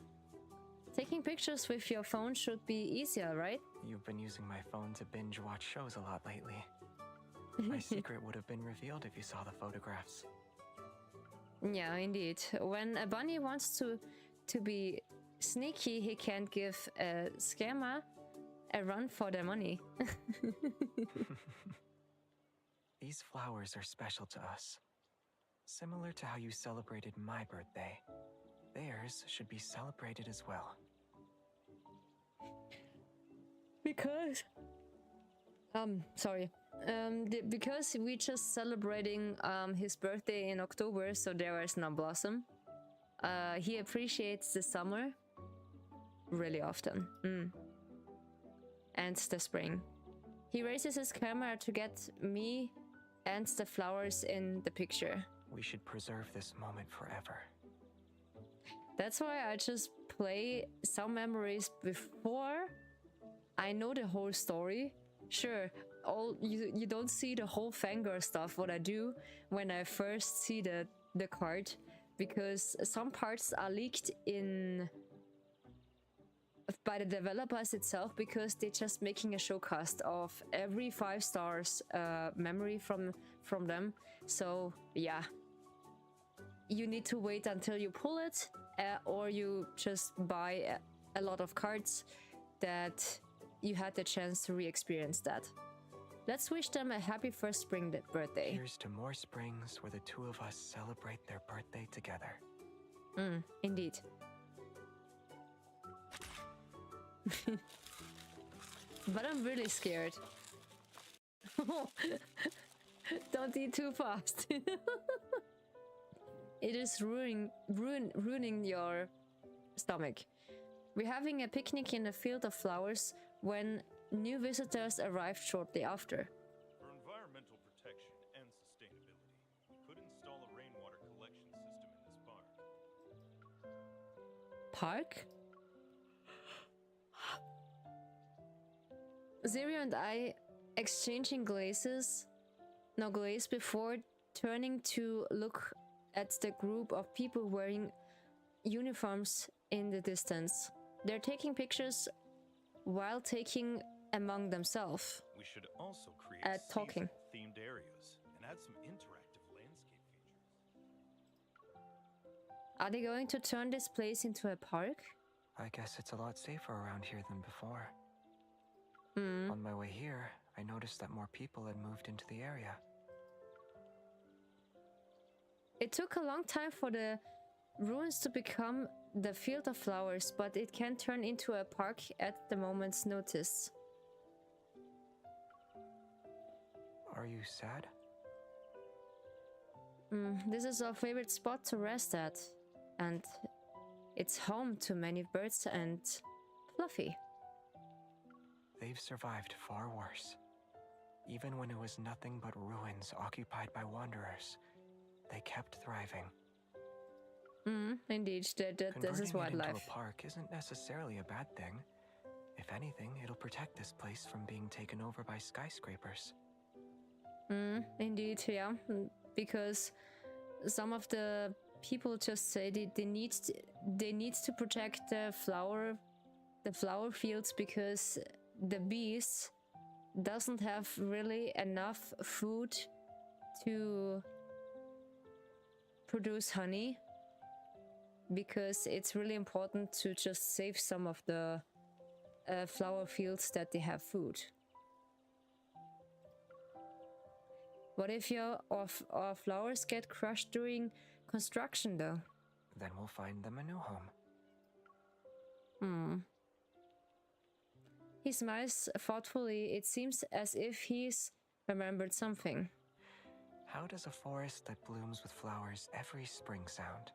Taking pictures with your phone should be easier, right? You've been using my phone to binge watch shows a lot lately. My secret would have been revealed if you saw the photographs. Yeah, indeed. When a bunny wants to be sneaky, he can't give a scammer a run for their money. These flowers are special to us. Similar to how you celebrated my birthday. Theirs should be celebrated as well. Because because we just celebrating his birthday in October, so there is no blossom. He appreciates the summer really often. And the spring. He raises his camera to get me and the flowers in the picture. We should preserve this moment forever. That's why I just play some memories before I know the whole story. Sure, you don't see the whole fangirl stuff what I do when I first see the card, because some parts are leaked by the developers itself, because they're just making a showcast of every 5 stars memory from them. So yeah, you need to wait until you pull it, or you just buy a lot of cards that you had the chance to re-experience that. Let's wish them a happy first spring birthday. Here's to more springs where the two of us celebrate their birthday together. Indeed. But I'm really scared. Don't eat too fast. It is ruining your stomach. We're having a picnic in a field of flowers when new visitors arrived shortly after. For environmental protection and sustainability, we could install a rainwater collection system in this park. Park? Zero and I exchanging glaze before turning to look at the group of people wearing uniforms in the distance. They're taking pictures while taking among themselves. We should also create Talking. themed areas and add some interactive landscape features. Are they going to turn this place into a park? I guess it's a lot safer around here than before. Hmm. On my way here, I noticed that more people had moved into the area. It took a long time for the ruins to become the field of flowers, but it can turn into a park at the moment's notice. Are you sad? This is our favorite spot to rest at, and it's home to many birds and Fluffy. They've survived far worse. Even when it was nothing but ruins occupied by wanderers, they kept thriving. Indeed, this is Converting it wildlife. into a park isn't necessarily a bad thing. If anything, it'll protect this place from being taken over by skyscrapers. Indeed, yeah. Because some of the people just say they need to protect the flower fields because the bees doesn't have really enough food to produce honey, because it's really important to just save some of the flower fields that they have food. What if our flowers get crushed during construction though? Then we'll find them a new home. He smiles thoughtfully. It seems as if he's remembered something. How does a forest that blooms with flowers every spring sound?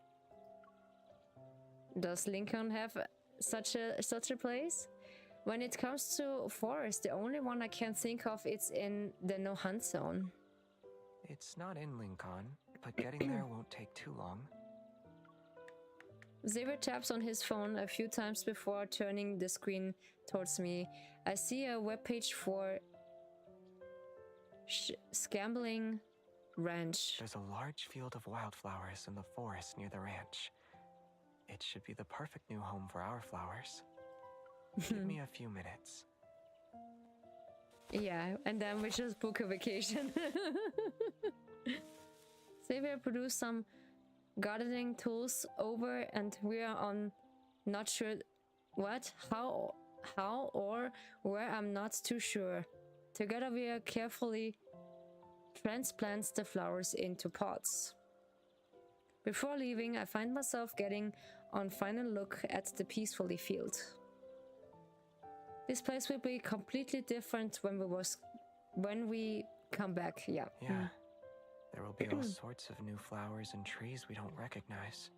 Does Lincoln have such a place? When it comes to forest, the only one I can think of is in the no hunt zone. It's not in Lincoln, but getting there won't take too long. Xavier taps on his phone a few times before turning the screen towards me. I see a webpage for Scambling Ranch. There's a large field of wildflowers in the forest near the ranch. It should be the perfect new home for our flowers. Give me a few minutes. Yeah, and then we just book a vacation. Xavier produced some gardening tools over, and we are on not sure what, how or where, I'm not too sure. Together we are carefully transplants the flowers into pots. Before leaving, I find myself getting on final look at the peacefully field. This place will be completely different when we come back. Yeah. Yeah. There will be all sorts of new flowers and trees we don't recognize.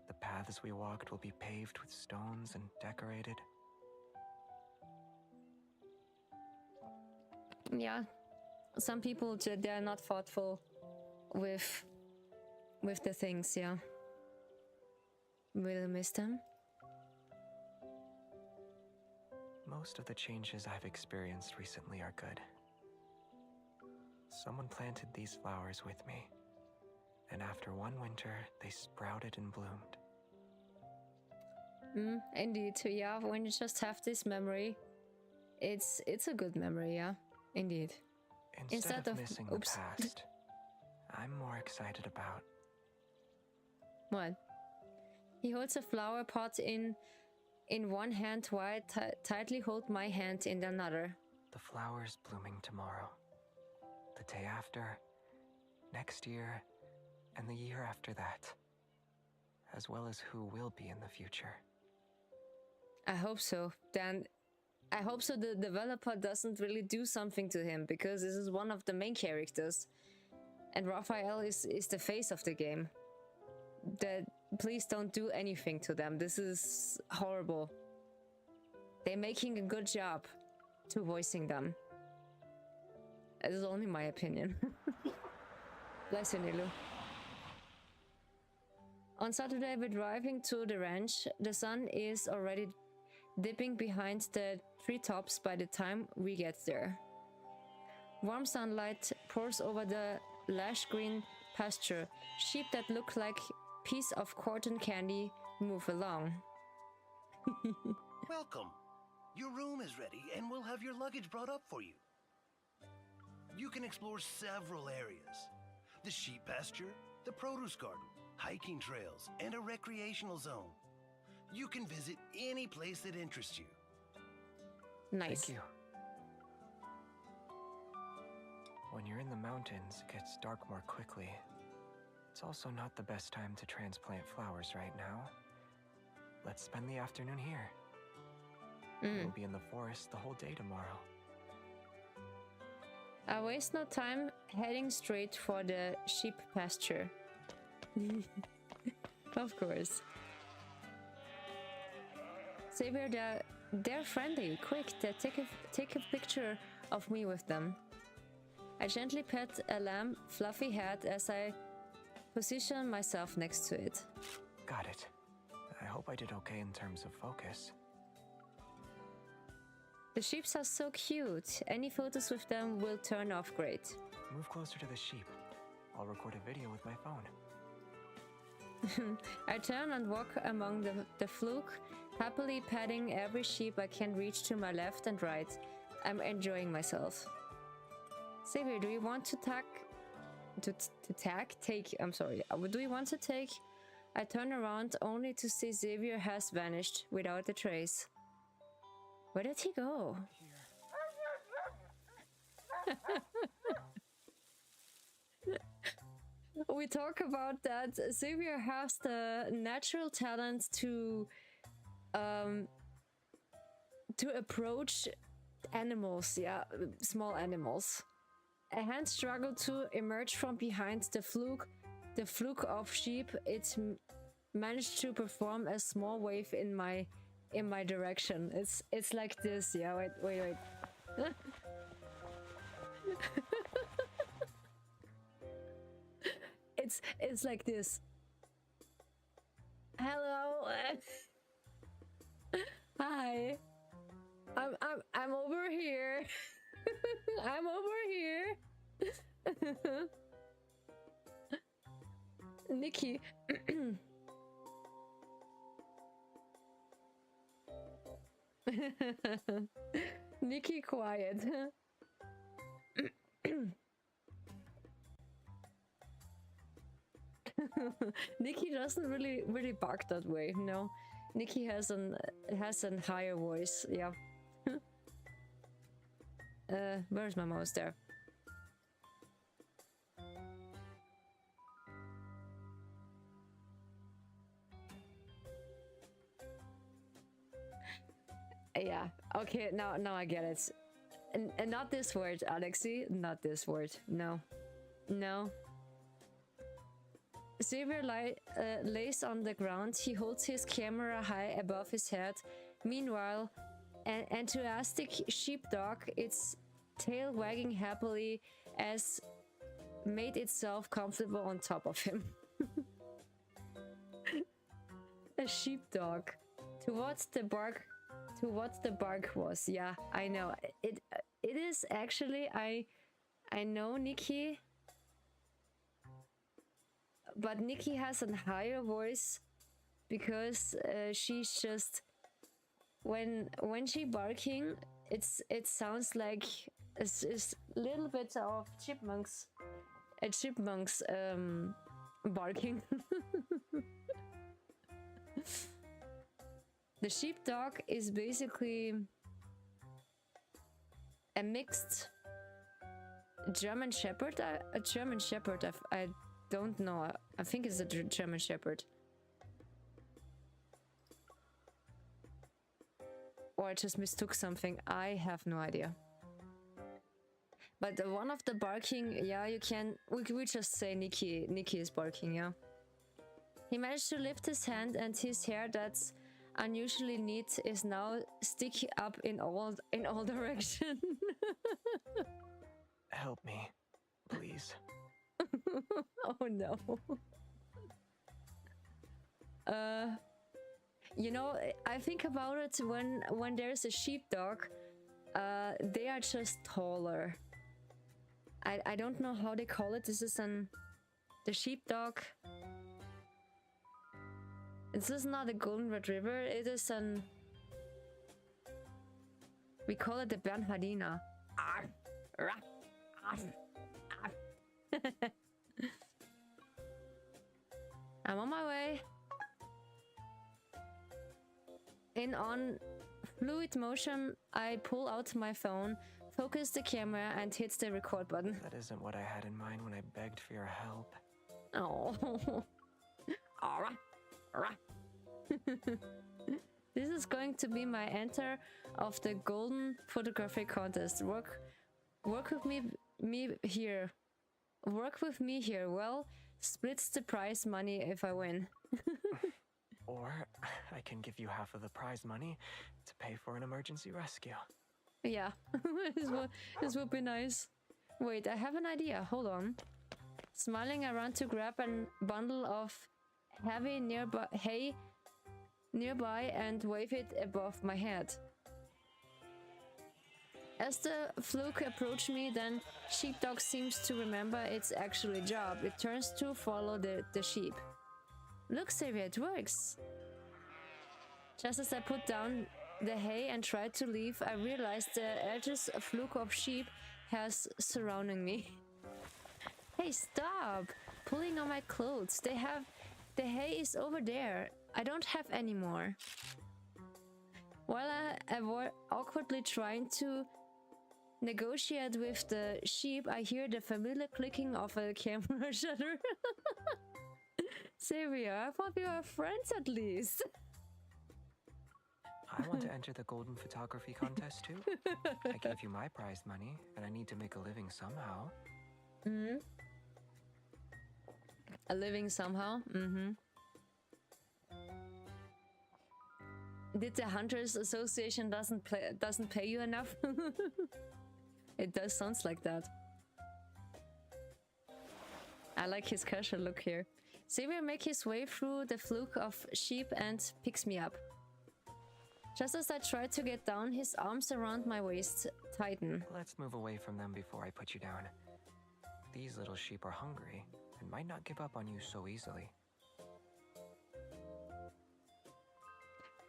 The paths we walked will be paved with stones and decorated. Yeah. Some people, they're not thoughtful with the things, yeah. We'll miss them. Most of the changes I've experienced recently are good. Someone planted these flowers with me, and after one winter, they sprouted and bloomed. Indeed, yeah, when you just have this memory, it's a good memory, yeah, indeed. Instead of missing the past, I'm more excited about... What? He holds a flower pot in one hand while I tightly hold my hand in another. The flowers blooming tomorrow, the day after, next year, and the year after that, as well as who will be in the future. I hope so. Then I hope so the developer doesn't really do something to him, because this is one of the main characters. And Raphael is the face of the game. Please don't do anything to them. This is horrible. They're making a good job to voicing them. This is only my opinion. Bless you, Nilu. On Saturday, we're driving to the ranch. The sun is already dipping behind the treetops by the time we get there. Warm sunlight pours over the lush green pasture. Sheep that look like piece of cotton candy move along. Welcome. Your room is ready and we'll have your luggage brought up for you. You can explore several areas. The sheep pasture, the produce garden, hiking trails, and a recreational zone. You can visit any place that interests you. Nice. Thank you. When you're in the mountains, it gets dark more quickly. It's also not the best time to transplant flowers right now. Let's spend the afternoon here. We'll be in the forest the whole day tomorrow. I waste no time heading straight for the sheep pasture. Of course. Xavier, they're friendly. Quick, take a picture of me with them. I gently pet a lamb fluffy head as I position myself next to it. Got it. I hope I did okay in terms of focus. The sheeps are so cute. Any photos with them will turn off great. Move closer to the sheep. I'll record a video with my phone. I turn and walk among the fluke, happily patting every sheep I can reach to my left and right. I'm enjoying myself. Xavier, do you want to take? I'm sorry. Do you want to take? I turn around only to see Xavier has vanished without a trace. Where did he go? We talk about that Xavier has the natural talent to approach animals, yeah, small animals. A hand struggled to emerge from behind the fluke of sheep. It managed to perform a small wave in my direction. It's like this, yeah. Wait. It's like this. Hello. Hi. I'm over here. I'm over here. Nikki. Nikki, quiet. Nikki doesn't really bark that way. No, Nikki has a higher voice. Yeah. Where's my mouse? There. Yeah. Okay. Now I get it. And not this word, Alexi. Not this word. No. Xavier lays on the ground. He holds his camera high above his head. Meanwhile, an enthusiastic sheepdog, its tail wagging happily, as made itself comfortable on top of him. A sheepdog. To what the bark was. Yeah, I know. It is actually. I know Nikki. But Nikki has a higher voice because she's just when she barking, it sounds like a little bit of chipmunks barking. The sheepdog is basically a mixed German Shepherd. A German Shepherd. I don't know. I think it's a German Shepherd. Or I just mistook something. I have no idea. But one of the barking, yeah, you can. We just say Nikki is barking, yeah. He managed to lift his hand, and his hair that's unusually neat is now sticky up in all directions. Help me, please. Oh no. You know, I think about it when there's a sheepdog, they are just taller. I don't know how they call it. This is the sheepdog. This is not a golden retriever, it is an... We call it the Bernhardiner. Arf, rah, arf, arf. I'm on my way. On fluid motion, I pull out my phone, focus the camera, and hit the record button. That isn't what I had in mind when I begged for your help. Oh. Alright. This is going to be my enter of the golden photography contest. Work with me here. Work with me here. Well, splits the prize money if I win. Or I can give you half of the prize money to pay for an emergency rescue. Yeah, this would be nice. Wait, I have an idea. Hold on. Smiling, I run to grab a bundle of hay nearby and wave it above my head. As the fluke approached me, then sheepdog seems to remember its actual job. It turns to follow the sheep. Look, Xavier, it works. Just as I put down the hay and tried to leave, I realized the edges a fluke of sheep has surrounding me. Hey, stop! Pulling on my clothes. The hay is over there. I don't have any more. While I avoid awkwardly trying to negotiate with the sheep, I hear the familiar clicking of a camera shutter. Xavier, I thought we were friends at least. I want to enter the golden photography contest too. I gave you my prize money, and I need to make a living somehow. Mm-hmm. A living somehow? Mm-hmm. Did the Hunters Association doesn't pay you enough? It does sounds like that. I like his casual look here. Xavier makes his way through the fluke of sheep and picks me up. Just as I try to get down, his arms around my waist tighten. Let's move away from them before I put you down. These little sheep are hungry and might not give up on you so easily.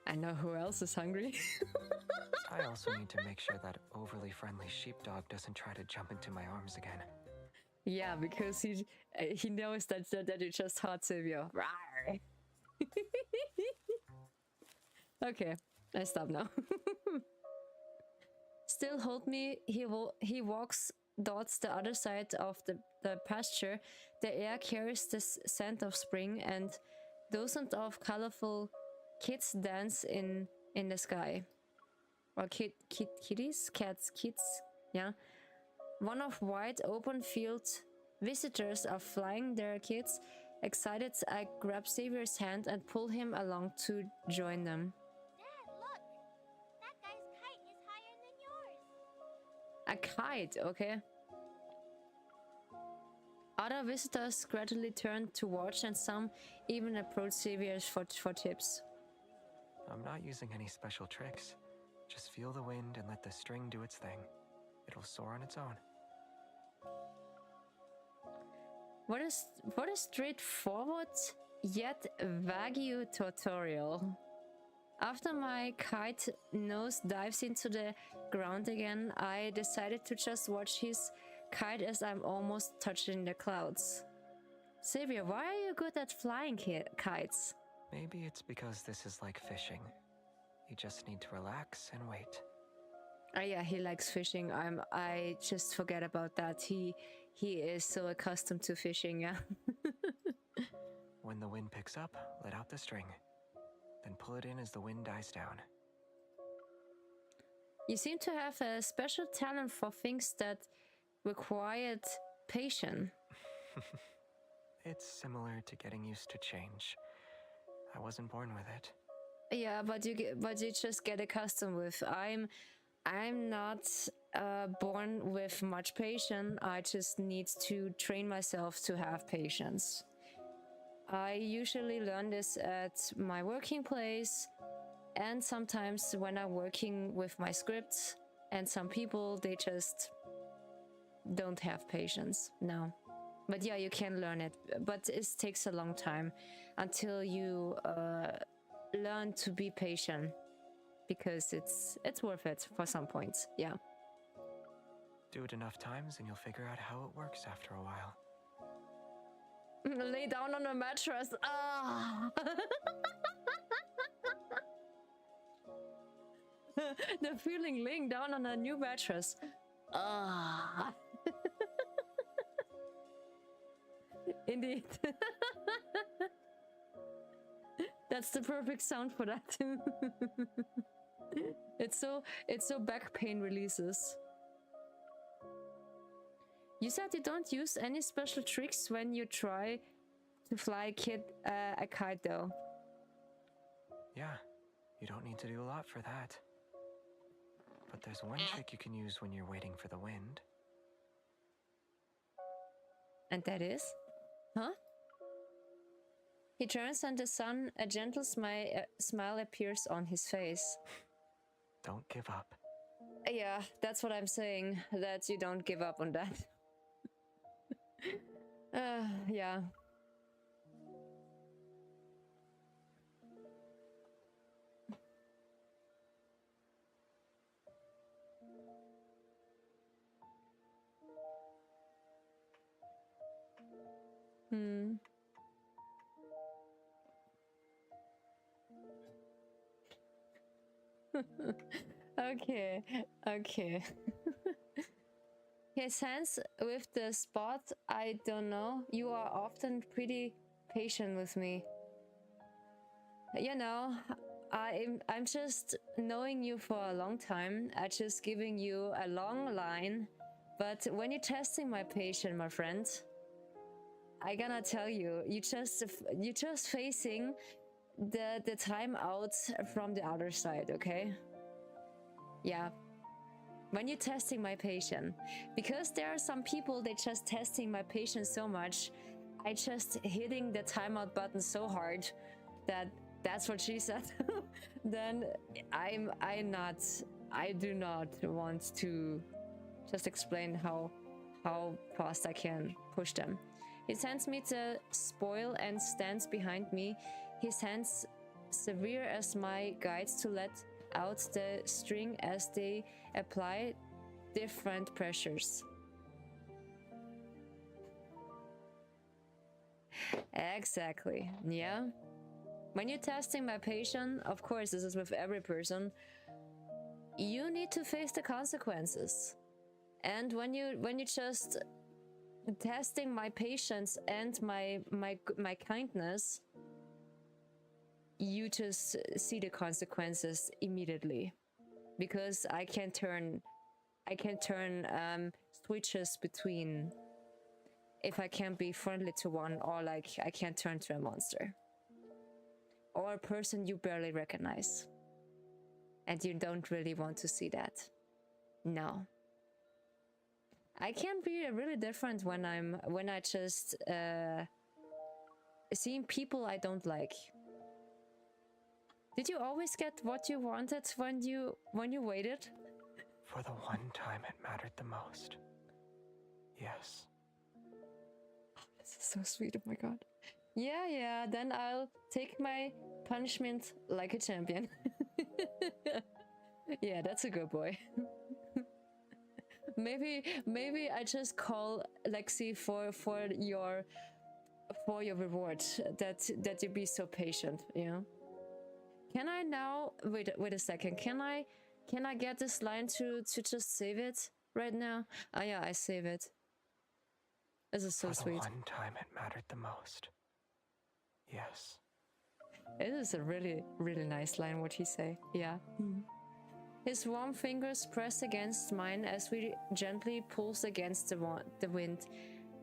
I know who else is hungry. I also need to make sure that overly friendly sheepdog doesn't try to jump into my arms again. Yeah, because he knows that you just hurt Xavier. Okay, I stop now. Still hold me. He walks towards the other side of the pasture. The air carries the scent of spring, and dozens of colorful kids dance in the sky. Or kitties? Cats, kids, yeah. One of wide open field visitors are flying their kids. Excited, I grab Xavier's hand and pull him along to join them. Dad, look! That guy's kite is higher than yours. A kite, okay. Other visitors gradually turn to watch, and some even approach Xavier for tips. I'm not using any special tricks. Just feel the wind and let the string do its thing. It'll soar on its own. What a straightforward yet vague tutorial. After my kite nose dives into the ground again, I decided to just watch his kite as I'm almost touching the clouds. Xavier, why are you good at flying kites? Maybe it's because this is like fishing. You just need to relax and wait. Oh yeah, he likes fishing. I just forget about that. He is so accustomed to fishing, yeah. When the wind picks up, let out the string. Then pull it in as the wind dies down. You seem to have a special talent for things that required patience. It's similar to getting used to change. I wasn't born with it. Yeah, but you just get accustomed with. I'm not born with much patience. I just need to train myself to have patience. I usually learn this at my working place, and sometimes when I'm working with my scripts. And some people, they just don't have patience. No. But yeah, you can learn it, but it takes a long time until you learn to be patient, because it's worth it for some points. Yeah. Do it enough times and you'll figure out how it works after a while. Lay down on a mattress. Ah. The feeling laying down on a new mattress. Ah. Indeed. That's the perfect sound for that. It's so back pain releases. You said you don't use any special tricks when you try to fly a kite though. Yeah, you don't need to do a lot for that. But there's one trick you can use when you're waiting for the wind. And that is? Huh? He turns on the sun, a gentle smile appears on his face. Don't give up. Yeah, that's what I'm saying, that you don't give up on that. Yeah. Okay, okay. His hands with the spot, I don't know. You are often pretty patient with me. You know, I'm just knowing you for a long time. I'm just giving you a long line. But when you're testing my patience, my friend, I gonna tell you, you just facing the time out from the other side, okay? Yeah. When you're testing my patience, because there are some people they just testing my patience so much, I just hitting the timeout button so hard that's what she said. Then I do not want to just explain how fast I can push them. He sends me to spoil and stands behind me, his hands severe as my guides to let out the string as they apply different pressures. Exactly, yeah. When you're testing my patience, of course this is with every person, you need to face the consequences. And when you just testing my patience and my kindness, you just see the consequences immediately, because I can turn switches between if I can't be friendly to one, or like I can't turn to a monster or a person you barely recognize, and you don't really want to see that. No, I can be really different when I just seeing people I don't like. Did you always get what you wanted when you waited? For the one time it mattered the most. Yes. Oh, this is so sweet, oh my god. Yeah, then I'll take my punishment like a champion. Yeah, that's a good boy. Maybe I just call Lexi for your reward, that you be so patient, you know? Can I now wait a second? Can I get this line to just save it right now? Oh yeah, I save it. This is so For sweet. the one time it mattered the most. Yes. It is a really, really nice line, what he say. Yeah. His warm fingers press against mine as we gently pulse against the wind.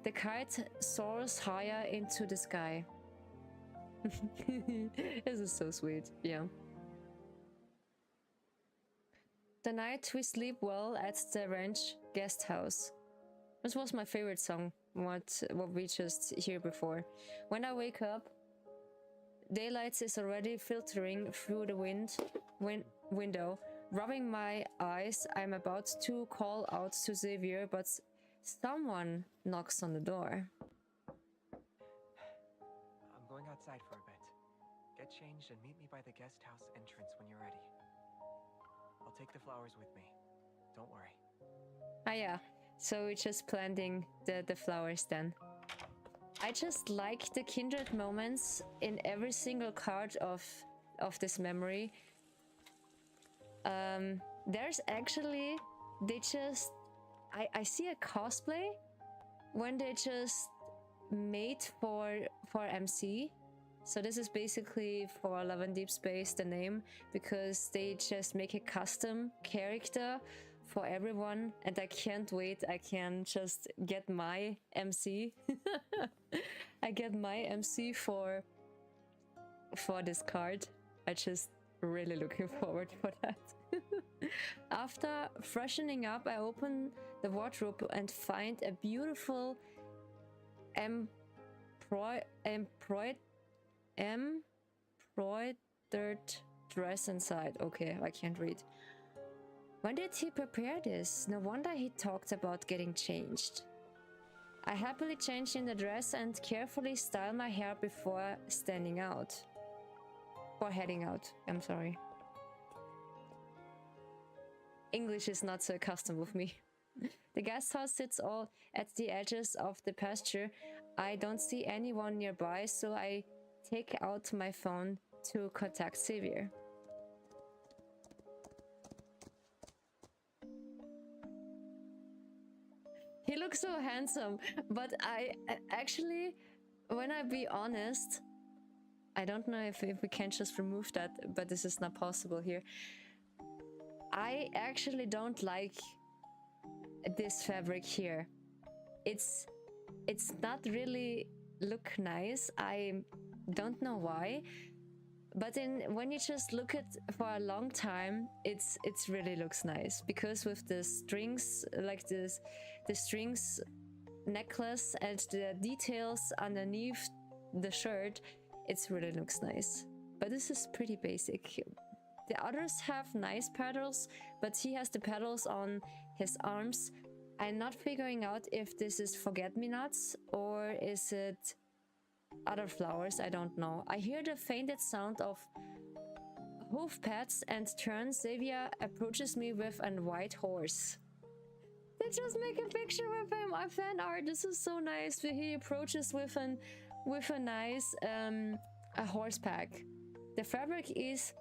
The kite soars higher into the sky. This is so sweet, yeah. The night we sleep well at the ranch guest house. This was my favorite song, what we just heard before. When I wake up, daylight is already filtering through the window. Rubbing my eyes, I'm about to call out to Xavier, but someone knocks on the door. going outside for a bit. Get changed and meet me by the guest house entrance when you're ready. I'll take the flowers with me. Don't worry. Ah yeah, so we're just planting the flowers then. I just like the kindred moments in every single card of this memory. There's actually, I see a cosplay when they just made for MC. So this is basically for Love and Deespace the name, because they just make a custom character for everyone, and I can't wait. I can just get my MC. I get my MC for this card. I just really looking forward for that. After freshening up, I open the wardrobe and find a beautiful embroidered dress inside. Okay, I can't read. When did he prepare this? No wonder he talked about getting changed. I happily change in the dress and carefully style my hair before standing out. Or heading out, I'm sorry. English is not so accustomed with me. The guest house sits all at the edges of the pasture. I don't see anyone nearby, so I take out my phone to contact Xavier. He looks so handsome, but I actually, when I be honest, I don't know if we can just remove that, but this is not possible here. I actually don't like this fabric here. It's not really look nice. I don't know why, but when you just look at for a long time, it's really looks nice, because with the strings like this, the strings necklace and the details underneath the shirt, it really looks nice. But this is pretty basic. The others have nice petals, but he has the petals on his arms. I'm not figuring out if this is forget-me-nots or is it other flowers. I don't know. I hear the fainted sound of hoof pads and turn. Xavier approaches me with a white horse. They just make a picture with him. I fan art. This is so nice. He approaches with a nice a horse pack. The fabric is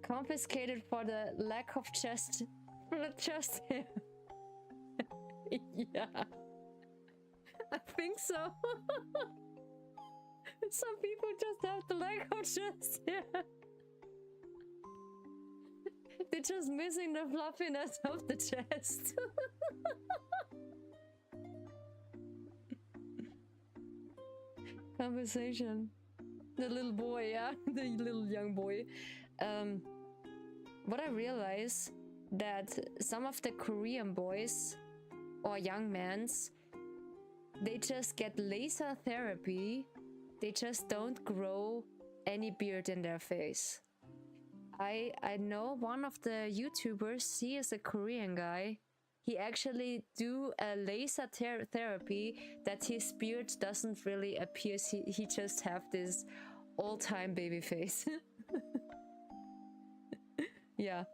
confiscated for the lack of chest hair. Yeah, I think so. Some people just have the lack of chest hair. They're just missing the fluffiness of the chest. Conversation. The little boy, yeah, the little young boy. What I realize that some of the Korean boys or young men's, they just get laser therapy. They just don't grow any beard in their face. I know one of the YouTubers, he is a Korean guy. He actually do a laser therapy that his beard doesn't really appear. He just have this all-time baby face. Yeah,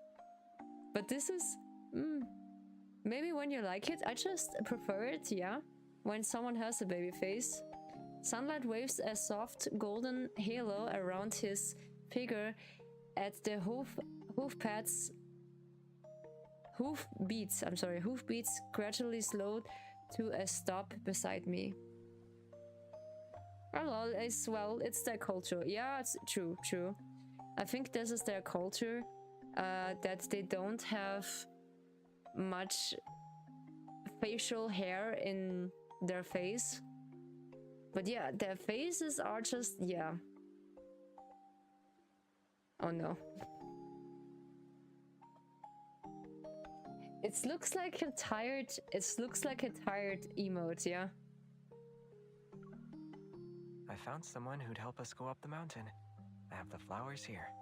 but this is maybe when you like it. I just prefer it, yeah, when someone has a baby face. Sunlight waves a soft golden halo around his figure at the hoof beats gradually slowed to a stop beside me. Well, it's their culture. Yeah, it's true. I think this is their culture, that they don't have much facial hair in their face. But yeah, their faces are just, yeah. Oh no. It looks like a tired emote, yeah. I found someone who'd help us go up the mountain. I have the flowers here.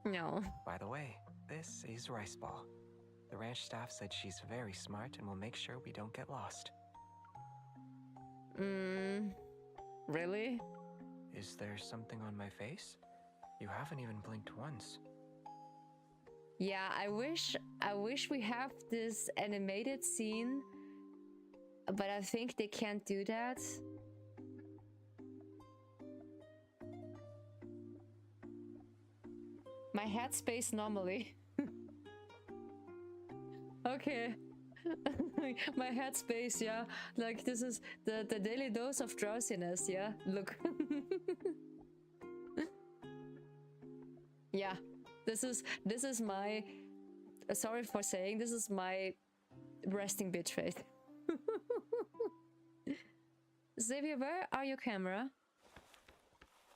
No. By the way, this is Rice Ball. The ranch staff said she's very smart and will make sure we don't get lost. Really? Is there something on my face? You haven't even blinked once. Yeah, I wish we have this animated scene, but I think they can't do that. My headspace normally. Okay. My headspace, yeah. Like this is the daily dose of drowsiness, yeah. Look. Yeah. This is my sorry for saying, this is my resting bitch face. Xavier, where are your camera?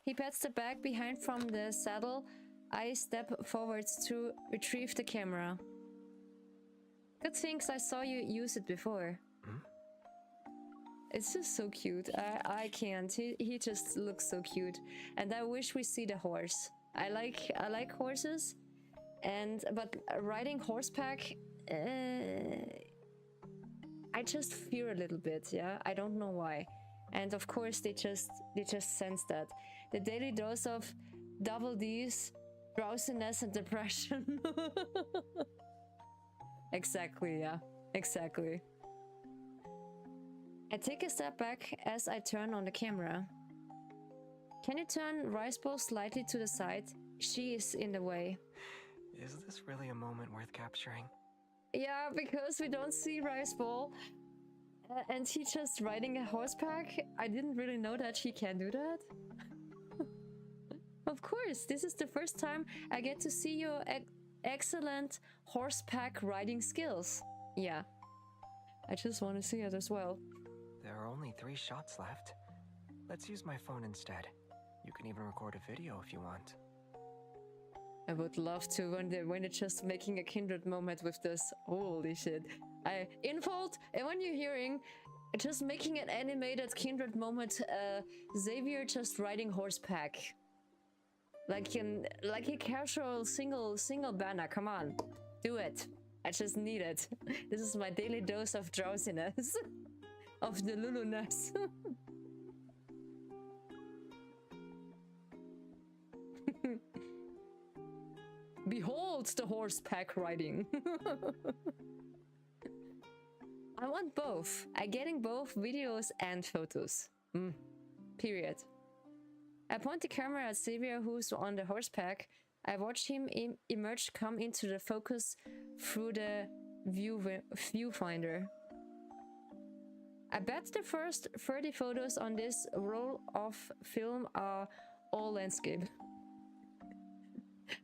He pats the bag behind from the saddle. I step forwards to retrieve the camera. Good things I saw you use it before. It's just so cute. I can't. He just looks so cute. And I wish we see the horse. I like horses, but riding horseback, I just fear a little bit. Yeah, I don't know why. And of course they just sense that. The daily dose of double D's, drowsiness and depression. Exactly, yeah, exactly. I take a step back as I turn on the camera. Can you turn Rice Bowl slightly to the side? She is in the way. Is this really a moment worth capturing? Yeah, because we don't see Rice Bowl. And he just riding a horseback. I didn't really know that he can do that. Of course, this is the first time I get to see your excellent horseback riding skills. Yeah, I just want to see it as well. There are only 3 shots left. Let's use my phone instead. You can even record a video if you want. I would love to when they're just making a kindred moment with this. Holy shit. Infold, and when you're hearing just making an animated kindred moment, Xavier just riding horseback. Like a casual single banner. Come on. Do it. I just need it. This is my daily dose of drowsiness. Of the Lulu-ness. Behold the horseback riding. I want both. I'm getting both videos and photos. Period. I point the camera at Xavier, who's on the horseback. I watch him emerge, come into the focus through the viewfinder. I bet the first 30 photos on this roll of film are all landscape.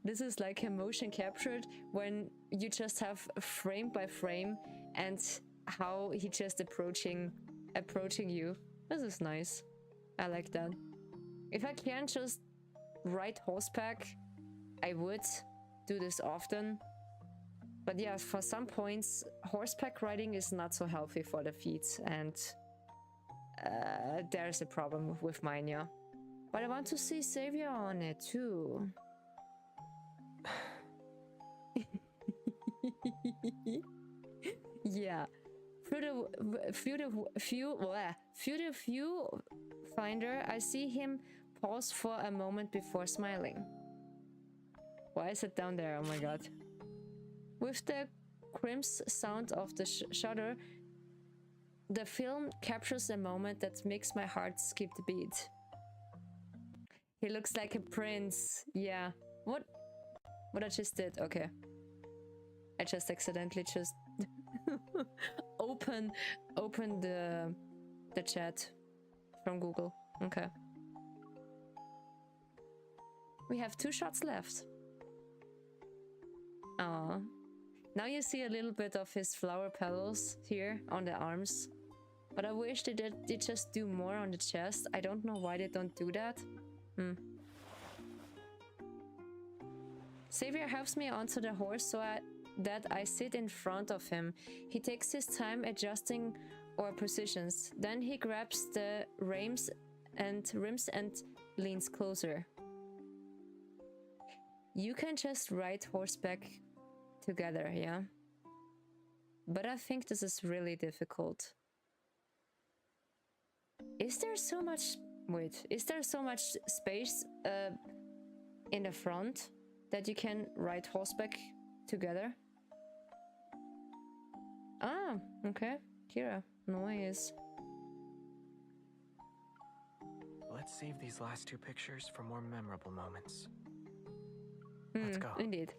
This is like a motion captured when you just have frame by frame and how he just approaching you. This is nice. I like that. If I can just ride horseback, I would do this often. But yeah, for some points, horseback riding is not so healthy for the feet, and there's a problem with mine, yeah. But I want to see Xavier on it too. Yeah. Through the viewfinder, I see him pause for a moment before smiling. Why is it down there? Oh my god. With the crimson sound of the shutter, the film captures a moment that makes my heart skip the beat. He looks like a prince. Yeah. What I just did? Okay. I just accidentally just open the chat from Google. Okay. We have 2 shots left. Aww. Now you see a little bit of his flower petals here on the arms. But I wish they just do more on the chest. I don't know why they don't do that. Xavier helps me onto the horse that I sit in front of him. He takes his time adjusting our positions. Then he grabs the rims and leans closer. You can just ride horseback together, yeah? But I think this is really difficult. Is there so much Wait, is there so much space in the front that you can ride horseback together? Ah, okay. Kira, nice. Let's save these last two pictures for more memorable moments. Let's go. Indeed.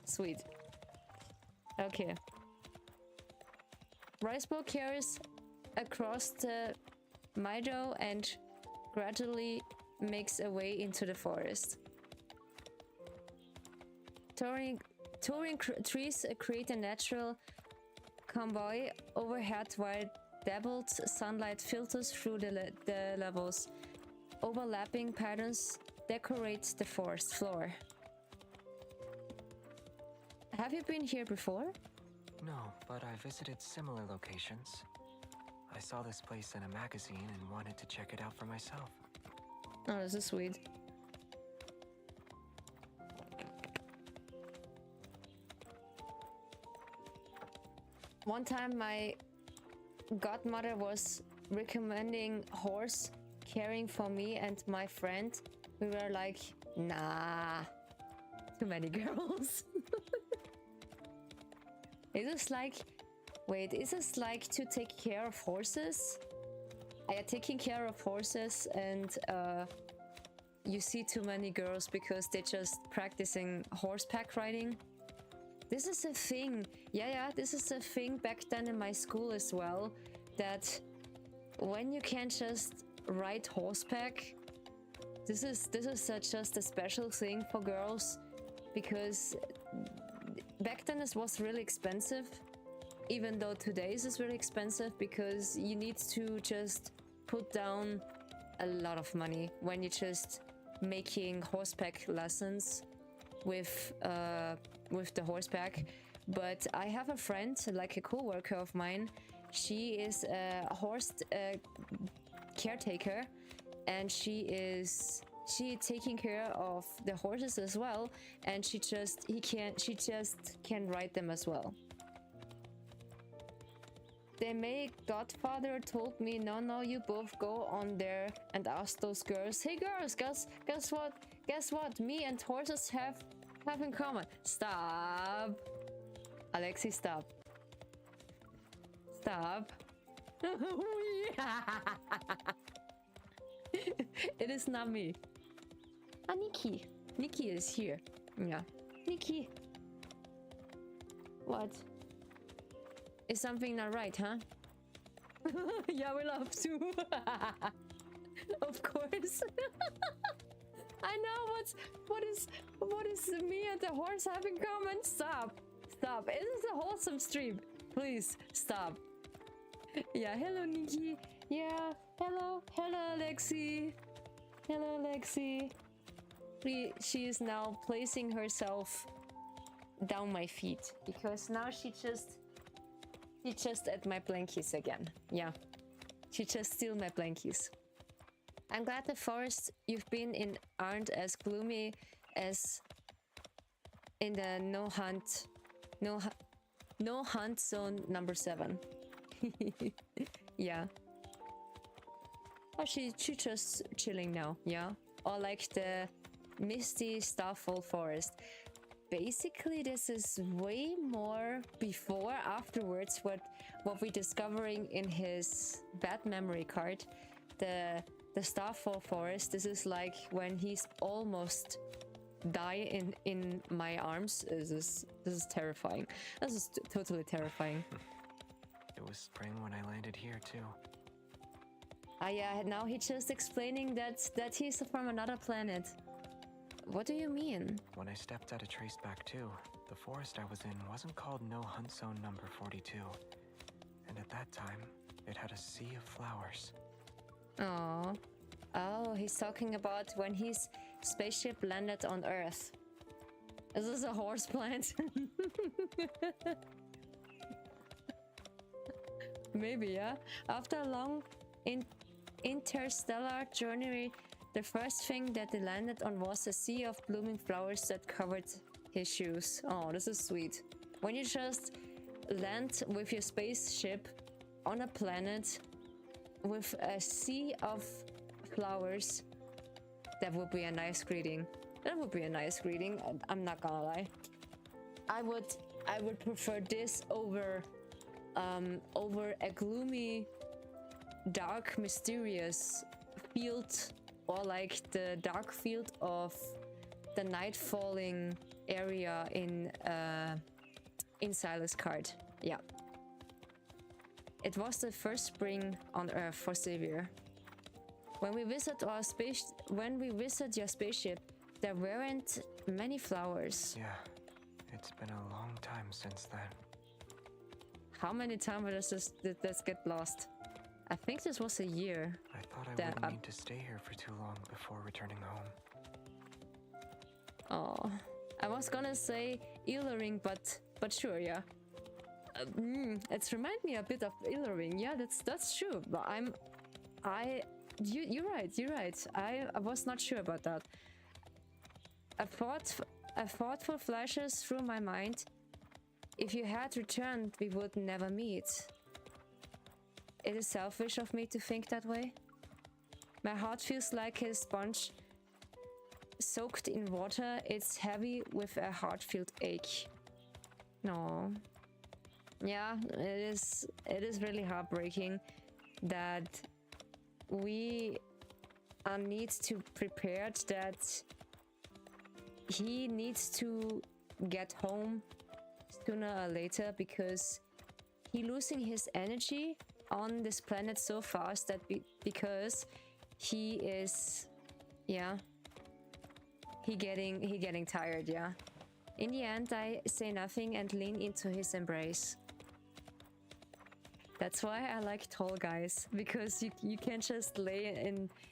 Sweet. Okay. Ricebo carries across the meadow and gradually makes a way into the forest. Towering trees create a natural convoy overhead while dabbled sunlight filters through the levels. Overlapping patterns decorate the forest floor. Have you been here before? No, but I visited similar locations. I saw this place in a magazine and wanted to check it out for myself. Oh, this is sweet. One time my godmother was recommending horse caring for me and my friend. We were like, nah, too many girls. Is this like, wait, is this like to take care of horses? Yeah, taking care of horses and you see too many girls because they're just practicing horseback riding. This is a thing. Yeah, this is a thing back then in my school as well, that when you can't just ride horseback, this is just a special thing for girls, because back then this was really expensive, even though today's is really expensive, because you need to just put down a lot of money when you're just making horseback lessons with the horseback. But I have a friend, like a co-worker of mine. She is a horse caretaker, and she taking care of the horses as well, and she just can ride them as well. Then my godfather told me, no, you both go on there and ask those girls, hey girls, guess what me and horses have in common. Stop. Alexi, stop. It is not me. Ah, Nikki is here. Yeah. Nikki. What? Is something not right, huh? Yeah, we love to. Of course. I know what is me and the horse have in common? Stop. It is a wholesome stream. Please stop. Yeah, hello Nikki. Yeah, hello Alexi. She is now placing herself down my feet because now she just at my blankies again. Yeah, she just steal my blankies. I'm glad the forests you've been in aren't as gloomy as in the no hunt zone number 7. Yeah. Oh, she just chilling now. Yeah. Or like the misty Starfall forest. Basically, this is way more before, afterwards, what we're discovering in his bad memory card. The Starfall forest. This is like when he's almost die in my arms. This is terrifying. This is totally terrifying. It was spring when I landed here too. Yeah, now he's just explaining that he's from another planet. What do you mean? When I stepped out of Traceback 2, the forest I was in wasn't called No Hunt Zone number 42. And at that time, it had a sea of flowers. Aww. Oh, he's talking about when his spaceship landed on Earth. Is this a horse plant? Maybe, yeah. After a long interstellar journey, the first thing that they landed on was a sea of blooming flowers that covered his shoes. Oh, this is sweet. When you just land with your spaceship on a planet with a sea of flowers, that would be a nice greeting. That would be a nice greeting. I'm not gonna lie. I would prefer this over a gloomy, dark, mysterious field, or like the dark field of the night falling area in Silas card. Yeah. It was the first spring on Earth for Xavier. When we visit your spaceship, there weren't many flowers. Yeah, it's been a long time since then. How many times did this get lost? I think this was a year. I thought I wouldn't need to stay here for too long before returning home. Oh, I was gonna say Earring, but sure, yeah. It's remind me a bit of Earring. Yeah, that's true. But you're right. I was not sure about that. A thoughtful flashes through my mind. If you had returned, we would never meet. It is selfish of me to think that way. My heart feels like a sponge soaked in water. It's heavy with a heart-filled ache. No. Yeah, it is really heartbreaking that we need to prepare that he needs to get home sooner or later, because he losing his energy on this planet so fast that because he is, yeah, he getting tired. Yeah. In the end, I say nothing and lean into his embrace. That's why I like tall guys, because you can just lay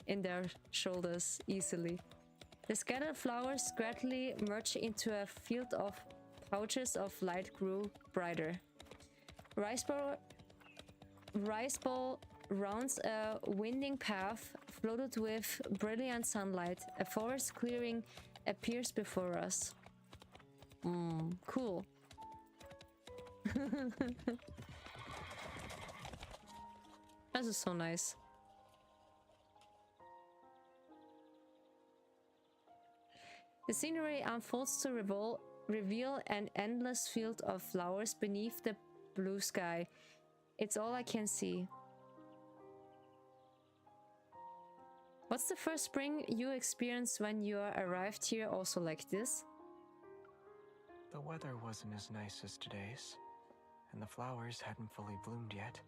in their shoulders easily. The scattered flowers gradually merge into a field of pouches of light grew brighter. Rice ball rounds a winding path flooded with brilliant sunlight. A forest clearing appears before us. Cool. This is so nice. The scenery unfolds to reveal an endless field of flowers beneath the blue sky. It's all I can see. What's the first spring you experienced when you arrived here, also like this? The weather wasn't as nice as today's, and the flowers hadn't fully bloomed yet.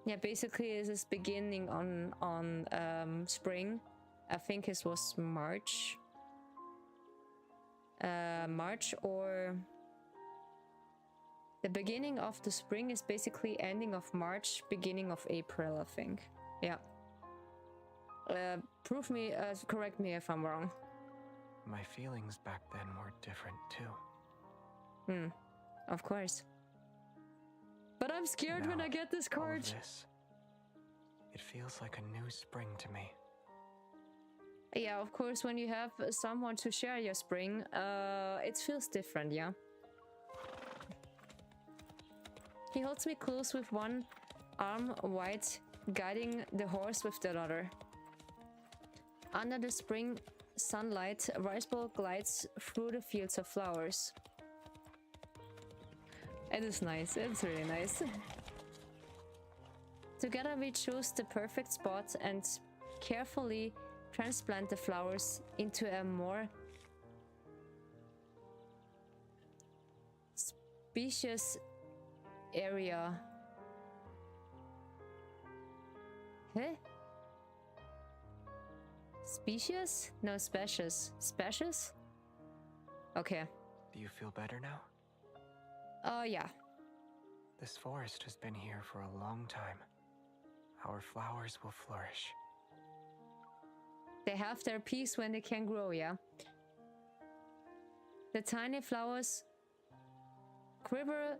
Yeah, basically it is beginning on spring. I think it was March. March, or the beginning of the spring is basically ending of March, beginning of April, I think. Yeah. Correct me if I'm wrong. My feelings back then were different too. Of course. But I'm scared when I get this card. It feels like a new spring to me. Yeah, of course, when you have someone to share your spring, it feels different, yeah. He holds me close with one arm wide, guiding the horse with the other. Under the spring sunlight, Rice Ball glides through the fields of flowers. It is nice, it's really nice. Together we choose the perfect spot and carefully transplant the flowers into a more spacious area. Huh? Species? No, spacious. Spacious? Okay. Do you feel better now? Yeah. This forest has been here for a long time. Our flowers will flourish. They have their peace when they can grow, yeah? The tiny flowers quiver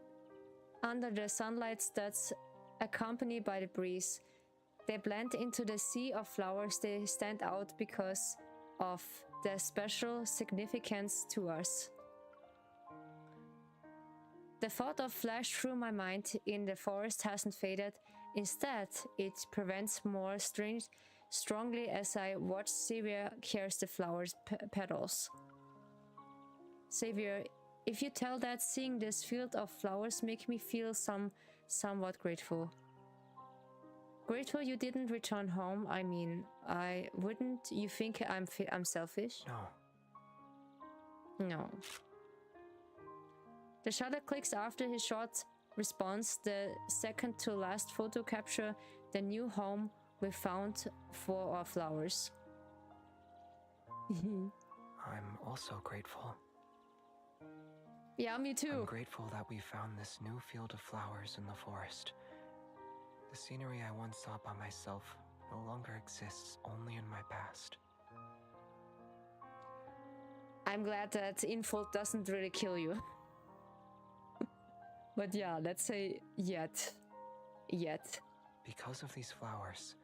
under the sunlight that's accompanied by the breeze. They blend into the sea of flowers. They stand out because of their special significance to us. The thought of flash through my mind in the forest hasn't faded. Instead, it prevents more strongly as I watch Xavier cares the flowers' petals. Xavier, if you tell that, seeing this field of flowers make me feel somewhat grateful. Grateful you didn't return home. I mean, wouldn't you think I'm selfish? No. No. The shutter clicks after his short response, the second to last photo capture the new home we found for our flowers. I'm also grateful. Yeah, me too. I'm grateful that we found this new field of flowers in the forest. The scenery I once saw by myself no longer exists, only in my past. I'm glad that info doesn't really kill you. But yeah, let's say yet. Because of these flowers,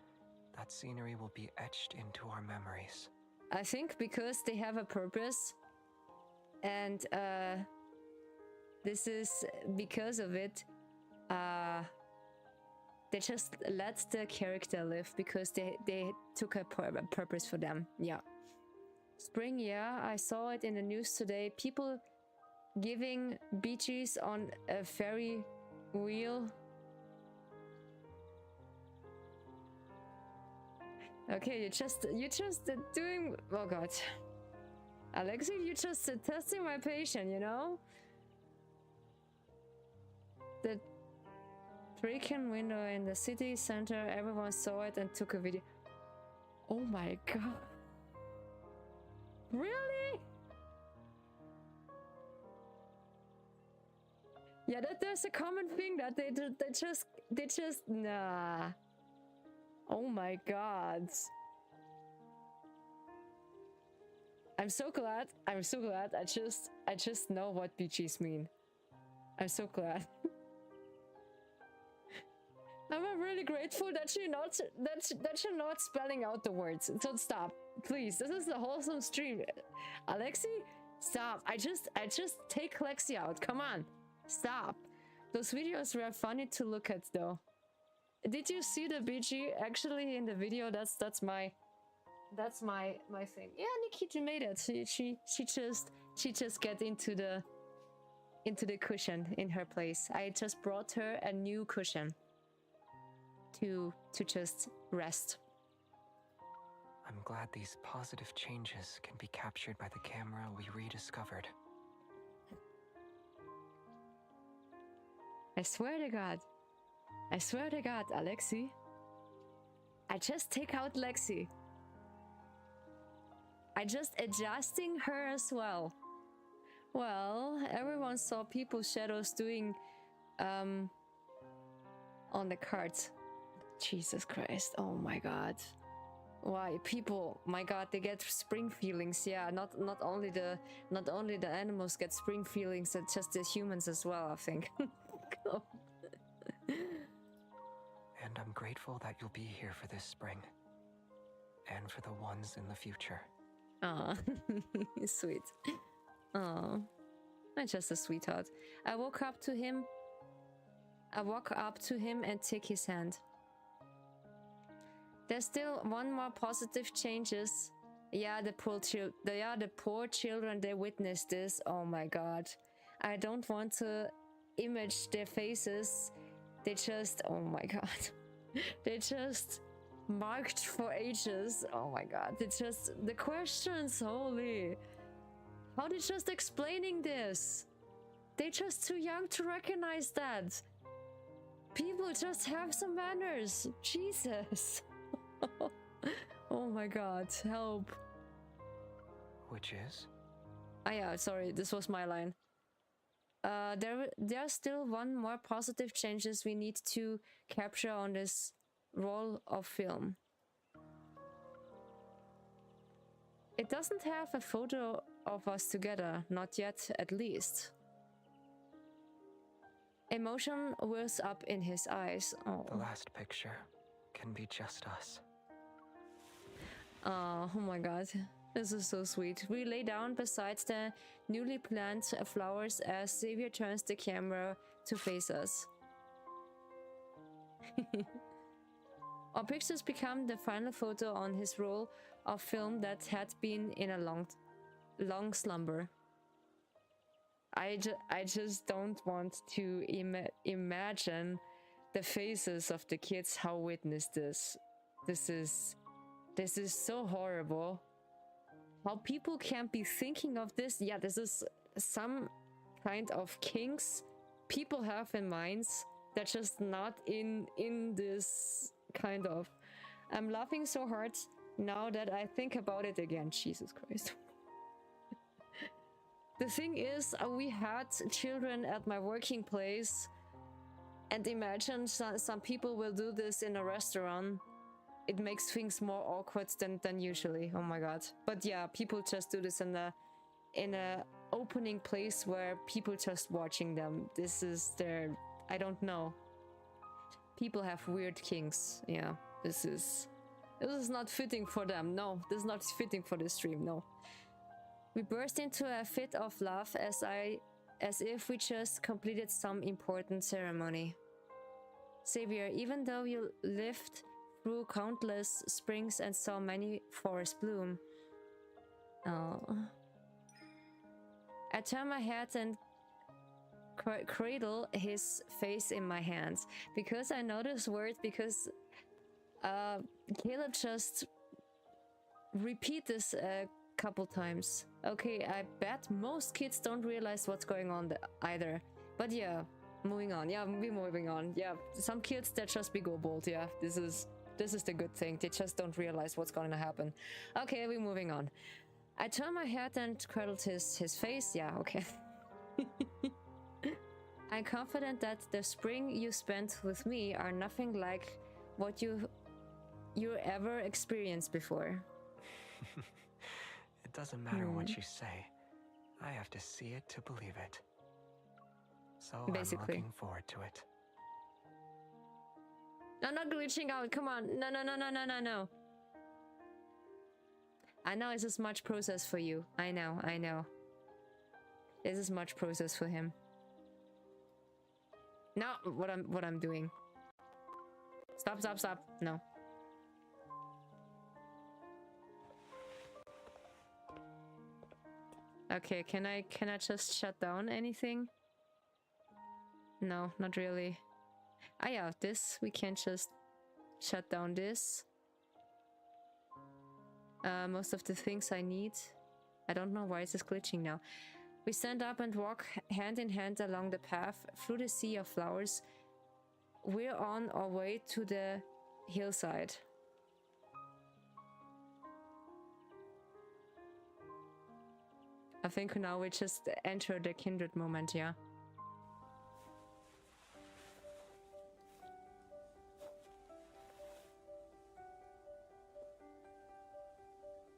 that scenery will be etched into our memories. I think because they have a purpose, and this is because of it, they just let the character live because they took a purpose for them. Yeah. Spring, yeah, I saw it in the news today. People giving beaches on a ferry wheel. Okay, you're just doing. Oh god, Alexei, you're just testing my patience, you know. The freaking window in the city center. Everyone saw it and took a video. Oh my god. Really? Yeah, there's a common thing that they just nah. Oh my god. I'm so glad. I just know what BGs mean. I'm so glad. I'm really grateful that you're not spelling out the words. So stop, please. This is the wholesome stream. Alexei, stop. I just take Lexi out. Come on, stop. Those videos were funny to look at, though. Did you see the BG actually in the video? That's my thing. Yeah, Nikki made it. She just get into the cushion in her place. I just brought her a new cushion to just rest. I'm glad these positive changes can be captured by the camera we rediscovered. I swear to God, Alexei. I just take out Lexi. I just adjusting her as well. Well, everyone saw people's shadows doing on the cards. Jesus Christ, oh my god. Why people, my god, they get spring feelings. Yeah, not only the animals get spring feelings, it's just the humans as well, I think. And I'm grateful that you'll be here for this spring. And for the ones in the future. Aw, sweet. Aw, I'm just a sweetheart. I walk up to him and take his hand. There's still one more positive changes. Yeah, the poor children, they witnessed this. Oh my god. I don't want to image their faces. They just, oh my god. They just marked for ages. Oh my god. They just, the questions, holy. How they just explaining this? They're just too young to recognize that. People just have some manners. Jesus. Oh my god, help. Which is? Ah yeah, sorry, this was my line. There's still one more positive changes we need to capture on this roll of film. It doesn't have a photo of us together, not yet at least. Emotion wells up in his eyes. Oh. The last picture can be just us. Oh my god, this is so sweet. We lay down beside the newly planted flowers as Xavier turns the camera to face us. Our pictures become the final photo on his roll of film that had been in a long slumber. I just don't want to imagine the faces of the kids how witness this. This is so horrible. How people can't be thinking of this. Yeah, this is some kind of kinks people have in minds that's just not in this kind of. I'm laughing so hard now that I think about it again. Jesus Christ. The thing is, we had children at my working place, and imagine some people will do this in a restaurant. It makes things more awkward than usually. Oh my god. But yeah, people just do this in a opening place where people just watching them. This is their, I don't know. People have weird kinks. Yeah, this is not fitting for them. No, this is not fitting for the stream. No. We burst into a fit of laugh as if we just completed some important ceremony. Xavier, even though you lived through countless springs and saw many forests bloom. Oh. I turn my head and cradle his face in my hands. Because I know this word, because Caleb just repeat this a couple times. Okay, I bet most kids don't realize what's going on either. But yeah, moving on. Yeah, we're moving on. Yeah, some kids that just be go bold. Yeah, this is the good thing. They just don't realize what's going to happen. Okay, we're moving on. I turn my head and cradled his face. Yeah, okay. I'm confident that the spring you spent with me are nothing like what you ever experienced before. It doesn't matter what you say. I have to see it to believe it. So basically. I'm looking forward to it. I'm not glitching out. Come on. No. I know this is much process for you. I know. This is much process for him. No, what I'm doing. Stop. No. Okay, can I just shut down anything? No, not really. Ah yeah, this, we can just shut down this. Most of the things I need. I don't know why this is glitching now. We stand up and walk hand in hand along the path through the sea of flowers. We're on our way to the hillside. I think now we just enter the kindred moment, yeah.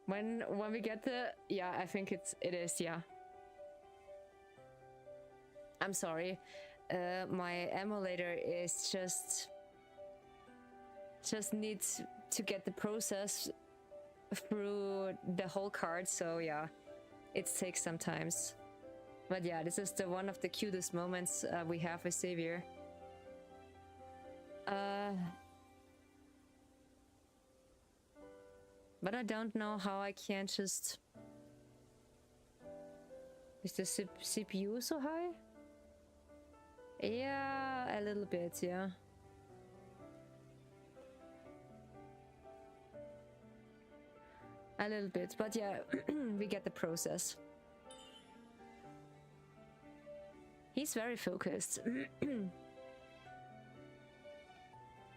When we get the, yeah, I think it is, yeah. I'm sorry, my emulator is just needs to get the process through the whole card, so yeah, it takes some times. But yeah, this is one of the cutest moments we have with Xavier. But I don't know how I can just... Is the CPU so high? Yeah, a little bit, yeah. A little bit, but yeah, we get the process. He's very focused.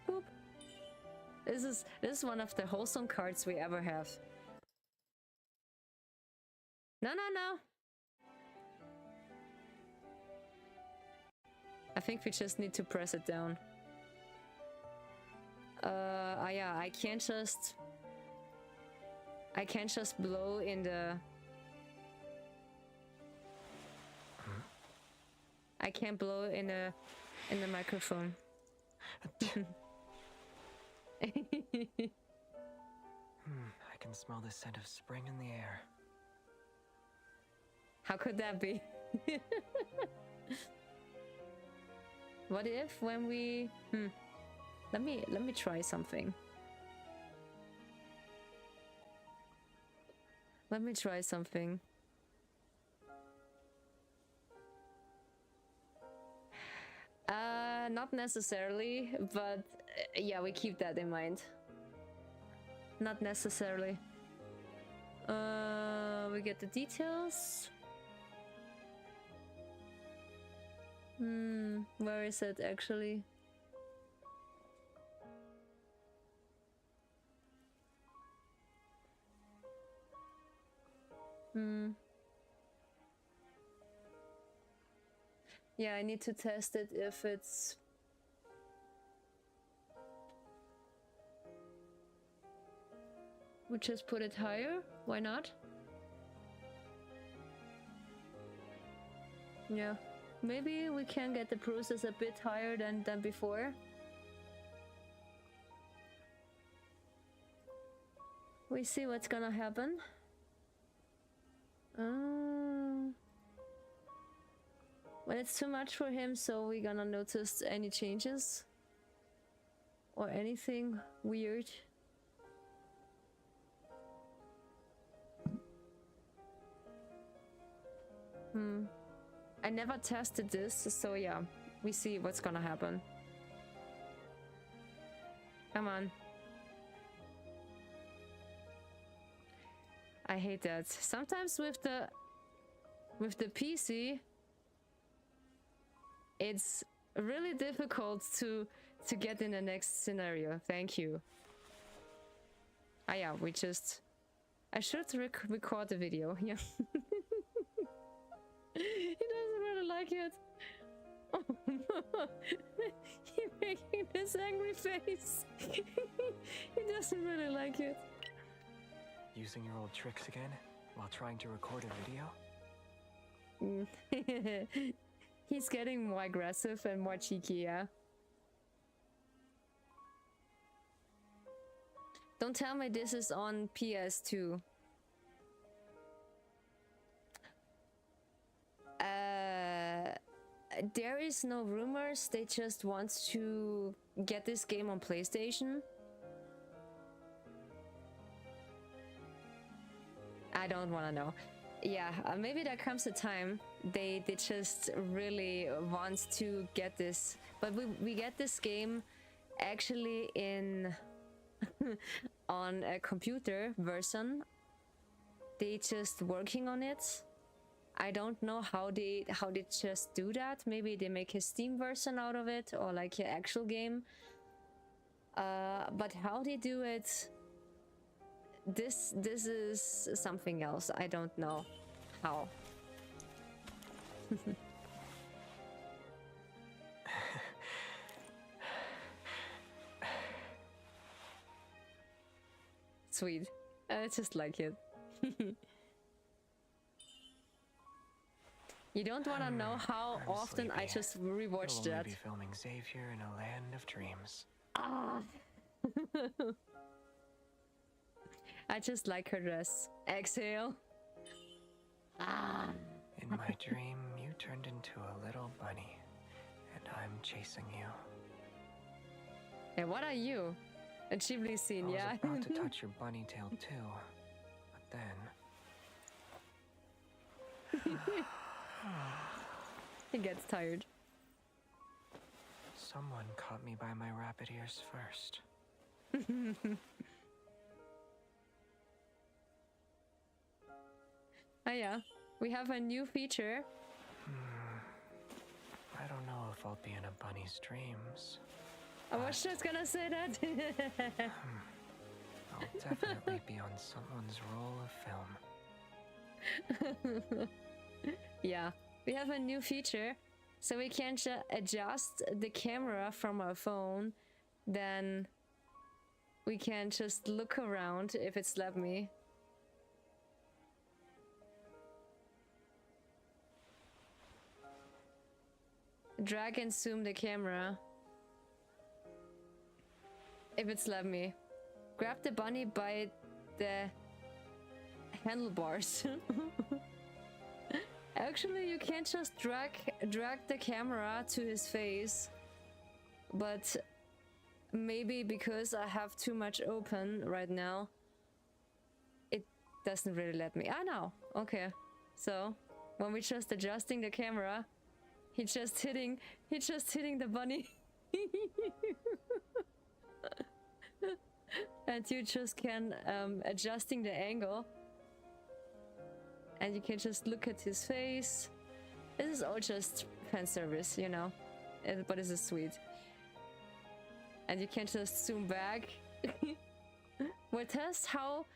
Boop. This is one of the wholesome cards we ever have. No. I think we just need to press it down. Yeah, I can't just blow in the... I can't blow in the microphone. I can smell the scent of spring in the air. How could that be? What if when we... Let me try something. Let me try something. Not necessarily, but yeah, we keep that in mind. Not necessarily. We get the details. Where is it actually? Yeah, I need to test it if it's... We just put it higher? Why not? Yeah. Maybe we can get the process a bit higher than before. We see what's gonna happen. When it's too much for him, so we're gonna notice any changes or anything weird. I never tested this, so yeah, we see what's gonna happen. Come on. I hate that. Sometimes with the PC, it's really difficult to get in the next scenario. Thank you. Ah yeah, I should record the video. Yeah. He doesn't really like it. Oh no. He's making this angry face. He doesn't really like it. Using your old tricks again while trying to record a video? He's getting more aggressive and more cheeky, yeah. Don't tell me this is on PS2. There is no rumors, they just want to get this game on PlayStation. I don't want to know. Yeah, maybe there comes a time they just really want to get this, but we get this game actually in on a computer version. They just working on it. I don't know how they just do that. Maybe they make a Steam version out of it or like an actual game. But how they do it, this is something else. I don't know how. Sweet. I just like it. You don't want to know how I'm often sleepy. I just rewatched We'll that. be filming Xavier in a land of dreams. Ah. I just like her dress. Exhale. Ah. In my dream, you turned into a little bunny, and I'm chasing you. Hey, what are you? A Ghibli scene, I was yeah? about to touch your bunny tail too, but then... He gets tired. Someone caught me by my rabbit ears first. Oh yeah, we have a new feature. I don't know if I'll be in a bunny's dreams. I was just gonna say that. I'll definitely be on someone's roll of film. Yeah, we have a new feature, so we can adjust the camera from our phone. Then we can just look around if it's let me. Drag and zoom the camera. If it's let me. Grab the bunny by the handlebars. Actually, you can't just drag the camera to his face, but maybe because I have too much open right now, it doesn't really let me. Ah, no. Okay. So when we're just adjusting the camera, he's just hitting the bunny. And you just can adjusting the angle, and you can just look at his face. This is all just fan service, you know, but this is sweet. And you can just zoom back. We'll test how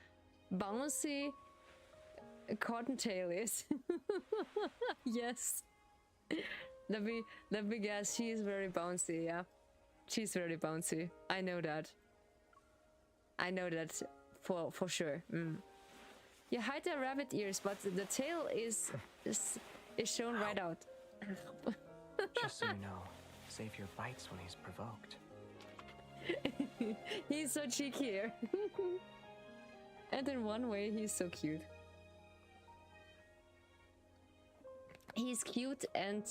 bouncy Cottontail is. Yes. Let me guess. She is very bouncy. Yeah, she's very bouncy. I know that. I know that for sure. You hide the rabbit ears, but the tail is shown right out. Just so you know, save your bites when he's provoked. He's so cheeky here. And in one way, he's so cute. He's cute and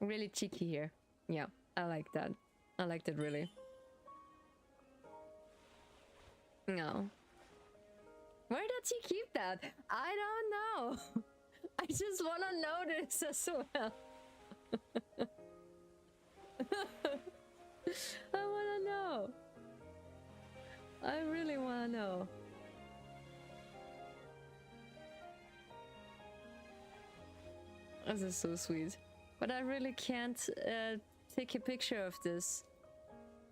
really cheeky here. Yeah, I like that. I like that really. No. Where did he keep that? I don't know. I just want to know this as well. I want to know. I really want to know. This is so sweet. But I really can't take a picture of this.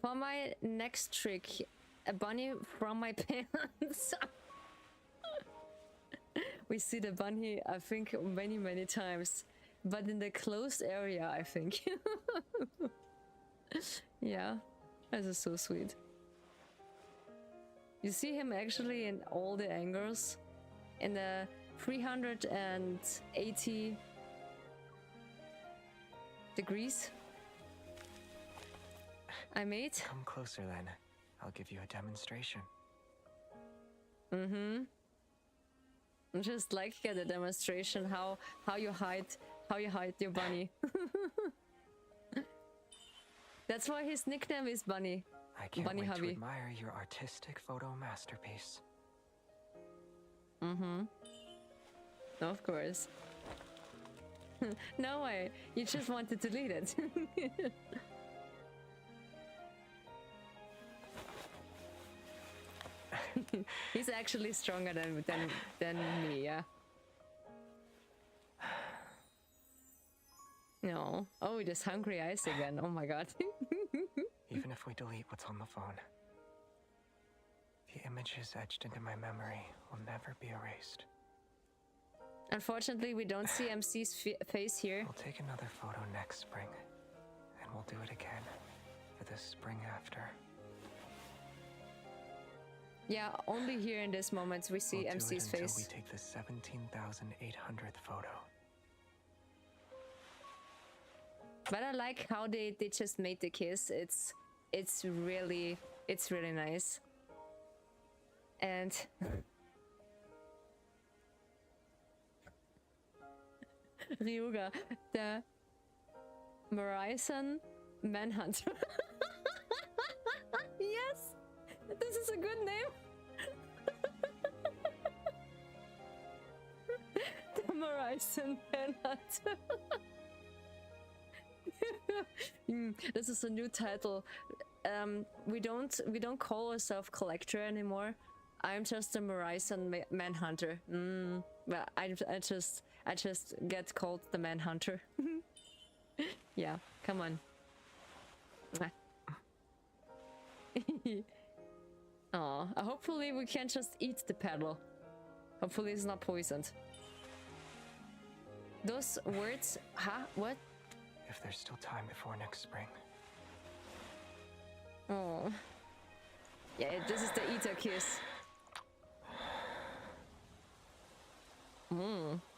For my next trick, a bunny from my pants. We see the bunny, I think, many times. But in the closed area, I think. Yeah, this is so sweet. You see him actually in all the angles. In the 380 degrees I made. Come closer then. I'll give you a demonstration. Just like get a demonstration how you hide your bunny. That's why his nickname is Bunny. I can't Bunny wait Hubby. to admire your artistic photo masterpiece. Of course. No way. You just want to delete it. He's actually stronger than me, yeah. No. Oh, this hungry eyes again. Oh my god. Even if we delete what's on the phone, the images etched into my memory will never be erased. Unfortunately, we don't see MC's face here. We'll take another photo next spring, and we'll do it again for the spring after. Yeah, only here in this moment we see We'll MC's do it face. until we take the 17,800th photo. But I like how they just made the kiss. It's really nice. And Ryuga, the Morrison Manhunter. Yes, this is a good name. The Morrison Manhunter. This is a new title. We don't call ourselves collector anymore. I'm just a Morrison Manhunter. Well, I just get called the Manhunter. Yeah, come on. Aw, hopefully we can just eat the paddle. Hopefully it's not poisoned. Those words, huh? What? If there's still time before next spring. Oh. Yeah, this is the eater kiss.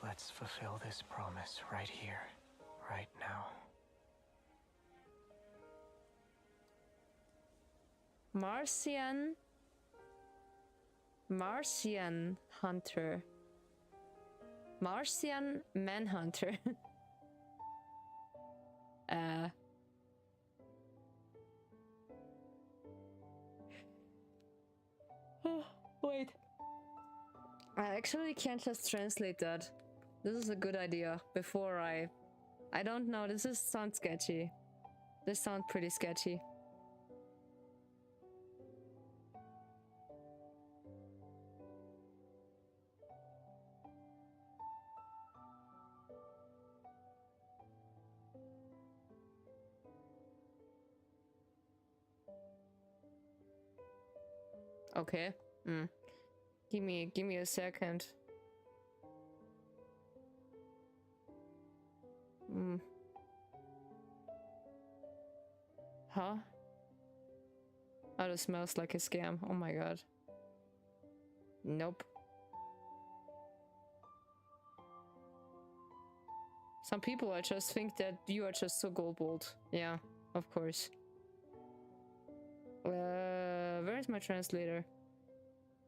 Let's fulfill this promise right here, right now. Martian Hunter. Martian Manhunter. Wait. I actually can't just translate that. This is a good idea. Before I don't know. This sounds sketchy. This sounds pretty sketchy. Okay. Give me a second. Huh? Oh, this smells like a scam. Oh my god. Nope. Some people, I just think that you are just so gold-bold. Yeah, of course. Where is my translator?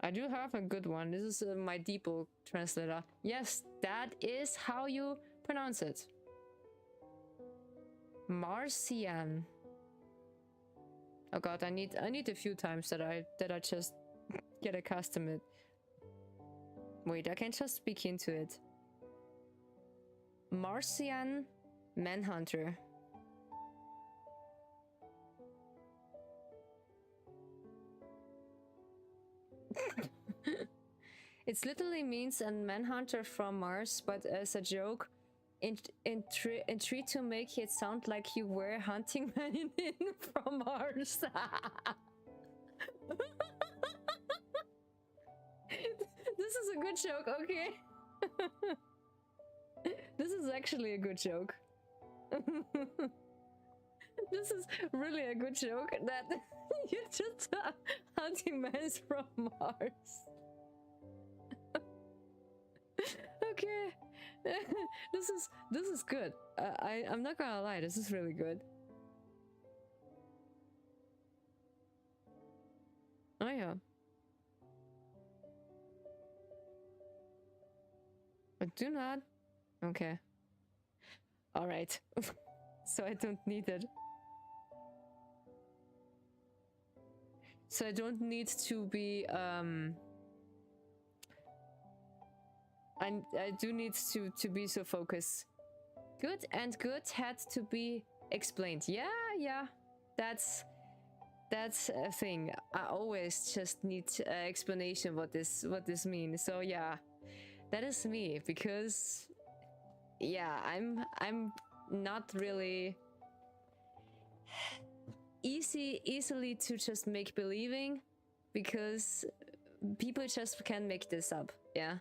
I do have a good one. This is my Deepo translator. Yes, that is how you pronounce it. Marcian. Oh god, I need a few times that I just get accustomed to it. Wait, I can just speak into it. Marcian Manhunter. It literally means a manhunter from Mars, but as a joke, in try to make it sound like you were hunting men from Mars. This is a good joke, okay? This is actually a good joke. This is really a good joke that you just hunting men from Mars. Okay. This is good. I'm not gonna lie, this is really good. Oh yeah. But do not. Okay. All right. So I don't need it. So I don't need to be I do need to be so focused. Good and good had to be explained. Yeah. That's a thing. I always just need explanation what this means. So yeah, that is me, because yeah, I'm not really easily to just make believing, because people just can't make this up. Yeah.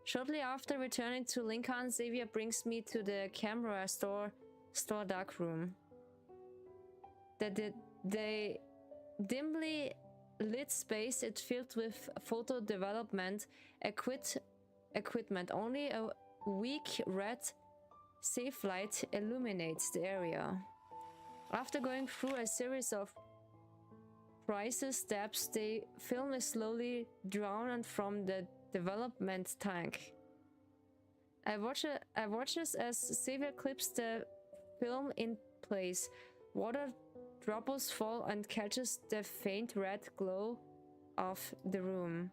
Shortly after returning to Lincoln, Xavier brings me to the camera store dark room. The dimly lit space is filled with photo development equipment. Only a weak red safe light illuminates the area. After going through a series of precise steps, the film is slowly drawn from the development tank. I watches as Xavier clips the film in place. Water droplets fall and catches the faint red glow of the room.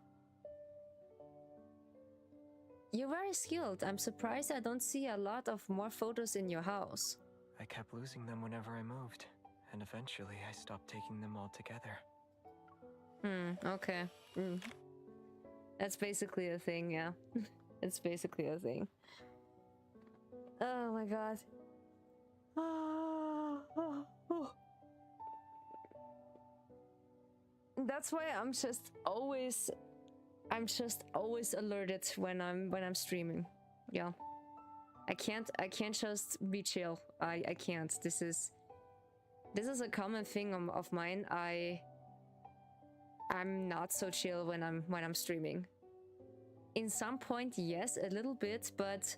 You're very skilled. I'm surprised I don't see a lot of more photos in your house. I kept losing them whenever I moved, and eventually I stopped taking them all together. Okay. That's basically a thing, yeah. It's basically a thing. Oh my god. That's why I'm just always alerted when I'm streaming. Yeah. I can't just be chill. I can't. This is a common thing of mine. I'm not so chill when I'm streaming. In some point, yes, a little bit, but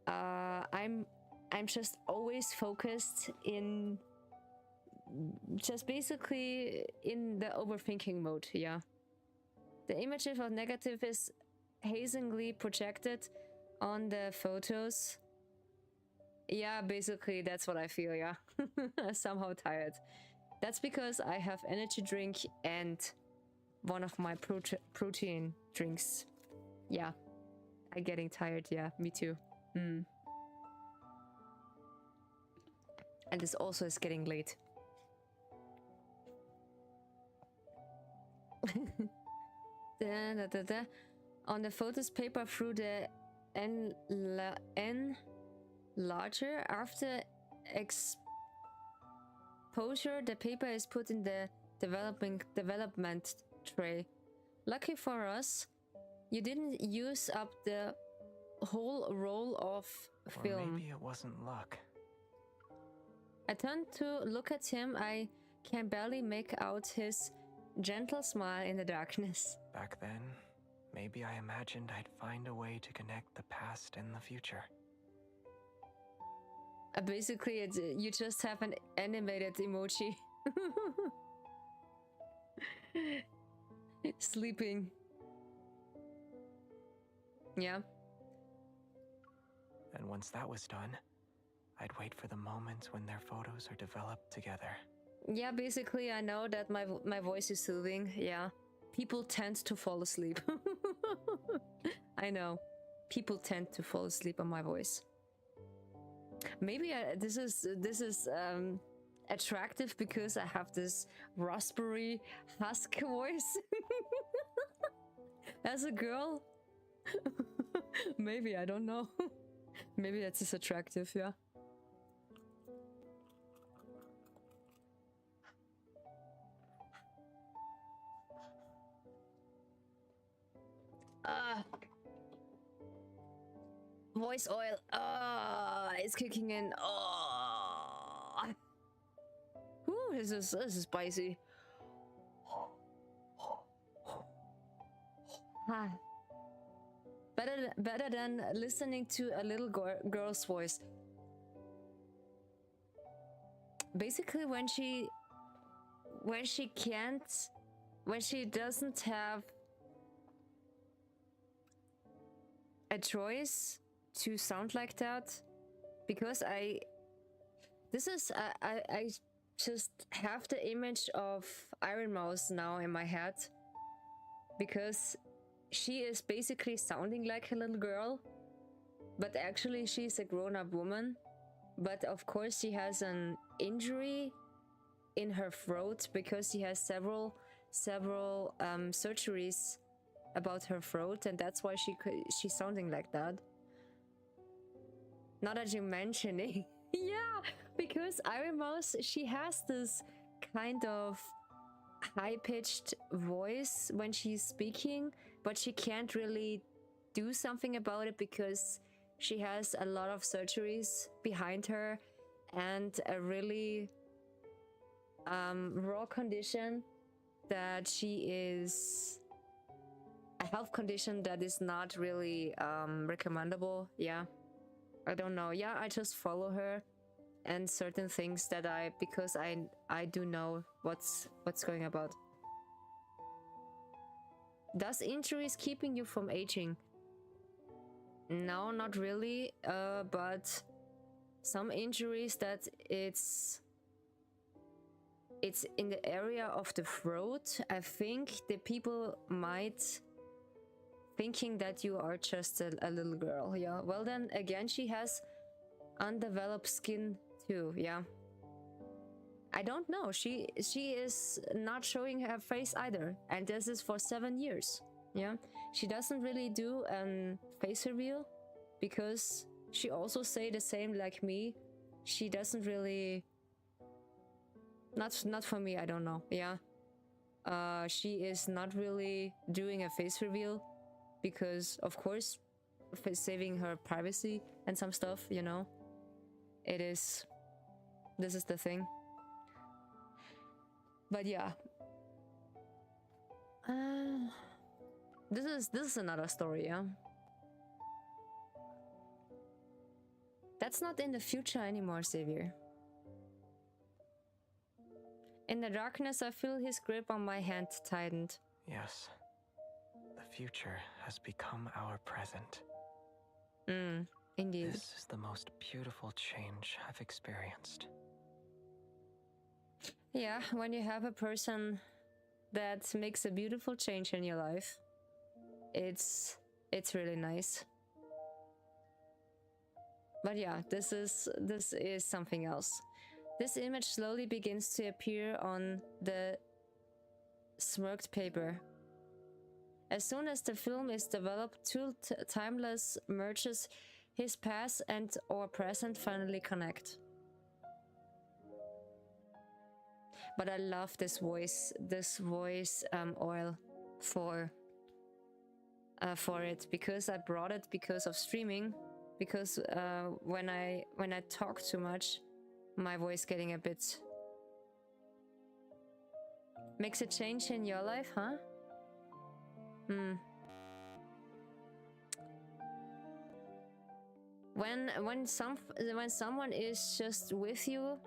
I'm just always focused in just basically in the overthinking mode. Yeah. The image of negative is hazingly projected on the photos. Yeah, basically that's what I feel. Yeah. Somehow tired. That's because I have energy drink and one of my protein drinks. Yeah, I'm getting tired. Yeah, me too. And this also is getting late. On the photos paper through the N larger. After exposure, the paper is put in the development tray. Lucky for us, you didn't use up the whole roll of film. Or maybe it wasn't luck. I turned to look at him. I can barely make out his gentle smile in the darkness. Back then, maybe I imagined I'd find a way to connect the past and the future. Basically, you just have an animated emoji. Sleeping. Yeah. And once that was done, I'd wait for the moments when their photos are developed together. Yeah, basically, I know that my voice is soothing. Yeah. People tend to fall asleep. I know. People tend to fall asleep on my voice. Maybe this is attractive because I have this raspberry husk voice. As a girl. Maybe, I don't know. Maybe that's just attractive, yeah. Voice oil. It's kicking in. Ooh, this is spicy. Better than listening to a little girl's voice. Basically, when she doesn't have a choice to sound like that, because I just have the image of Iron Mouse now in my head, because she is basically sounding like a little girl, but actually she's a grown-up woman. But of course she has an injury in her throat because she has several surgeries about her throat, and that's why she's sounding like that. Now that you're mentioning, yeah, because Iron Mouse, she has this kind of high-pitched voice when she's speaking, but she can't really do something about it because she has a lot of surgeries behind her and a really raw condition that she is a health condition that is not really recommendable. Yeah, I don't know. Yeah, I just follow her and certain things that because I do know what's going about. Does injuries keeping you from aging? No, not really. But some injuries that it's in the area of the throat. I think the people might thinking that you are just a little girl. Yeah. Well, then again, she has undeveloped skin too. Yeah. I don't know. She is not showing her face either, and this is for 7 years. Yeah. She doesn't really do a face reveal because she also say the same like me. She doesn't really. Not for me. I don't know. Yeah. She is not really doing a face reveal because, of course, saving her privacy and some stuff. You know. It is. This is the thing. But yeah, this is another story, yeah. That's not in the future anymore, Xavier. In the darkness, I feel his grip on my hand tightened. Yes, the future has become our present. Indeed. This is the most beautiful change I've experienced. Yeah, when you have a person that makes a beautiful change in your life. It's really nice. But yeah, this is something else. This image slowly begins to appear on the smirked paper. As soon as the film is developed, two timeless merges, his past and or present finally connect. But I love this voice oil for it, because I brought it because of streaming, because when I talk too much, my voice getting a bit makes a change in your life, huh? When someone is just with you,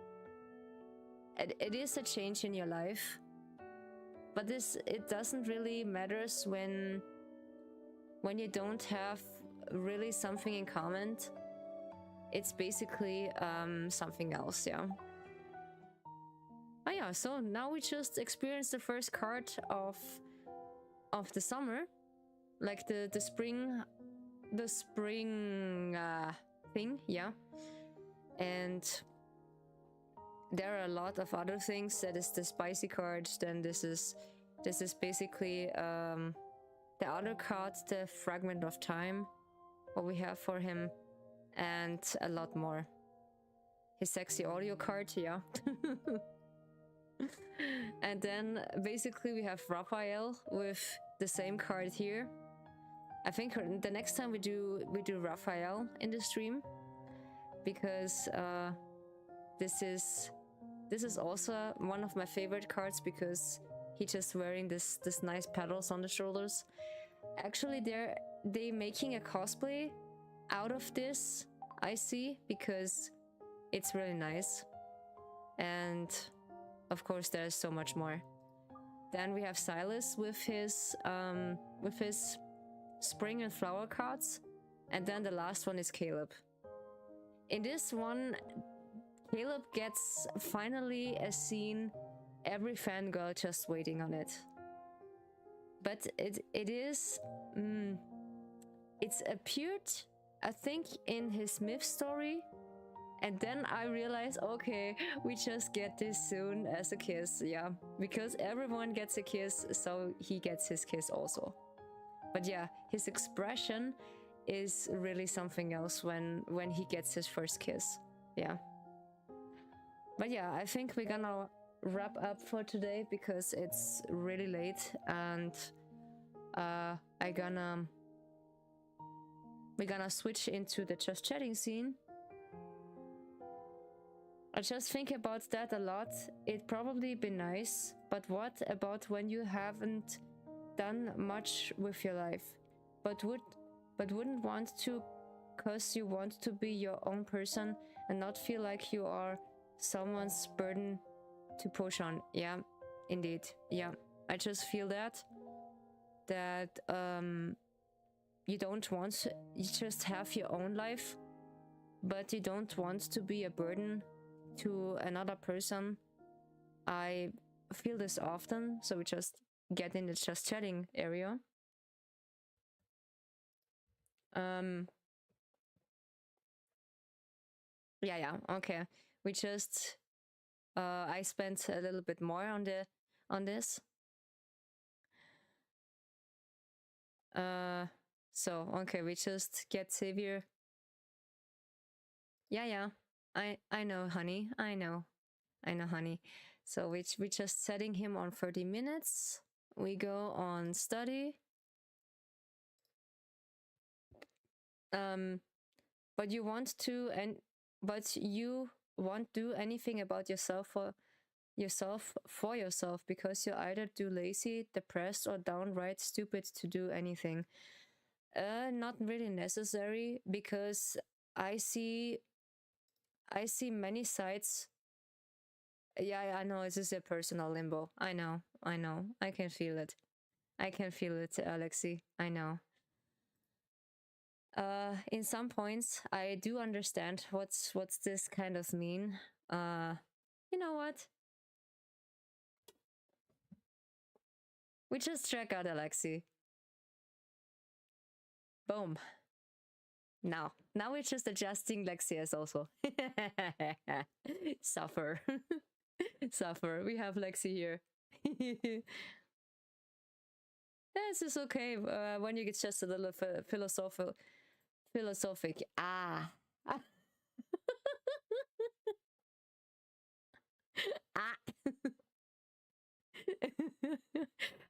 it is a change in your life. But it doesn't really matters when you don't have really something in common. It's basically something else, yeah. Oh yeah, so now we just experienced the first card of the summer, like the spring thing, yeah. And there are a lot of other things. That is the spicy card. Then this is basically the other card, the fragment of time, what we have for him, and a lot more. His sexy audio card, yeah. And then basically we have Raphael with the same card here. I think the next time we do Raphael in the stream, because this is also one of my favorite cards, because he's just wearing this nice petals on the shoulders. Actually, they making a cosplay out of this, I see, because it's really nice. And of course there's so much more. Then we have Silas with his spring and flower cards, and then the last one is Caleb. In this one, Caleb gets finally a scene every fangirl just waiting on it. But it's appeared, I think, in his myth story, and then I realized, okay, we just get this soon as a kiss, yeah, because everyone gets a kiss, so he gets his kiss also. But yeah, his expression is really something else when he gets his first kiss, yeah. But yeah, I think we're gonna wrap up for today because it's really late, and we're gonna switch into the just chatting scene. I just think about that a lot. It'd probably be nice, but what about when you haven't done much with your life, but wouldn't want to, cause you want to be your own person and not feel like you are someone's burden to push on? Yeah, indeed. Yeah, I just feel that you don't want, you just have your own life, but you don't want to be a burden to another person. I feel this often, so we just get in the just chatting area. Yeah, okay. We just I spent a little bit more on this. So okay, we just get Xavier. Yeah. I know, honey. I know, honey. So we just setting him on 30 minutes. We go on study. But you won't do anything about yourself for yourself because you're either too lazy, depressed, or downright stupid to do anything. Not really necessary, because I see many sides. Yeah, I know this is a personal limbo. I know. I can feel it, Alexi. I know. In some points, I do understand what's this kind of mean. You know what? We just check out Alexi. Boom. Now we're just adjusting Lexi as also. Suffer. Suffer. We have Lexi here. This is okay when you get just a little philosophic. Ah. Ah.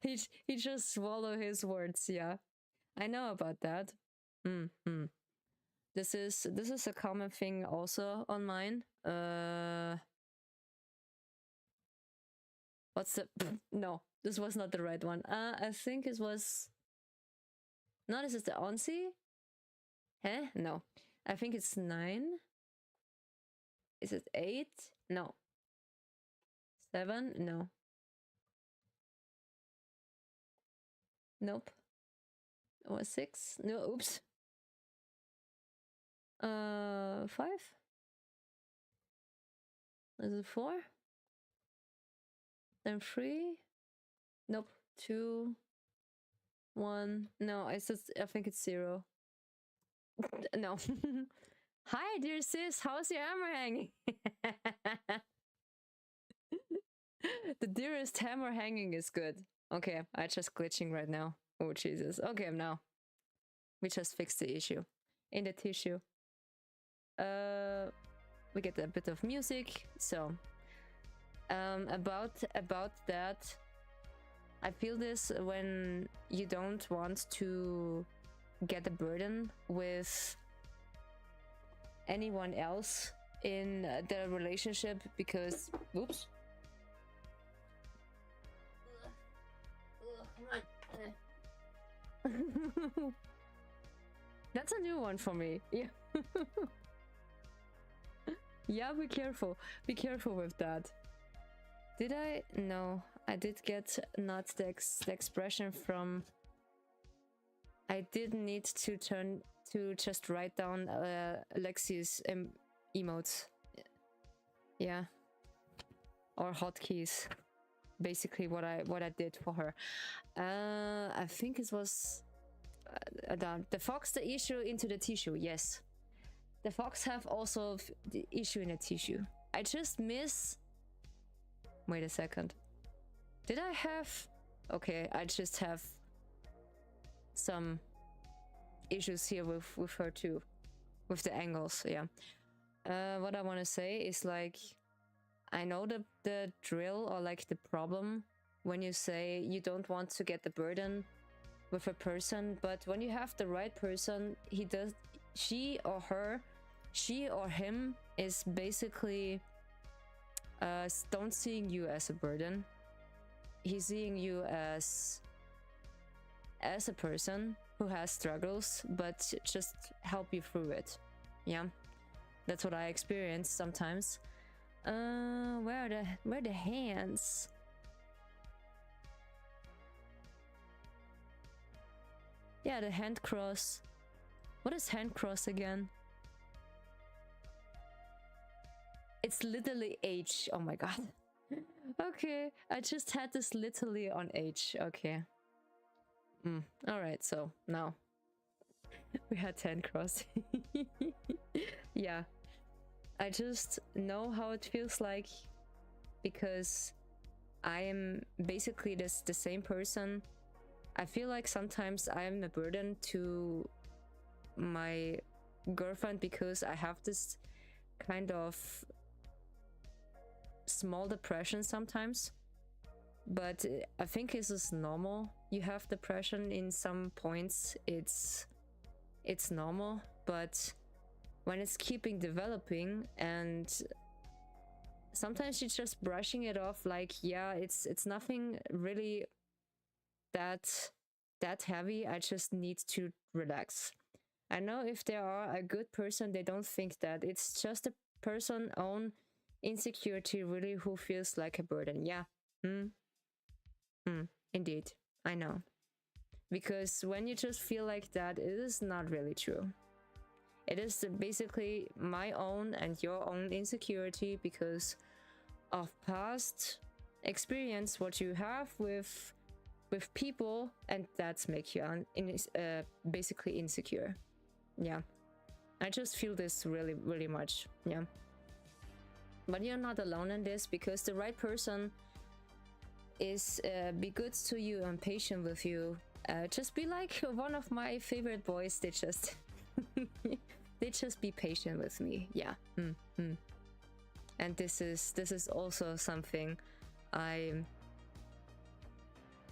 he just swallow his words. Yeah, I know about that. This is a common thing also on mine. What's the no? This was not the right one. I think it was. No, this is the Onsi. Huh? No, I think it's 9. Is it 8? No. 7? No. Nope. Or 6? No, oops. 5? Is it 4? Then 3? Nope. 2, 1. No, I think it's 0. No. Hi, dear sis. How's your hammer hanging? The dearest hammer hanging is good. Okay, I just glitching right now. Oh, Jesus. Okay, now. We just fixed the issue. In the tissue. We get a bit of music. So, about that, I feel this when you don't want to get a burden with anyone else in the relationship because, oops. That's a new one for me. Yeah. Yeah, be careful. Be careful with that. Did I? No, I did get not the expression from. I did need to turn to just write down Lexi's emotes. Yeah. Or hotkeys. Basically what I did for her. I think it was the fox the issue into the tissue. Yes, the fox have also the issue in the tissue. I just miss. Wait a second. Did I have? Okay, I just have some issues here with her too, with the angles. Yeah. What I want to say is like. I know the drill or like the problem when you say you don't want to get the burden with a person, but when you have the right person, she or him is basically don't seeing you as a burden. He's seeing you as a person who has struggles, but just help you through it. Yeah, that's what I experience sometimes. Where are the hands? Yeah, the hand cross. What is hand cross again? It's literally H. Oh my god. Okay, I just had this literally on H. Okay. Alright, so now we had hand cross. Yeah. I just know how it feels like because I am basically the same person. I feel like sometimes I am a burden to my girlfriend because I have this kind of small depression sometimes. But I think this is normal. You have depression in some points. It's normal, but when it's keeping developing and sometimes you're just brushing it off like, yeah, it's nothing really that heavy. I just need to relax. I know if they are a good person, they don't think that. It's just a person own insecurity really who feels like a burden. Yeah. Indeed. I know. Because when you just feel like that, it is not really true. It is basically my own and your own insecurity because of past experience, what you have with with people, and that's make you basically insecure. Yeah, I just feel this really much. Yeah, but you're not alone in this, because the right person is be good to you and patient with you. Just be like one of my favorite boys. They just they just be patient with me. Yeah. And this is also something I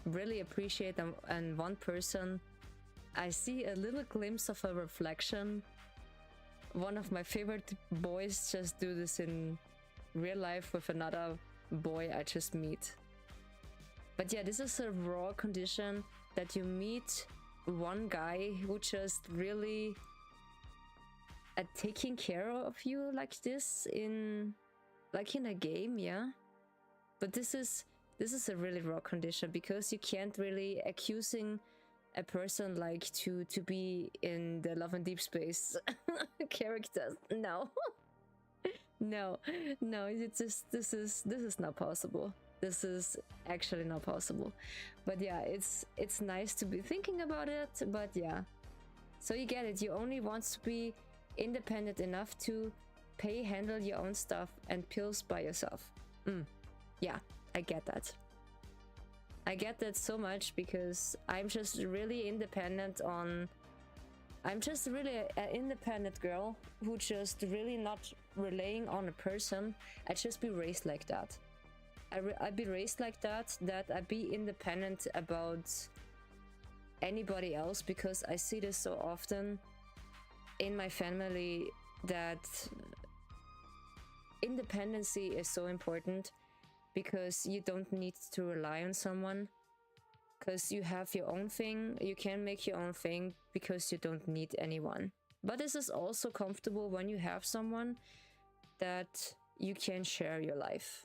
really appreciate. And one person, I see a little glimpse of a reflection. One of my favorite boys just do this in real life with another boy I just meet. But yeah, this is a raw condition that you meet one guy who just really taking care of you like this in a game, yeah. But this is a really raw condition, because you can't really accusing a person like to be in the Love and Deespace characters. No. no, it's just this is not possible. This is actually not possible. But yeah, it's nice to be thinking about it. But yeah, so you get it. You only want to be independent enough to handle your own stuff and pills by yourself. Yeah, I get that. I get that so much, because I'm just really independent on. I'm just really an independent girl who just really not relying on a person. I just be raised like that. I be raised like that I be independent about anybody else, because I see this so often in my family, that independency is so important, because you don't need to rely on someone, because you have your own thing. You can make your own thing because you don't need anyone. But this is also comfortable when you have someone that you can share your life.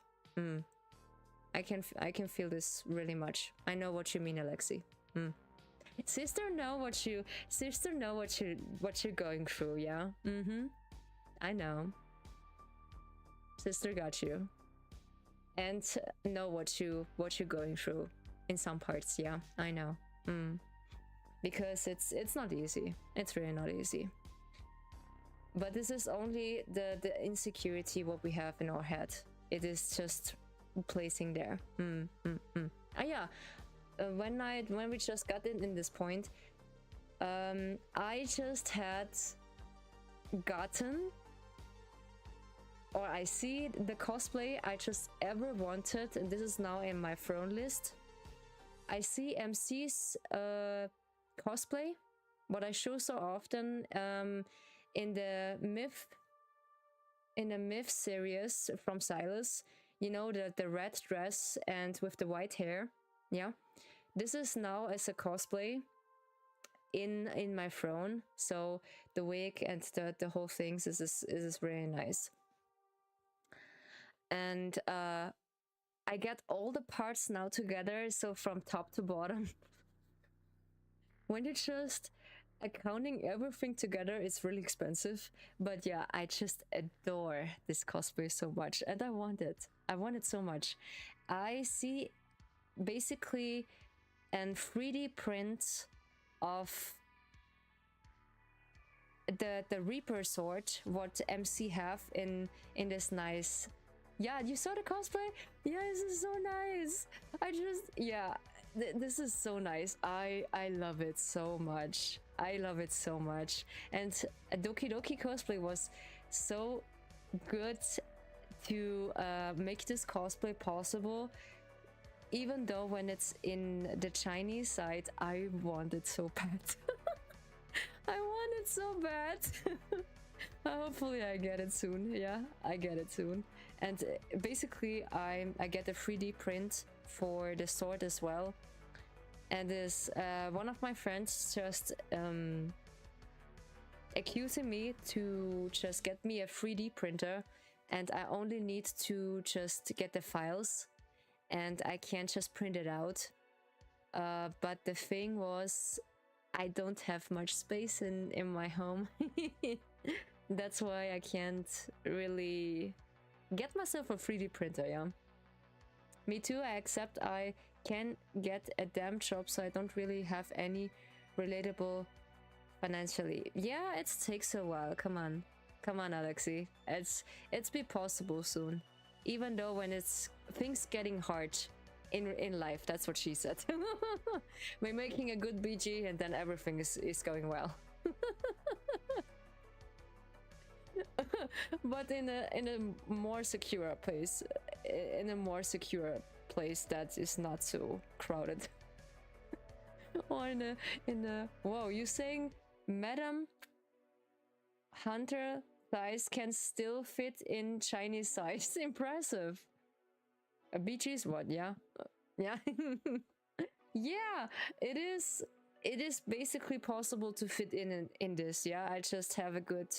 I can feel this really much. I know what you mean, Alexi. Sister know what you're going through, yeah? I know. Sister got you. And know what you're going through in some parts, yeah. I know. Because it's not easy. It's really not easy. But this is only the insecurity what we have in our head. It is just placing there. Yeah. When we just got in this point, I just had gotten, or I see the cosplay I just ever wanted, and this is now in my throne list. I see MC's cosplay, what I show so often in the myth series from Silas. You know, the red dress and with the white hair. Yeah, this is now as a cosplay in my throne. So the wig and the whole things is really nice. And I get all the parts now together, so from top to bottom. When you're just accounting everything together, it's really expensive. But yeah, I just adore this cosplay so much, and I want it so much. I see basically a 3D print of the Reaper sword, what MC have in this nice. Yeah, you saw the cosplay? Yeah, this is so nice. This is so nice. I love it so much. And a Doki Doki cosplay was so good to make this cosplay possible. Even though when it's in the Chinese side, I want it so bad. I want it so bad. Hopefully I get it soon. Yeah, I get it soon. And basically I get a 3D print for the sword as well. And this one of my friends just accusing me to just get me a 3D printer, and I only need to just get the files and I can't just print it out. But the thing was, I don't have much space in my home. That's why I can't really get myself a 3D printer, yeah. Me too, I accept I can get a damn job, so I don't really have any relatable financially. Yeah, it takes a while. Come on, Alexi. It's be possible soon. Even though when it's things getting hard in life, that's what she said. We're making a good BG and then everything is going well. But in a more secure place, that is not so crowded. Or in a whoa, you saying Madam Hunter size can still fit in Chinese size? Impressive. A BG is what? Yeah, yeah. Yeah, it is basically possible to fit in this. Yeah, I just have a good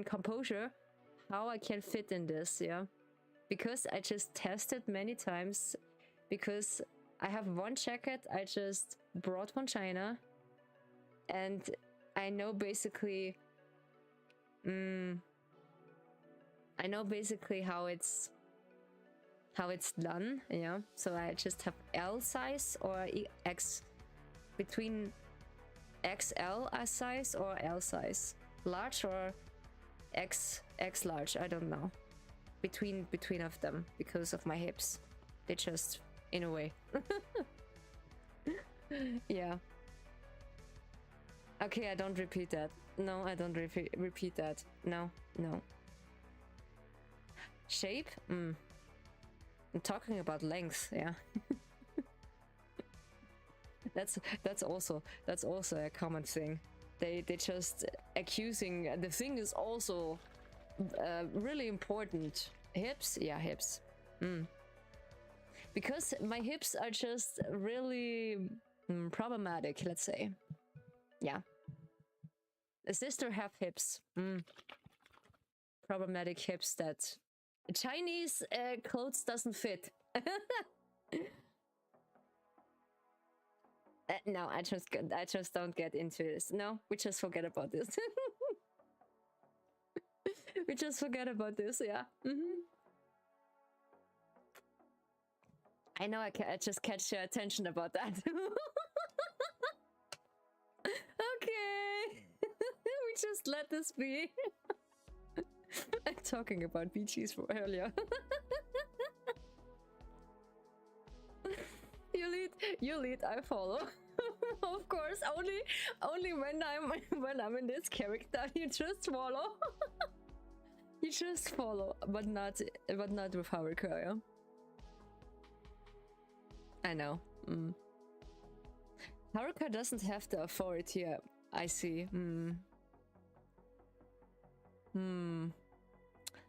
composure how I can fit in this. Yeah, because I just tested many times, because I have one jacket I just brought from China and I know basically how it's done. Yeah, so I just have L size or X, between XL size or L size, large or X large, I don't know, between of them, because of my hips, they just in a way. Yeah, okay, I don't repeat that. No, I don't repeat that. No. Shape? I'm talking about length. Yeah. that's also a common thing. They just accusing the thing is also really important. Hips? Yeah, hips. Because my hips are just really problematic, let's say. Yeah. A sister have hips. Problematic hips that Chinese clothes doesn't fit. No, I just don't get into this. No, we just forget about this. We just forget about this. Yeah. I know. I just catch your attention about that. Okay. We just let this be. I'm talking about BGs from earlier. You lead, I follow. Of course, only when I'm in this character, you just follow. You just follow, but not with Haruka, yeah? I know. Haruka doesn't have the authority, I see.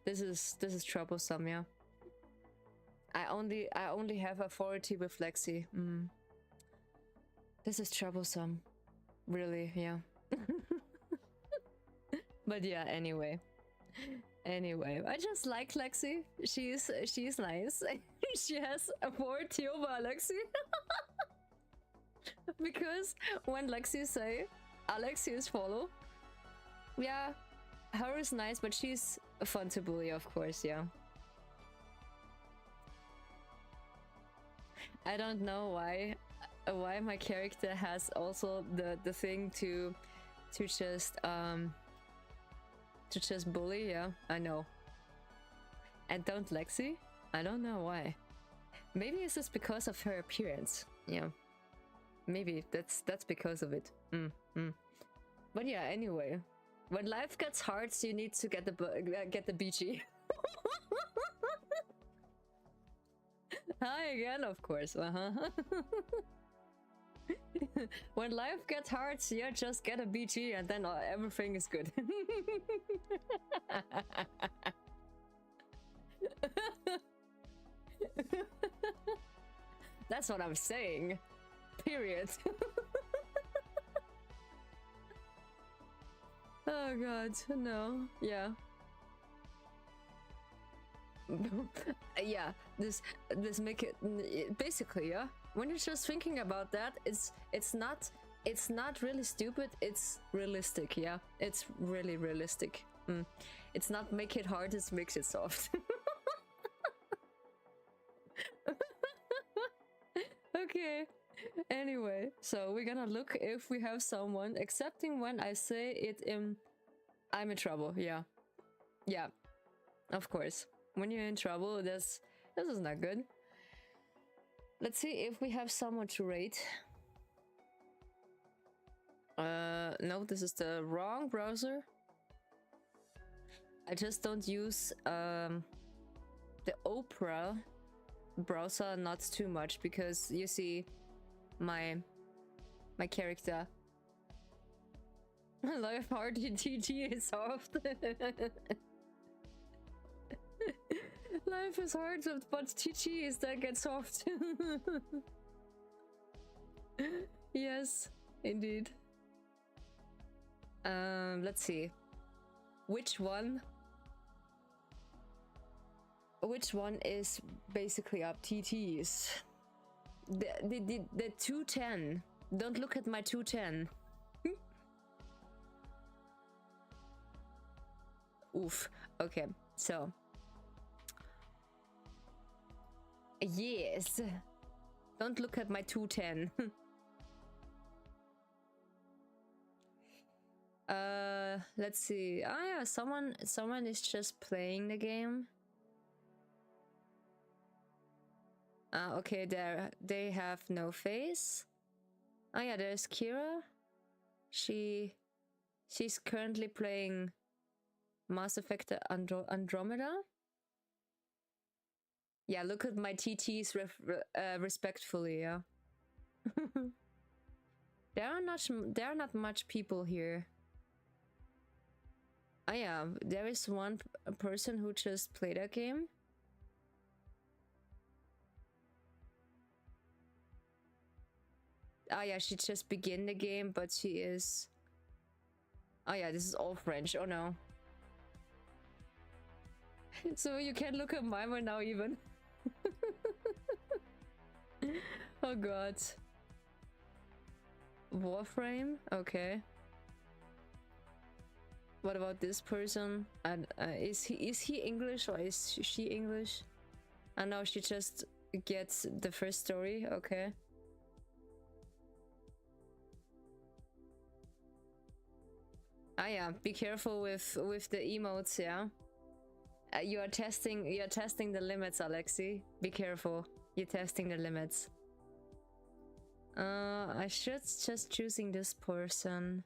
This is troublesome, yeah. I only have authority with Lexi. This is troublesome. Really, yeah. But yeah, anyway, I just like Lexi. She's nice. She has authority over Alexi. Because when Lexi say Alexi is follow, yeah, her is nice, but she's fun to bully, of course, yeah. I don't know why my character has also the thing to just bully, yeah, I know. And don't Lexi? I don't know why. Maybe it's just because of her appearance, yeah. Maybe that's because of it. But yeah, anyway, when life gets hard, so you need to get the BG. Hi again, of course. When life gets hard, so yeah, just get a BG and then everything is good. That's what I'm saying. Period. Oh god, no. Yeah. Yeah, this make it basically, yeah. When you're just thinking about that, it's not really stupid, it's realistic, yeah. It's really realistic. It's not make it hard, it's makes it soft. Okay. Anyway, so we're gonna look if we have someone, excepting when I say it in... I'm in trouble, yeah. Yeah, of course. When you're in trouble, this is not good. Let's see if we have someone to rate. No, this is the wrong browser. I just don't use the Opera browser not too much because you see my character. Life hard TG is soft. Life is hard, but TG is that get soft. Yes, indeed. Let's see. Which one is basically up? TTs. The 210. Don't look at my 210. Oof. Okay, so. Yes. Don't look at my 210. Let's see. Ah, yeah, someone is just playing the game. Okay, they have no face. Oh yeah, there's Kira. She's currently playing Mass Effect Andromeda. Yeah, look at my TTs respectfully, yeah. There are not much people here. Oh yeah, there is one person who just played that game. Oh yeah, she just began the game, but she is... Oh yeah, this is all French, oh no. So you can't look at mine right now even. Oh god. Warframe? Okay. What about this person? And is he English or is she English? I know she just gets the first story. Okay. Ah yeah, be careful with the emotes, yeah. You are testing the limits, Alexi. Be careful. You're testing the limits. I should just choosing this person.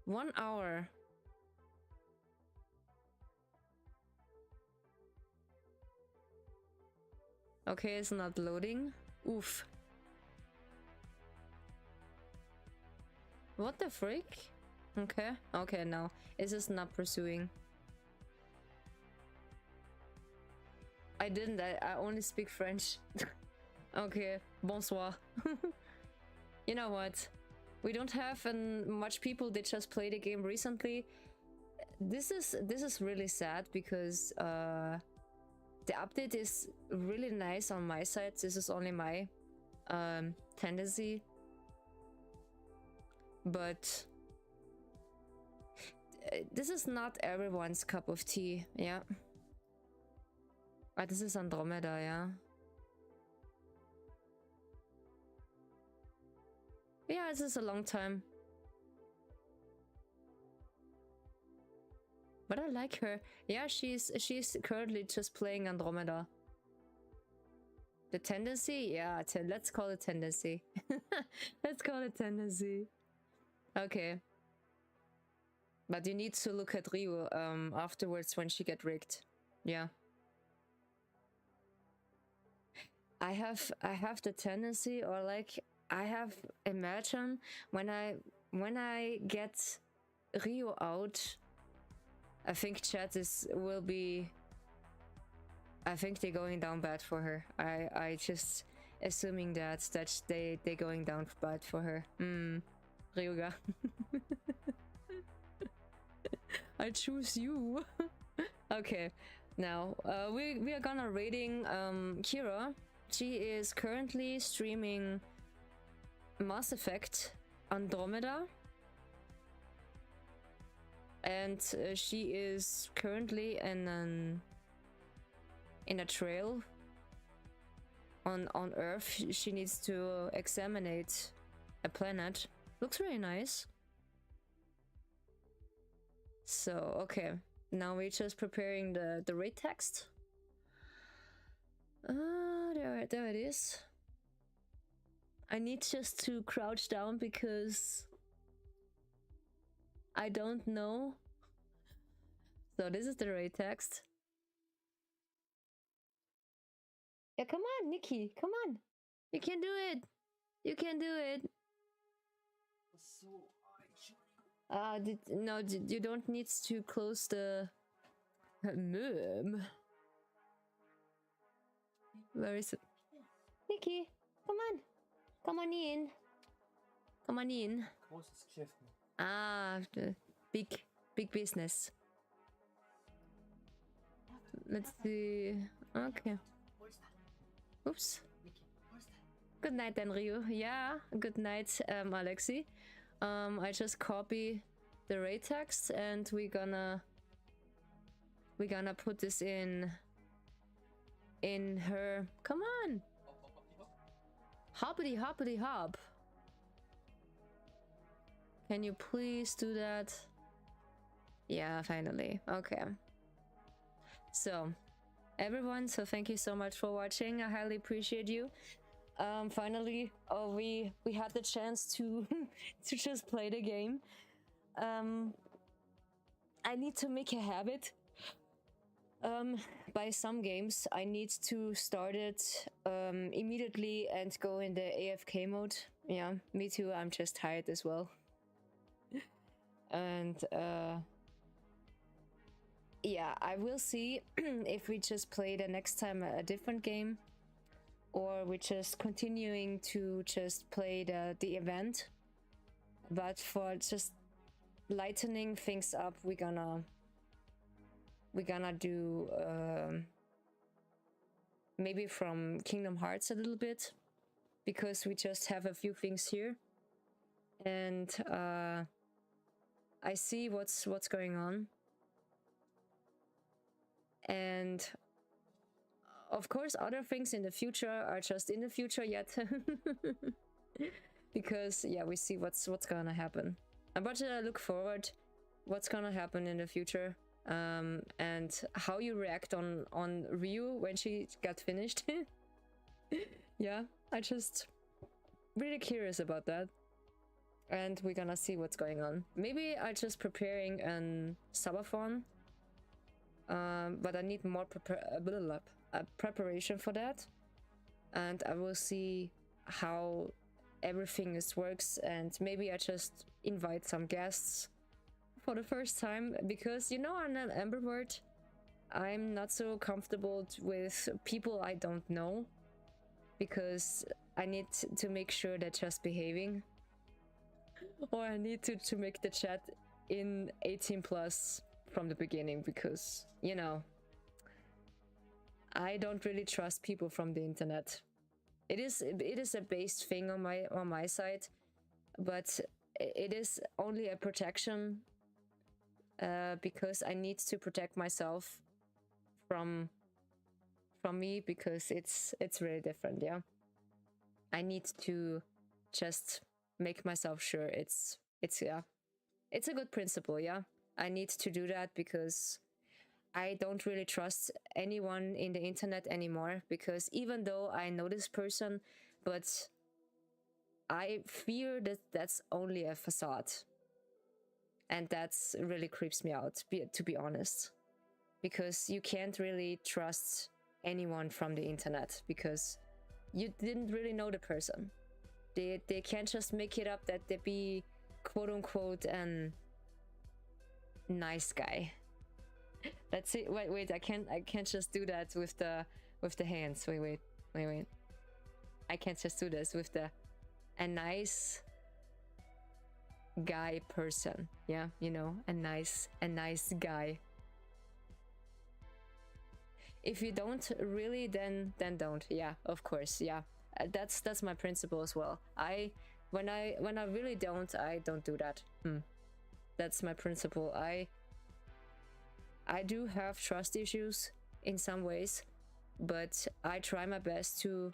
1 hour. Okay, it's not loading. Oof. What the frick? Okay. Okay, no. It's just not pursuing. I didn't. I only speak French. Okay. Bonsoir. You know what? We don't have much people that just played the game recently. This is really sad because the update is really nice on my side. This is only my tendency, but this is not everyone's cup of tea. Yeah. Ah, this is Andromeda, yeah. Yeah, this is a long time. But I like her. Yeah, she's currently just playing Andromeda. The tendency? Yeah, let's call it tendency. Let's call it tendency. Okay. But you need to look at Ryu afterwards when she get rigged. Yeah. I have the tendency, or like I have imagine when I get Ryu out, I think chat will be. I think they're going down bad for her. I just assuming that they going down bad for her. Ryuga. I choose you. Okay, now we are gonna rating Kira. She is currently streaming Mass Effect Andromeda. and she is currently in a trail on Earth. She needs to examine a planet. Looks really nice. So okay, now we're just preparing the raid text. There it is. I need just to crouch down because I don't know. So this is the raid text. Yeah, come on, Nikki, come on. You can do it. You can do it. No, you don't need to close the mom. Where is it? Nikki, come on. Come on in. Come on in. Großes Geschäft. Ah, the big business. Let's see. Okay. Oops. Good night then, Ryu. Yeah, good night, Alexi. I just copy the raid text and we're gonna put this in her. Come on. Hoppity hoppity hop. Can you please do that? Yeah, finally. Okay. So, everyone, so thank you so much for watching. I highly appreciate you. Finally, we had the chance to to just play the game. I need to make a habit. By some games, I need to start it immediately and go in the AFK mode. Yeah, me too. I'm just tired as well. And yeah, I will see if we just play the next time a different game, or we're just continuing to just play the event. But for just lightening things up, we're gonna do maybe from Kingdom Hearts a little bit, because we just have a few things here, and I see what's going on, and of course other things in the future are just in the future yet. Because yeah, we see what's gonna happen. But I look forward what's gonna happen in the future, and how you react on Ryu when she got finished. Yeah, I just really curious about that. And we're gonna see what's going on. Maybe I'm just preparing an subathon, but I need more preparation for that, and I will see how everything works, and maybe I just invite some guests for the first time, because I'm an ambivert. I'm not so comfortable with people I don't know, because I need to make sure they're just behaving. Or I need to make the chat in 18 plus from the beginning, because I don't really trust people from the internet. It is a based thing on my side, but it is only a protection, because I need to protect myself from me, because it's really different. Yeah, I need to just make myself sure it's a good principle. Yeah, I need to do that, because I don't really trust anyone in the internet anymore, because even though I know this person, but I fear that that's only a facade, and that's really creeps me out, to be honest, because you can't really trust anyone from the internet, because you didn't really know the person. They can't just make it up that they be quote unquote an nice guy. Let's see. Wait. I can't just do that with the hands. Wait. I can't just do this with a nice guy person. Yeah, a nice guy. If you don't really, then don't. Yeah, of course. Yeah, that's my principle as well. When I really don't, I don't do that. That's my principle. I do have trust issues in some ways, but I try my best to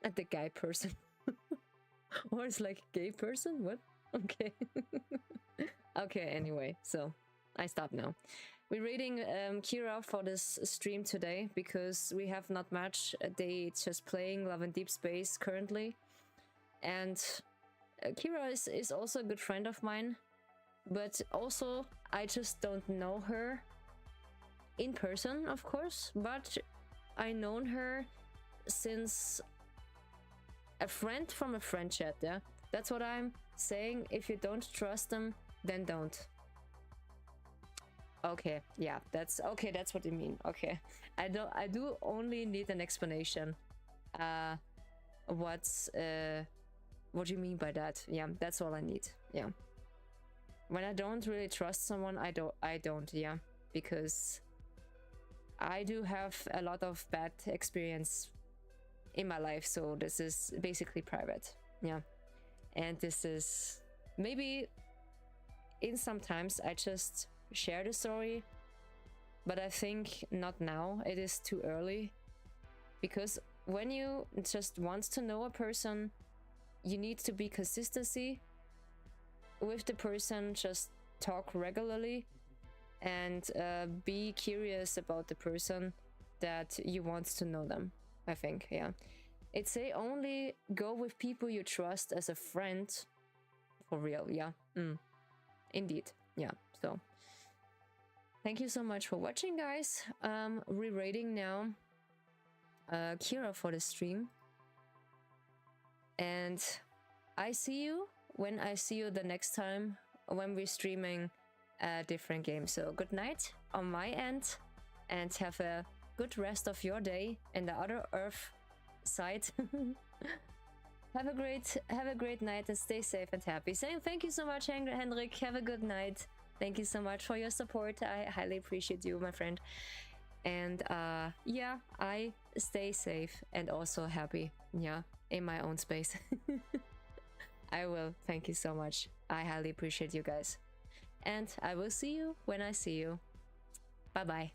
the guy person. Or it's like gay person? What? Okay. Okay, anyway, so I stop now. We're reading Kira for this stream today because we have not much. They just playing Love and Deespace currently. And Kira is also a good friend of mine, but also I just don't know her in person, of course, but I known her since a friend from a friend chat, yeah? That's what I'm saying. If you don't trust them, then don't. Okay, yeah, that's what you mean. Okay. I do only need an explanation. What do you mean by that? Yeah, that's all I need. Yeah. When I don't really trust someone, I don't, yeah, because I do have a lot of bad experience in my life, so this is basically private. Yeah. And this is maybe in sometimes I just share the story, but I think not now. It is too early, because when you just want to know a person, you need to be consistency with the person. Just talk regularly and be curious about the person that you want to know them, I think. Yeah, it's say only go with people you trust as a friend for real. Yeah. Indeed. Yeah. So thank you so much for watching, guys. Re-rating now Kira for the stream, and I see you when I see you the next time when we're streaming a different game. So good night on my end, and have a good rest of your day in the other Earth side. Have a great night and stay safe and happy. Saying thank you so much, Henrik. Have a good night. Thank you so much for your support. I highly appreciate you, my friend. And yeah, I stay safe and also happy. Yeah, in my own space. I will. Thank you so much. I highly appreciate you guys. And I will see you when I see you. Bye bye.